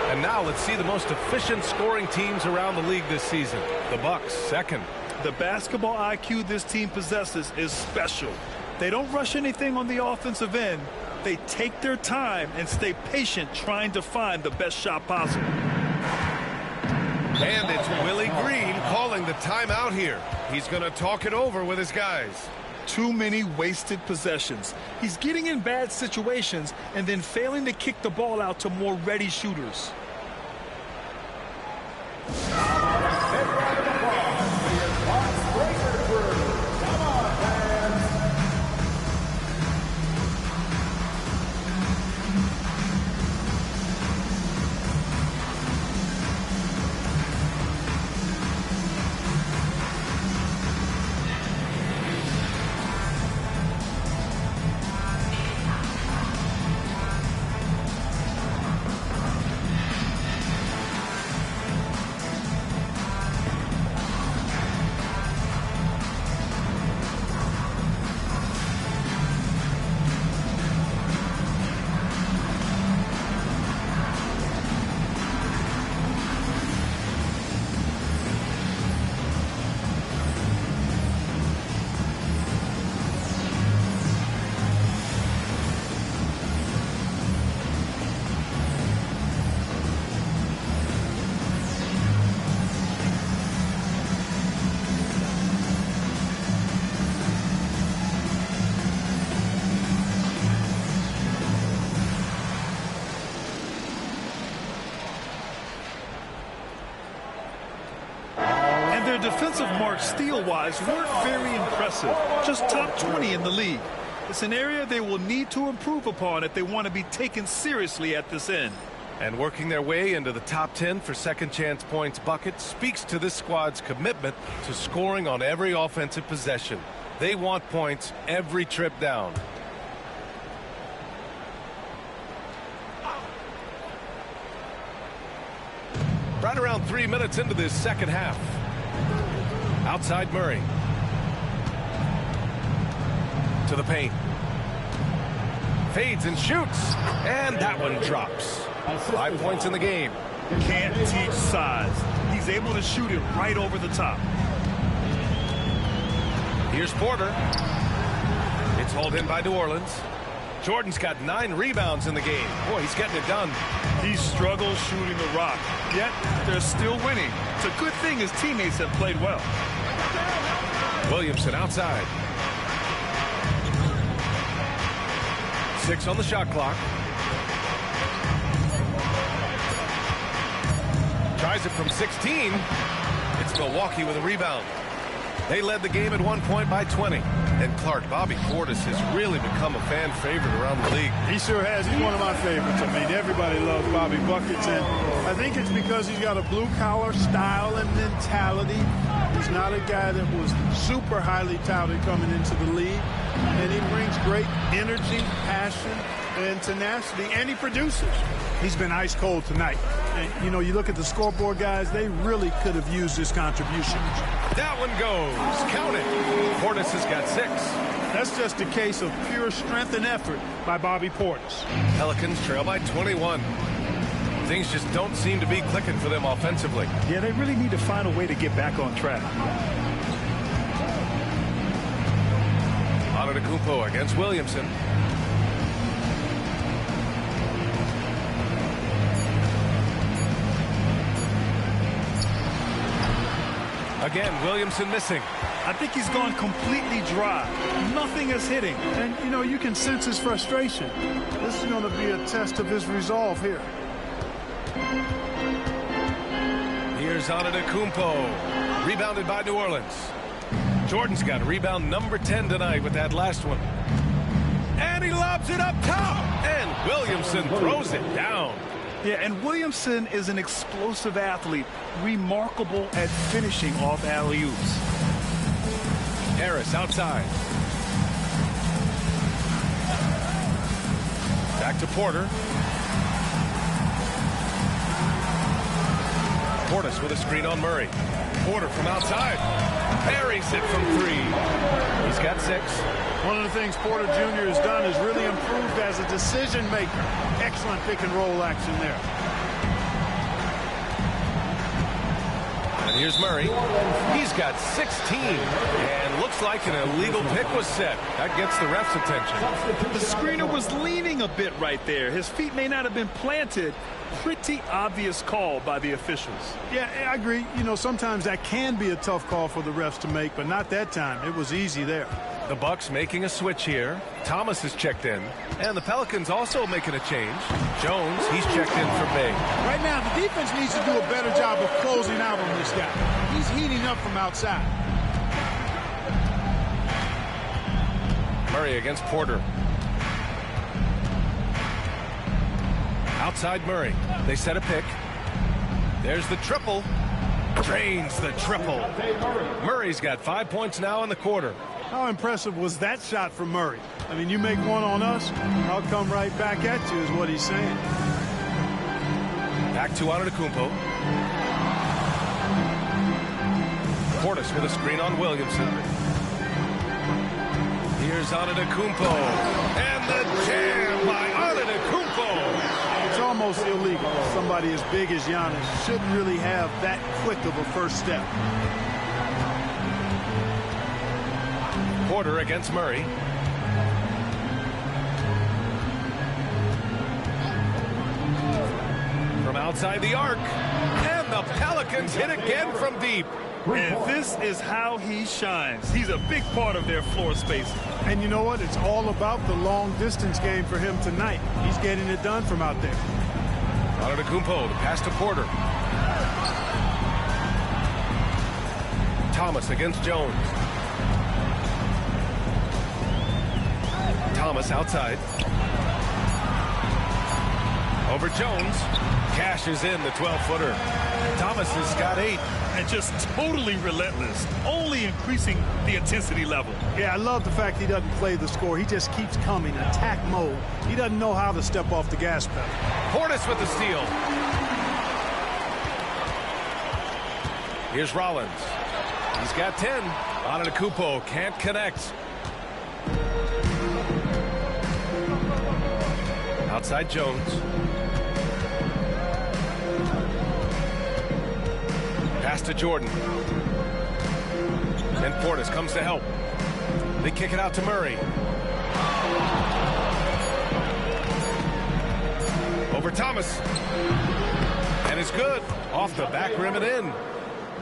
And now let's see the most efficient scoring teams around the league this season. The Bucks, second. The basketball IQ this team possesses is special. They don't rush anything on the offensive end. They take their time and stay patient trying to find the best shot possible. And it's Willie Green calling the timeout here. He's going to talk it over with his guys. Too many wasted possessions. He's getting in bad situations and then failing to kick the ball out to more ready shooters. Defensive marks steal-wise weren't very impressive. Just top 20 in the league. It's an area they will need to improve upon if they want to be taken seriously at this end. And working their way into the top 10 for second chance points bucket speaks to this squad's commitment to scoring on every offensive possession. They want points every trip down. Right around 3 minutes into this second half. Outside Murray. To the paint. Fades and shoots. And that one drops. 5 points in the game. Can't teach size. He's able to shoot it right over the top. Here's Porter. It's hauled in by New Orleans. Jordan's got 9 rebounds in the game. Boy, he's getting it done. He struggles shooting the rock, yet they're still winning. It's a good thing his teammates have played well. Williamson outside. 6 on the shot clock. Tries it from 16. It's Milwaukee with a rebound. They led the game at one point by 20. And Clark, Bobby Portis has really become a fan favorite around the league. He sure has. He's one of my favorites. I mean, everybody loves Bobby Buckets, and I think it's because he's got a blue-collar style and mentality. He's not a guy that was super highly touted coming into the league, and he brings great energy, passion, and tenacity, and he produces. He's been ice cold tonight. And, you know, you look at the scoreboard, guys, they really could have used this contribution. That one goes. Count it. Portis has got 6. That's just a case of pure strength and effort by Bobby Portis. Pelicans trail by 21. Things just don't seem to be clicking for them offensively. Yeah, they really need to find a way to get back on track. Antetokounmpo against Williamson. Again, Williamson missing. I think he's gone completely dry. Nothing is hitting. And, you know, you can sense his frustration. This is going to be a test of his resolve here. Here's Antetokounmpo. Rebounded by New Orleans. Jordan's got rebound number 10 tonight with that last one. And he lobs it up top. And Williamson throws it down. Yeah, and Williamson is an explosive athlete, remarkable at finishing off alley-oops. Harris outside. Back to Porter. Portis with a screen on Murray. Porter from outside. Buries it from 3. He's got 6. One of the things Porter Jr. has done is really improved as a decision maker. Excellent pick and roll action there. And here's Murray. He's got 16. And looks like an illegal pick was set. That gets the ref's attention. The screener was leaning a bit right there. His feet may not have been planted. Pretty obvious call by the officials. Yeah, I agree. You know, sometimes that can be a tough call for the refs to make, but not that time. It was easy there. The Bucks making a switch here. Thomas is checked in. And the Pelicans also making a change. Jones, he's checked in for Bay. Right now, the defense needs to do a better job of closing out on this guy. He's heating up from outside. Murray against Porter. Outside Murray. They set a pick. There's the triple. Drains the triple. Murray's got 5 points now in the quarter. How impressive was that shot from Murray? I mean, you make one on us, I'll come right back at you is what he's saying. Back to Antetokounmpo. Portis with a screen on Williamson. Here's Antetokounmpo. And the jam by Antetokounmpo. It's almost illegal. Somebody as big as Giannis shouldn't really have that quick of a first step. Porter against Murray. From outside the arc. And the Pelicans hit again from deep. And this is how he shines. He's a big part of their floor space. And you know what? It's all about the long distance game for him tonight. He's getting it done from out there. Antetokounmpo, the pass to Porter. Thomas against Jones. Thomas outside. Over Jones. Cashes in the 12-footer. Thomas has got 8. And just totally relentless. Only increasing the intensity level. Yeah, I love the fact he doesn't play the score. He just keeps coming. Attack mode. He doesn't know how to step off the gas pedal. Portis with the steal. Here's Rollins. He's got 10. Antetokounmpo can't connect. Outside Jones. Pass to Jordan. And Portis comes to help. They kick it out to Murray. Over Thomas. And it's good. Off the back rim and in.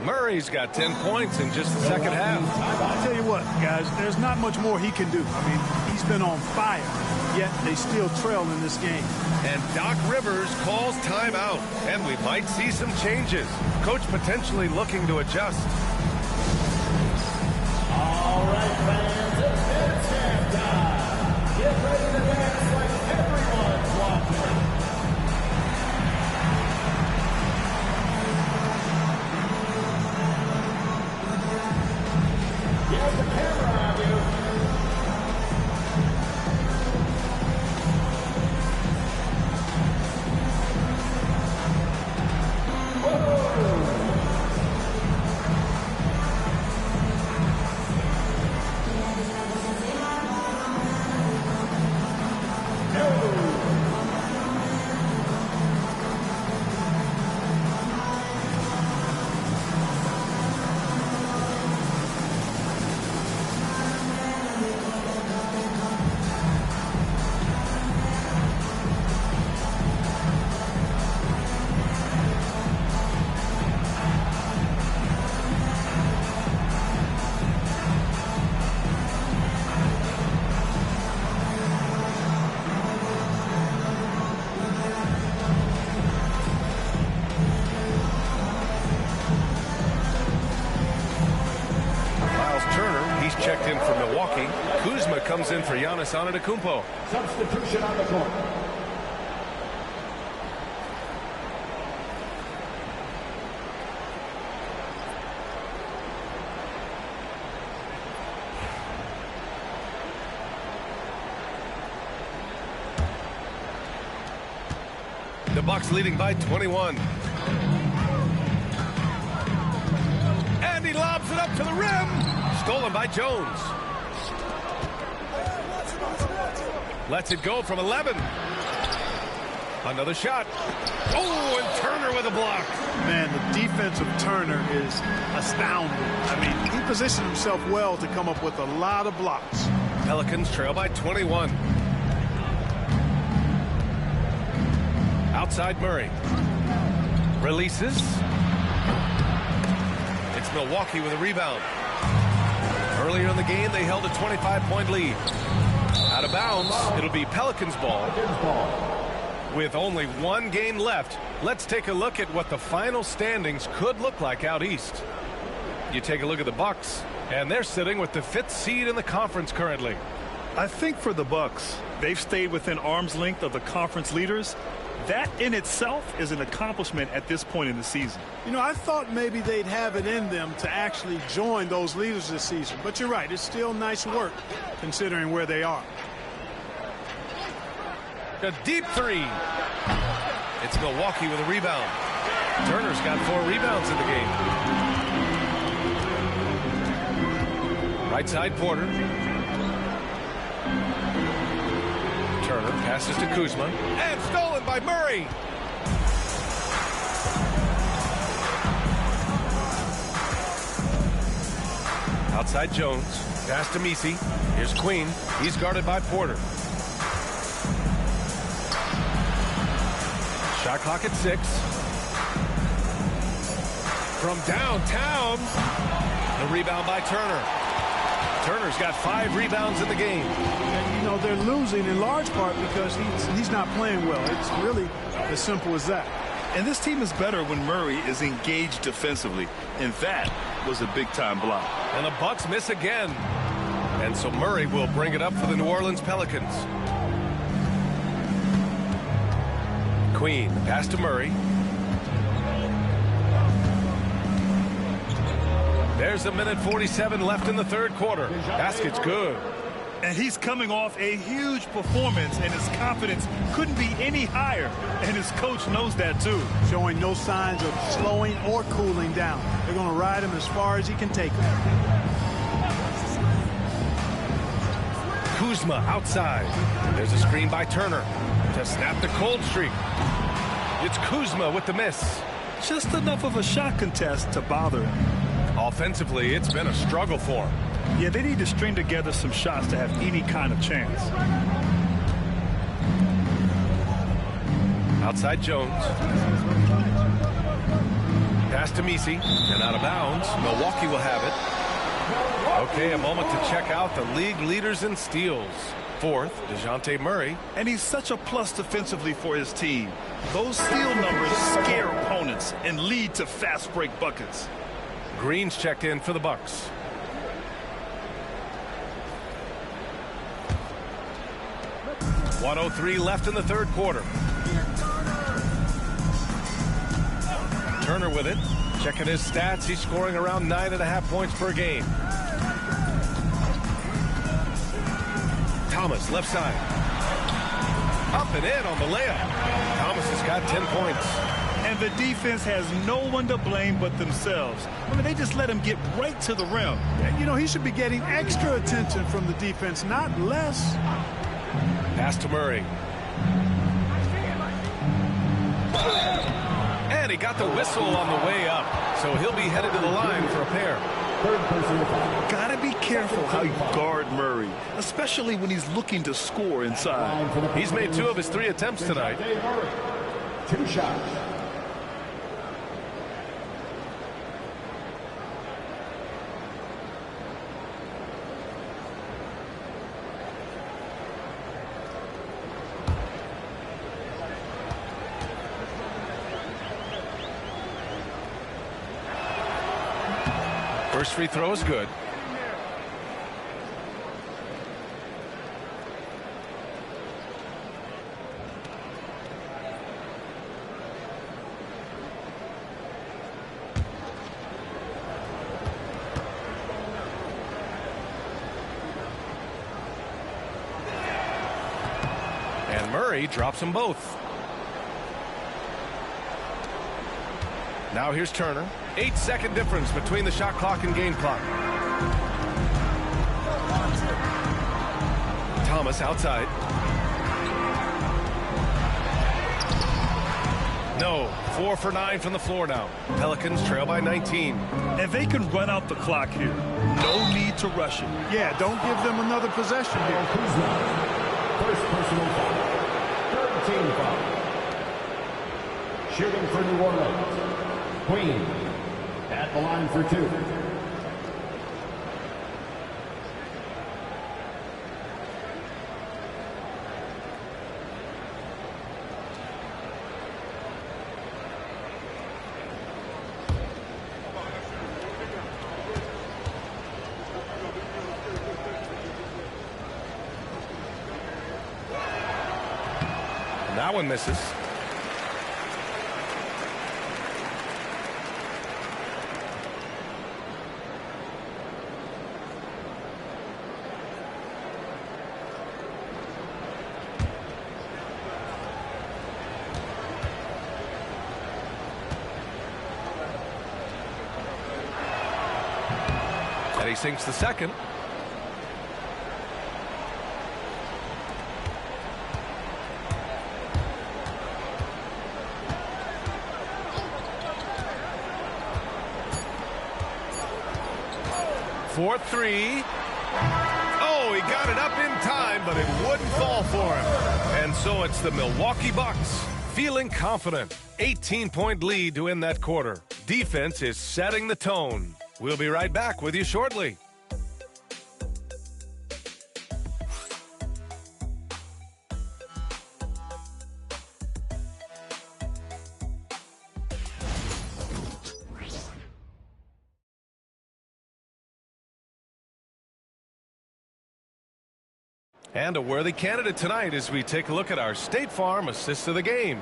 Murray's got 10 points in just the second half. I'll tell you what, guys, there's not much more he can do. I mean, he's been on fire, yet they still trail in this game. And Doc Rivers calls timeout, and we might see some changes. Coach potentially looking to adjust. All right, fans, it's halftime. Get ready to dance like everyone's watching. Get the camera on you. Checked in for Milwaukee. Kuzma comes in for Giannis Antetokounmpo. Substitution on the court. The Bucks leading by 21. And he lobs it up to the rim. Stolen by Jones. Lets it go from 11. Another shot. Oh, and Turner with a block. Man, the defense of Turner is astounding. I mean, he positioned himself well to come up with a lot of blocks. Pelicans trail by 21. Outside Murray. Releases. It's Milwaukee with a rebound. Earlier in the game, they held a 25-point lead. Out of bounds, it'll be Pelicans ball. With only one game left, let's take a look at what the final standings could look like out east. You take a look at the Bucks, and they're sitting with the 5th seed in the conference currently. I think for the Bucks, they've stayed within arm's length of the conference leaders. That in itself is an accomplishment at this point in the season. You know, I thought maybe they'd have it in them to actually join those leaders this season. But you're right, it's still nice work considering where they are. A deep three. It's Milwaukee with a rebound. Turner's got 4 rebounds in the game. Right side Porter. Turner passes to Kuzma. And stolen by Murray. Outside Jones. Pass to Messi. Here's Queen. He's guarded by Porter. Shot clock at 6. From downtown. The rebound by Turner. Turner's got 5 rebounds in the game. And, you know, they're losing in large part because he's not playing well. It's really as simple as that. And this team is better when Murray is engaged defensively. And that was a big-time block. And the Bucks miss again. And so Murray will bring it up for the New Orleans Pelicans. Queen, pass to Murray. There's a minute 47 left in the third quarter. Basket's good. And he's coming off a huge performance, and his confidence couldn't be any higher. And his coach knows that, too. Showing no signs of slowing or cooling down. They're going to ride him as far as he can take him. Kuzma outside. There's a screen by Turner to snap the cold streak. It's Kuzma with the miss. Just enough of a shot contest to bother him. Offensively, it's been a struggle for him. Yeah, they need to string together some shots to have any kind of chance. Outside Jones. Pass to Misi, and out of bounds. Milwaukee will have it. Okay, a moment to check out the league leaders in steals. Fourth, DeJounte Murray. And he's such a plus defensively for his team. Those steal numbers scare opponents and lead to fast break buckets. Green's checked in for the Bucks. .103 left in the third quarter. Turner with it. Checking his stats. He's scoring around 9.5 points per game. Thomas, left side. Up and in on the layup. Thomas has got 10 points. And the defense has no one to blame but themselves. I mean, they just let him get right to the rim. And, you know, he should be getting extra attention from the defense, not less. Pass to Murray. And he got the whistle on the way up. So he'll be headed to the line for a pair. Gotta be careful how you guard Murray, especially when he's looking to score inside. He's made 2 of his 3 attempts tonight. 2 shots. First free throw is good. And Murray drops them both. Now here's Turner. 8-second difference between the shot clock and game clock. Thomas outside. No. 4 for 9 from the floor now. Pelicans trail by 19. And they can run out the clock here. No need to rush it. Yeah, don't give them another possession here. First personal foul. 13 foul. Shooting for New Orleans. Queen at the line for 2. That one misses. And he sinks the second. For 3. Oh, he got it up in time, but it wouldn't fall for him. And so it's the Milwaukee Bucks feeling confident. 18-point lead to end that quarter. Defense is setting the tone. We'll be right back with you shortly. And a worthy candidate tonight as we take a look at our State Farm assist of the game.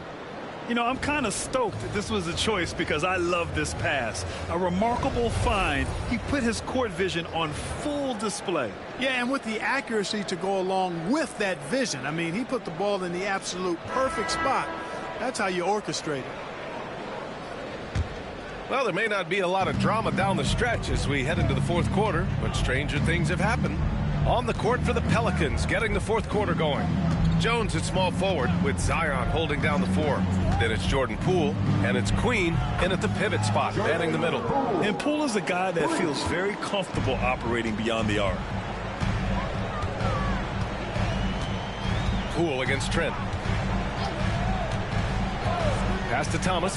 You know, I'm kind of stoked that this was a choice because I love this pass. A remarkable find. He put his court vision on full display. Yeah, and with the accuracy to go along with that vision. I mean, he put the ball in the absolute perfect spot. That's how you orchestrate it. Well, there may not be a lot of drama down the stretch as we head into the fourth quarter, but stranger things have happened. On the court for the Pelicans, getting the fourth quarter going. Jones at small forward with Zion holding down the 4. Then it's Jordan Poole, and it's Queen in at the pivot spot, manning the middle. And Poole is a guy that feels very comfortable operating beyond the arc. Poole against Trent. Pass to Thomas.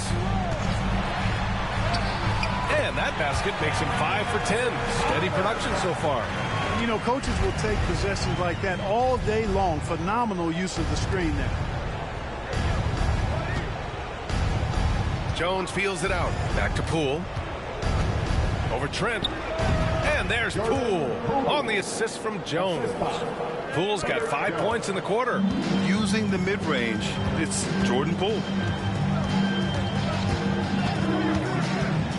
And that basket makes him 5 for 10. Steady production so far. You know, coaches will take possessions like that all day long. Phenomenal use of the screen there. Jones feels it out. Back to Poole. Over Trent. And there's Poole on the assist from Jones. Poole's got 5 points in the quarter. Using the mid-range, it's Jordan Poole.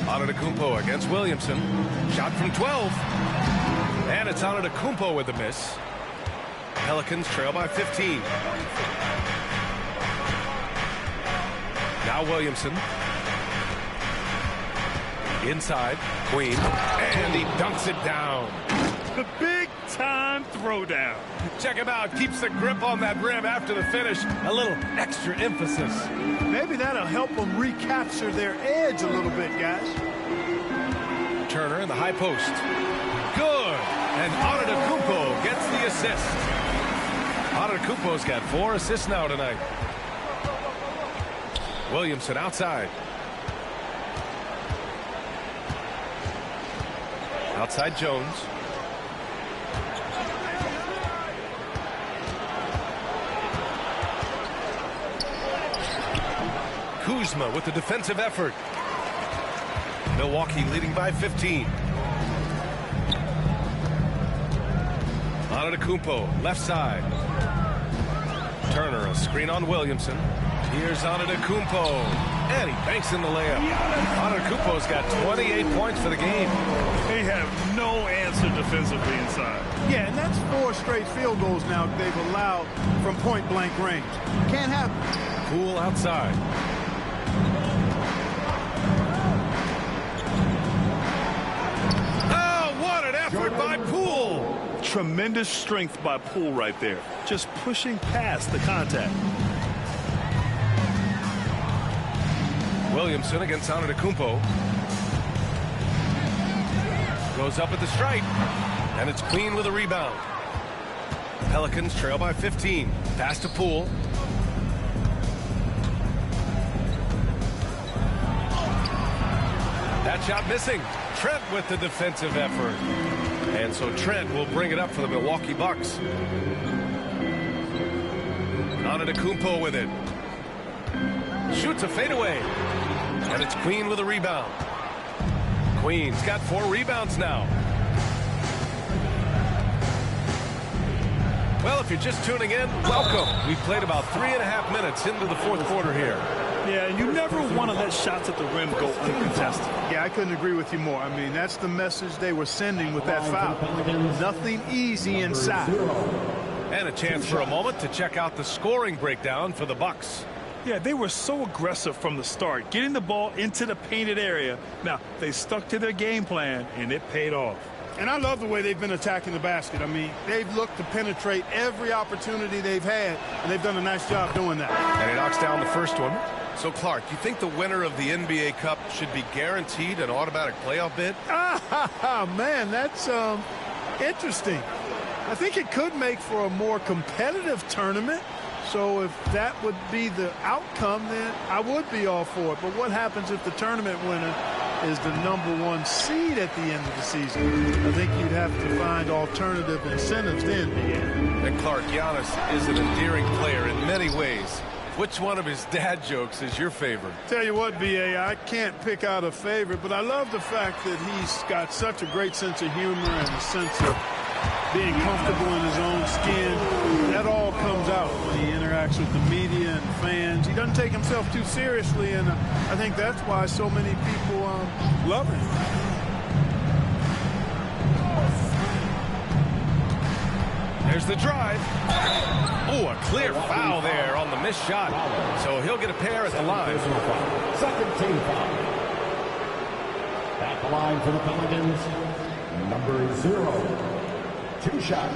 Antetokounmpo against Williamson. Shot from 12. And it's Antetokounmpo with the miss. Pelicans trail by 15. Now Williamson. Inside. Queen. And he dunks it down. The big-time throwdown. Check him out. Keeps the grip on that rim after the finish. A little extra emphasis. Maybe that'll help them recapture their edge a little bit, guys. Turner in the high post. Good. And Antetokounmpo gets the assist. Antetokounmpo's got 4 assists now tonight. Williamson outside. Outside Jones. Kuzma with the defensive effort. Milwaukee leading by 15. Antetokounmpo, left side. Turner, a screen on Williamson. Here's Antetokounmpo. And he banks in the layup. Antetokounmpo's got 28 points for the game. They have no answer defensively inside. Yeah, and that's 4 straight field goals now they've allowed from point-blank range. Can't happen. Poole outside. Oh, what an effort by Poole. Tremendous strength by Poole right there. Just pushing past the contact. Williamson against Antetokounmpo. Goes up at the stripe. And it's Queen with a rebound. Pelicans trail by 15. Pass to Poole. That shot missing. Trent with the defensive effort. And so Trent will bring it up for the Milwaukee Bucks. Antetokounmpo with it. Shoots a fadeaway. And it's Queen with a rebound. Queen's got 4 rebounds now. Well, if you're just tuning in, welcome. We've played about 3.5 minutes into the 4th quarter here. Yeah, and you never want to let shots at the rim go uncontested. Yeah, I couldn't agree with you more. I mean, that's the message they were sending with that foul. Nothing easy inside. And a chance for a moment to check out the scoring breakdown for the Bucks. Yeah, they were so aggressive from the start, getting the ball into the painted area. Now, they stuck to their game plan, and it paid off. And I love the way they've been attacking the basket. I mean, they've looked to penetrate every opportunity they've had, and they've done a nice job doing that. And he knocks down the first one. So, Clark, you think the winner of the NBA Cup should be guaranteed an automatic playoff bid? Man, that's interesting. I think it could make for a more competitive tournament. So if that would be the outcome, then I would be all for it. But what happens if the tournament winner is the #1 seed at the end of the season? I think you'd have to find alternative incentives then. And Clark, Giannis is an endearing player in many ways. Which one of his dad jokes is your favorite? Tell you what, B.A., I can't pick out a favorite, but I love the fact that he's got such a great sense of humor and a sense of being comfortable in his own skin. That all comes out when he interacts with the media and fans. He doesn't take himself too seriously, and I think that's why so many people love him. There's the drive. Oh, a clear foul there on the missed shot. So he'll get a pair at the line. Second team foul. At the line for the Pelicans, number 0. 2 shots.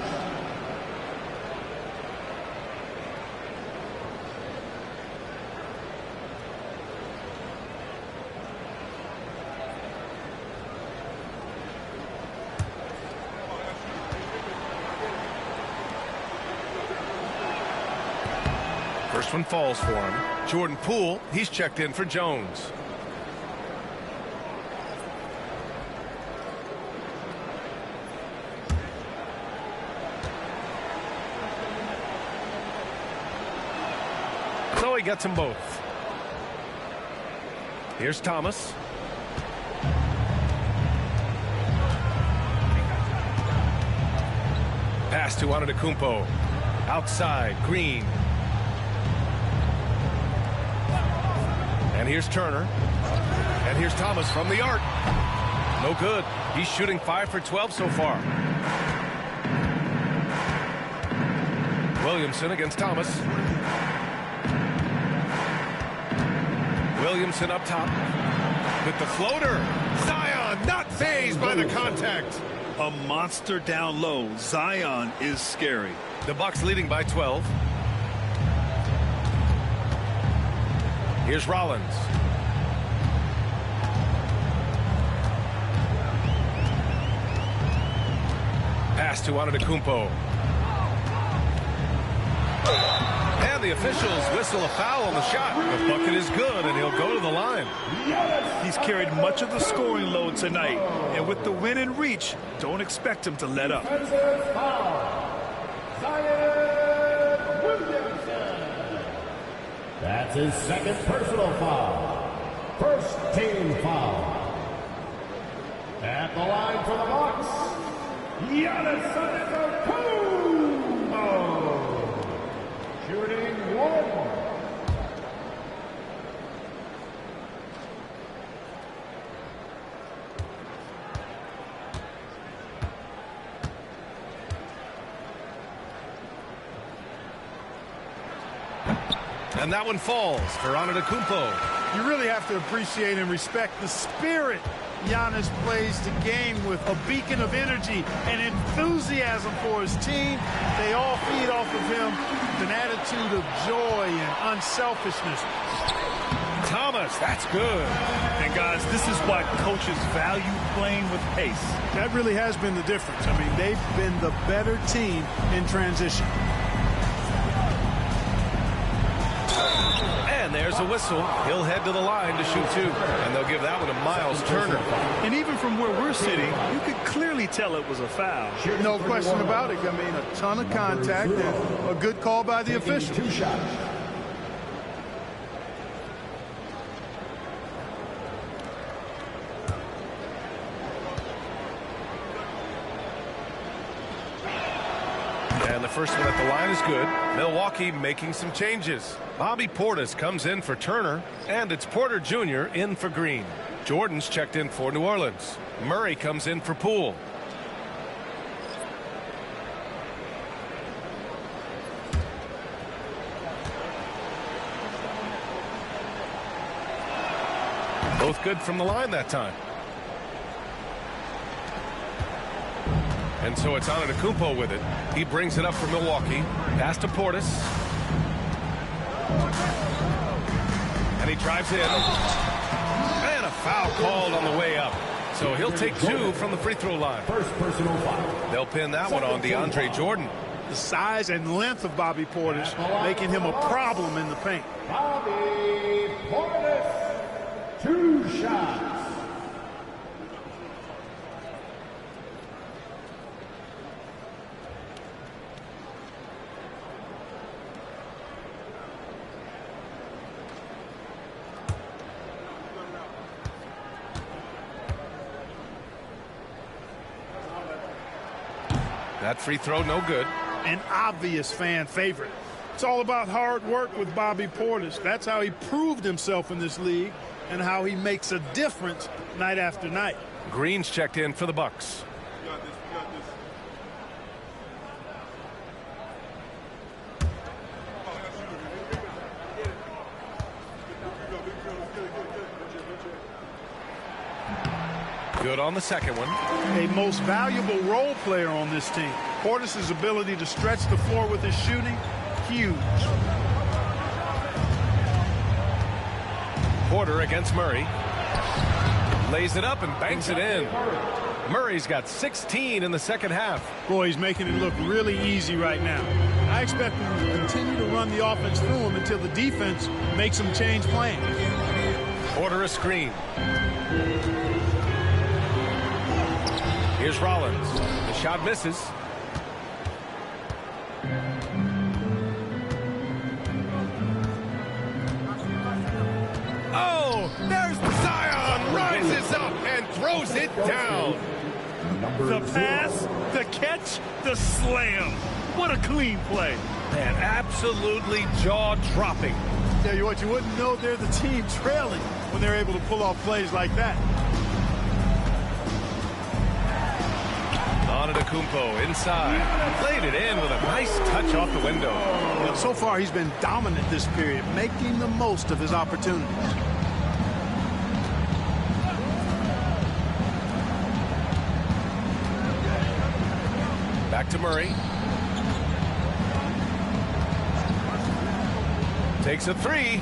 First one falls for him. Jordan Poole, he's checked in for Jones. So he gets them both. Here's Thomas. Pass to Antetokounmpo. Outside, Green. And here's Turner. And here's Thomas from the arc. No good. He's shooting 5 for 12 so far. Williamson against Thomas. Williamson up top with the floater. Zion not fazed by the contact. A monster down low. Zion is scary. The Bucks leading by 12. Here's Rollins. Pass to Antetokounmpo. And the officials whistle a foul on the shot. The bucket is good, and he'll go to the line. He's carried much of the scoring load tonight, and with the win in reach, don't expect him to let up. That's his second personal foul. First team foul. At the line for the Bucks, Giannis Antetokounmpo. Shooting 1. And that one falls for Antetokounmpo. You really have to appreciate and respect the spirit Giannis plays the game with, a beacon of energy and enthusiasm for his team. They all feed off of him with an attitude of joy and unselfishness. Thomas, that's good. And guys, this is why coaches value playing with pace. That really has been the difference. I mean, they've been the better team in transition. And there's a whistle. He'll head to the line to shoot 2. And they'll give that one to Miles Turner. And even from where we're sitting, you could clearly tell it was a foul. No question about it. I mean, a ton of contact and a good call by the official. 2 shots. And the first one at the line is good. Milwaukee making some changes. Bobby Portis comes in for Turner, and it's Porter Jr. in for Green. Jordan's checked in for New Orleans. Murray comes in for Poole. Both good from the line that time. And so it's Antetokounmpo with it. He brings it up for Milwaukee. Pass to Portis. And he drives in. And a foul called on the way up. So he'll take 2 from the free throw line. First personal foul. They'll pin that one on DeAndre Jordan. The size and length of Bobby Portis making him a problem in the paint. Bobby Portis. 2 shots. That free throw no good. An obvious fan favorite. It's all about hard work with Bobby Portis. That's how he proved himself in this league and how he makes a difference night after night. Green's checked in for the Bucks. Good on the second one. A most valuable role player on this team. Portis' ability to stretch the floor with his shooting, huge. Porter against Murray. Lays it up and banks it in. Murray's got 16 in the second half. Boy, he's making it look really easy right now. I expect him to continue to run the offense through him until the defense makes him change plans. Order a screen. Here's Rollins. The shot misses. Oh, there's Zion. Rises up and throws it down. The pass, the catch, the slam. What a clean play. Man, absolutely jaw-dropping. Yeah, you wouldn't know they're the team trailing when they're able to pull off plays like that. Antetokounmpo inside. Played it in with a nice touch off the window. Well, so far, he's been dominant this period, making the most of his opportunities. Back to Murray. Takes a three.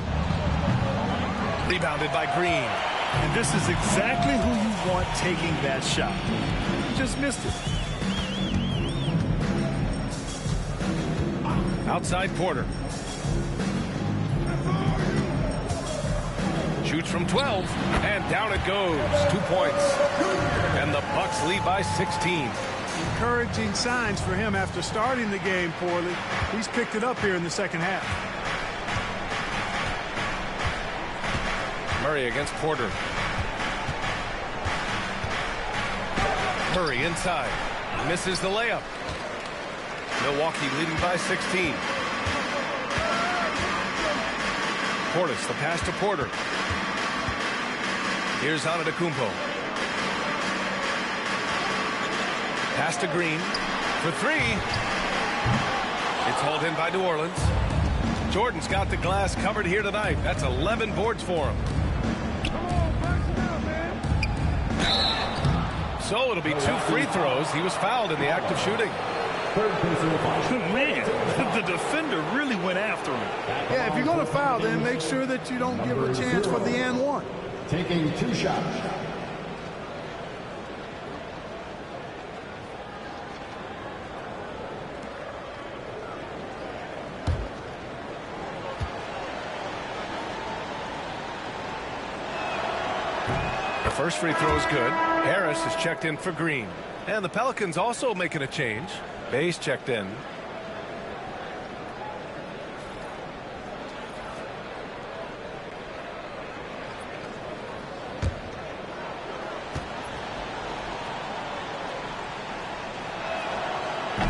Rebounded by Green. And this is exactly who you want taking that shot. Just missed it. Outside Porter. Shoots from 12, and down it goes. 2 points. And the Bucks lead by 16. Encouraging signs for him after starting the game poorly. He's picked it up here in the second half. Murray against Porter. Murray inside. Misses the layup. Milwaukee leading by 16. Portis, the pass to Porter. Here's Antetokounmpo. Pass to Green for three. It's hauled in by New Orleans. Jordan's got the glass covered here tonight. That's 11 boards for him. So it'll be 2 free throws. He was fouled in the act of shooting. Man, the defender really went after him. Yeah, if you're going to foul, then make sure that you don't give a chance for the and one. Taking 2 shots. The first free throw is good. Harris is checked in for Green. And the Pelicans also making a change. Bay's checked in.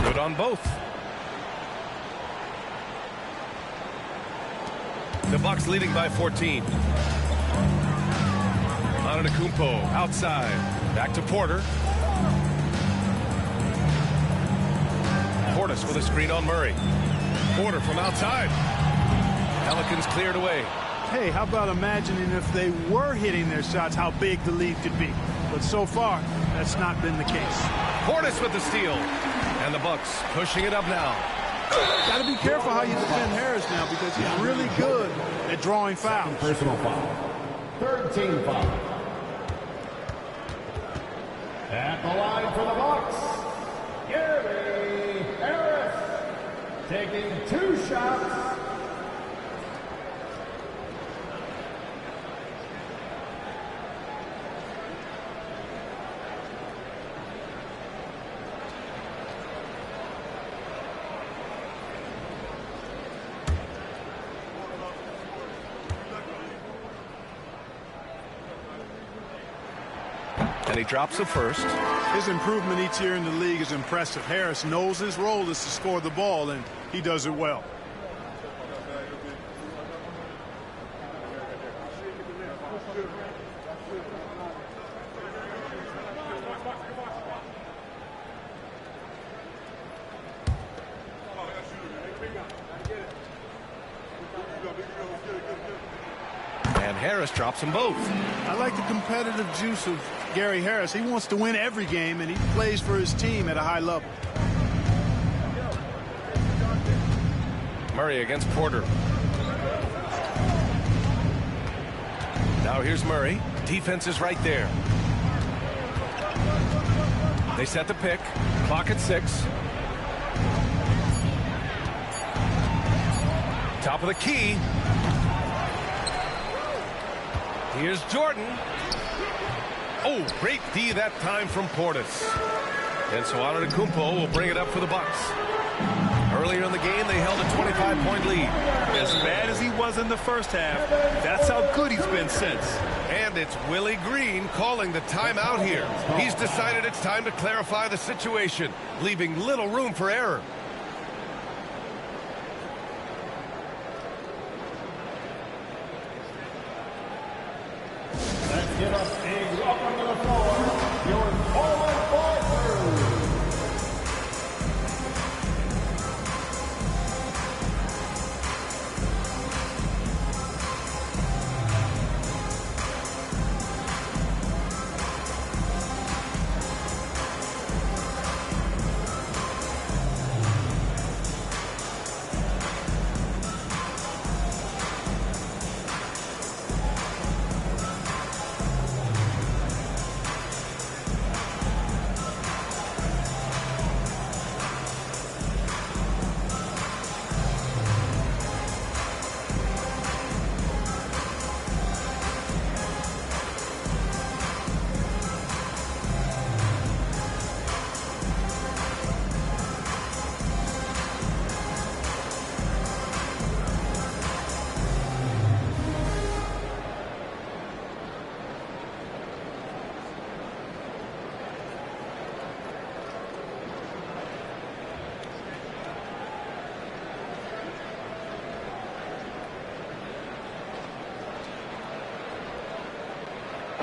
Good on both. The Bucks leading by 14. Antetokounmpo outside. Back to Porter. Portis with a screen on Murray. Porter from outside. Pelicans cleared away. Hey, how about imagining if they were hitting their shots, how big the lead could be. But so far, that's not been the case. Portis with the steal. And the Bucks pushing it up now. Got to be careful how you defend Harris now because he's really good at drawing fouls. Personal foul. Third team foul. At the line for the Bucks, Gary Harris taking 2 shots. And he drops the first. His improvement each year in the league is impressive. Harris knows his role is to score the ball, and he does it well. And Harris drops them both. I like the competitive juice of Gary Harris. He wants to win every game, and he plays for his team at a high level. Murray against Porter. Now here's Murray. Defense is right there. They set the pick. Clock at 6. Top of the key. Here's Jordan. Oh, great D that time from Portis. And so Antetokounmpo will bring it up for the Bucks. Earlier in the game, they held a 25-point lead. As bad as he was in the first half, that's how good he's been since. And it's Willie Green calling the timeout here. He's decided it's time to clarify the situation, leaving little room for error. Let's give us a welcome to the floor, your forward ball crew.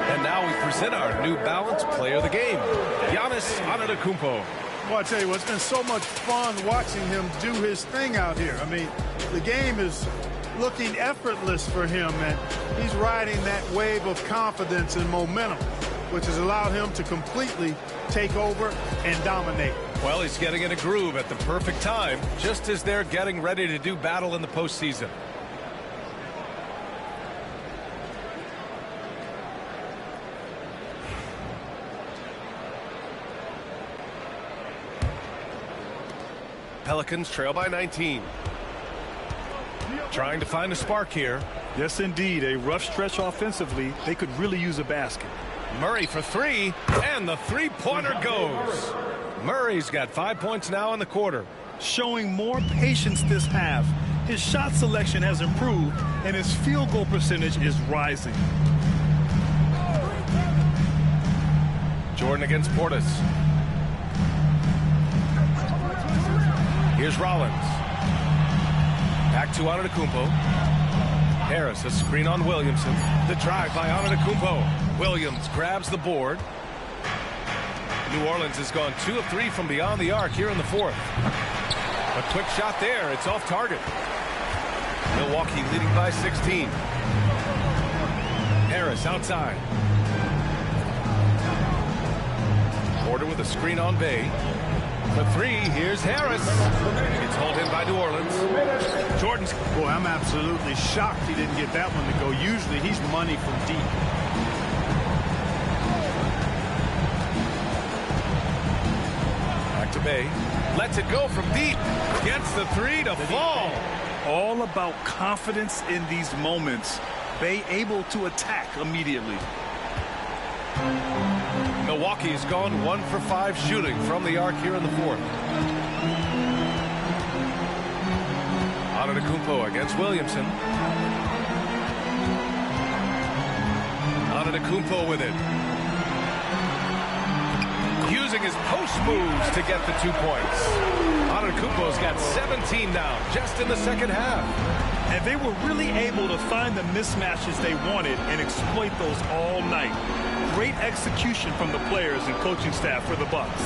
And now we present our New Balance Player of the Game, Giannis Antetokounmpo. Well, I tell you what, it's been so much fun watching him do his thing out here. I mean, the game is looking effortless for him, and he's riding that wave of confidence and momentum, which has allowed him to completely take over and dominate. Well, he's getting in a groove at the perfect time, just as they're getting ready to do battle in the postseason. Pelicans trail by 19. Trying to find a spark here. Yes, indeed. A rough stretch offensively. They could really use a basket. Murray for 3, and the three-pointer goes. Murray's got 5 points now in the quarter. Showing more patience this half. His shot selection has improved, and his field goal percentage is rising. Jordan against Portis. Here's Rollins. Back to Antetokounmpo. Harris, a screen on Williamson. The drive by Antetokounmpo. Williams grabs the board. New Orleans has gone 2 of 3 from beyond the arc here in the fourth. A quick shot there. It's off target. Milwaukee leading by 16. Harris outside. Porter with a screen on Bay. For 3, here's Harris. It's hauled in by New Orleans. Jordan's, boy, I'm absolutely shocked he didn't get that one to go. Usually he's money from deep. Back to Bay. Lets it go from deep. Gets the 3 to fall. All about confidence in these moments. Bay able to attack immediately. Milwaukee's gone 1 for 5 shooting from the arc here in the fourth. Antetokounmpo against Williamson. Antetokounmpo with it. Using his post moves to get the 2 points. Antetokounmpo's got 17 now, just in the second half. And they were really able to find the mismatches they wanted and exploit those all night. Great execution from the players and coaching staff for the Bucks.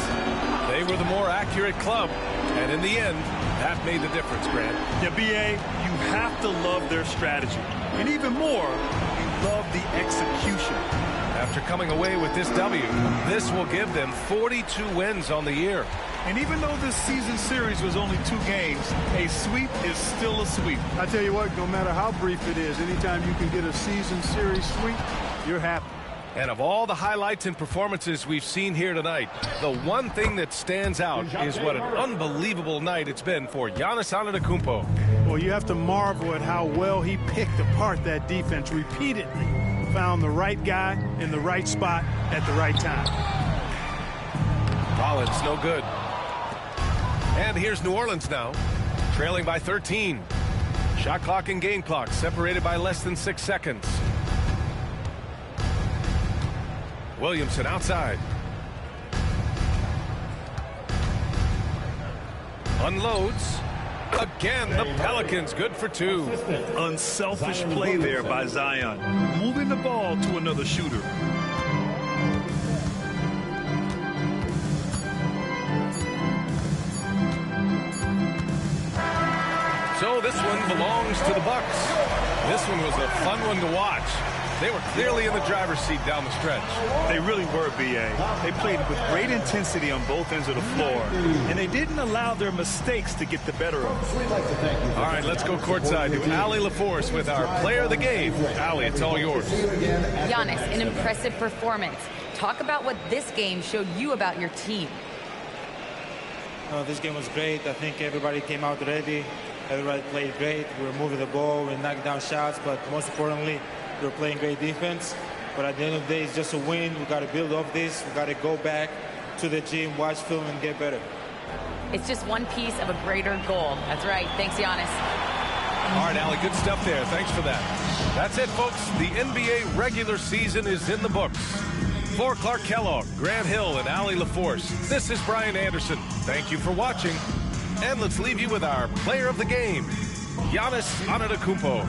They were the more accurate club, and in the end, that made the difference, Grant. Yeah, B.A., you have to love their strategy. And even more, you love the execution. After coming away with this W, this will give them 42 wins on the year. And even though this season series was only 2 games, a sweep is still a sweep. I tell you what, no matter how brief it is, anytime you can get a season series sweep, you're happy. And of all the highlights and performances we've seen here tonight, the one thing that stands out is what an unbelievable night it's been for Giannis Antetokounmpo. Well, you have to marvel at how well he picked apart that defense repeatedly. Found the right guy in the right spot at the right time. Rollins, no good. And here's New Orleans now, trailing by 13. Shot clock and game clock separated by less than 6 seconds. Williamson outside. Unloads. Again, the Pelicans good for 2. Unselfish play there by Zion. Moving the ball to another shooter. So this one belongs to the Bucks. This one was a fun one to watch. They were clearly in the driver's seat down the stretch. They really were, B.A. They played with great intensity on both ends of the floor, and they didn't allow their mistakes to get the better of them. All right, let's go courtside to Allie LaForce with our player of the game. Allie, it's all yours. Giannis, an impressive performance. Talk about what this game showed you about your team. This game was great. I think everybody came out ready. Everybody played great. We were moving the ball. We knocked down shots, but most importantly, we were playing great defense. But at the end of the day, it's just a win. We got to build off this. We got to go back to the gym, watch film, and get better. It's just one piece of a greater goal. That's right. Thanks, Giannis. All right, Allie, good stuff there. Thanks for that. That's it, folks. The NBA regular season is in the books. For Clark Kellogg, Grant Hill, and Allie LaForce, this is Brian Anderson. Thank you for watching. And let's leave you with our player of the game, Giannis Antetokounmpo.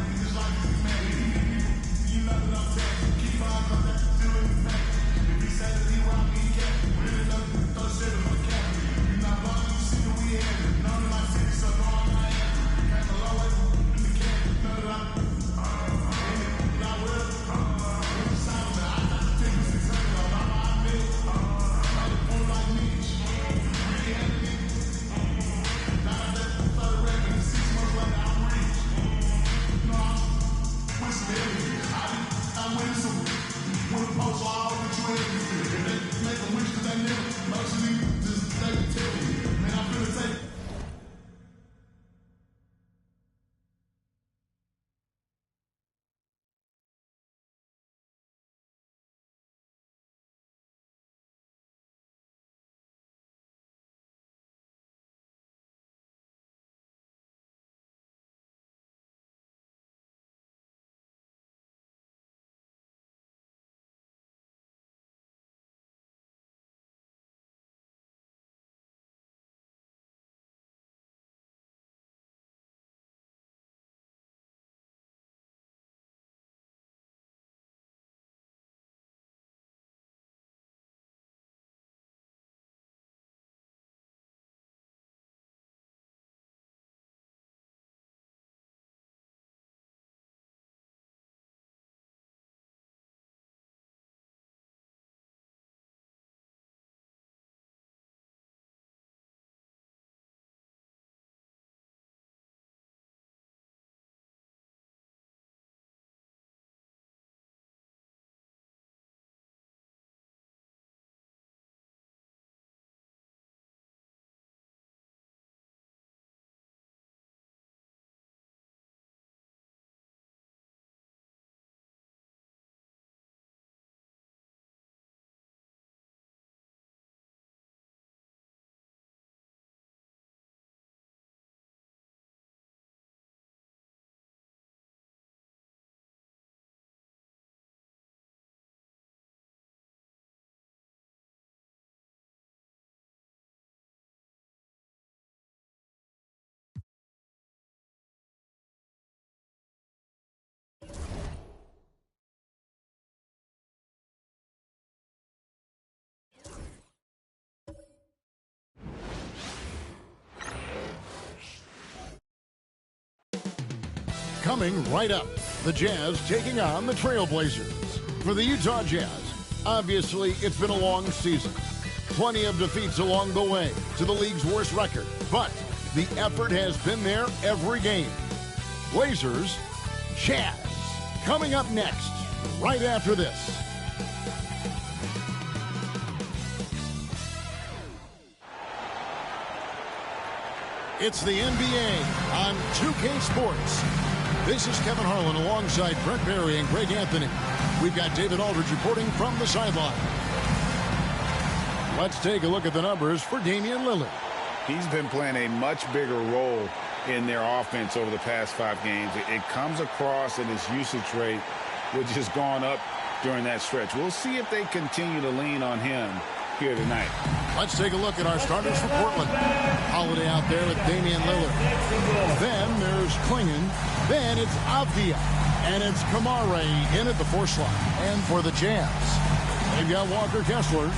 Coming right up, the Jazz taking on the Trailblazers. For the Utah Jazz, obviously it's been a long season. Plenty of defeats along the way to the league's worst record, but the effort has been there every game. Blazers, Jazz, coming up next, right after this. It's the NBA on 2K Sports. This is Kevin Harlan alongside Brent Barry and Greg Anthony. We've got David Aldridge reporting from the sideline. Let's take a look at the numbers for Damian Lillard. He's been playing a much bigger role in their offense over the past 5 games. It comes across in his usage rate, which has gone up during that stretch. We'll see if they continue to lean on him here tonight. Let's take a look at our starters for Portland. Holiday out there with Damian Lillard. Then there's Klingon. Then it's Avdia. And it's Kamare in at the 4 slot. And for the Jazz, they've got Walker Kessler.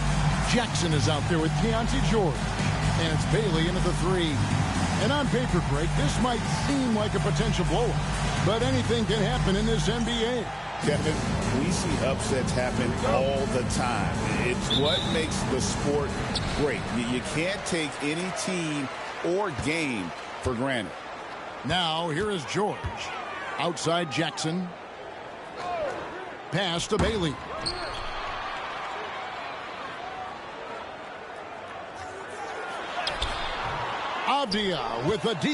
Jackson is out there with Keontae George. And it's Bailey in at the 3. And on paper, Greg, this might seem like a potential blowout, but anything can happen in this NBA. Kevin, we see upsets happen all the time. It's what makes the sport great. You can't take any team or game for granted. Now, here is George. Outside Jackson. Pass to Bailey. Avdia with the defense.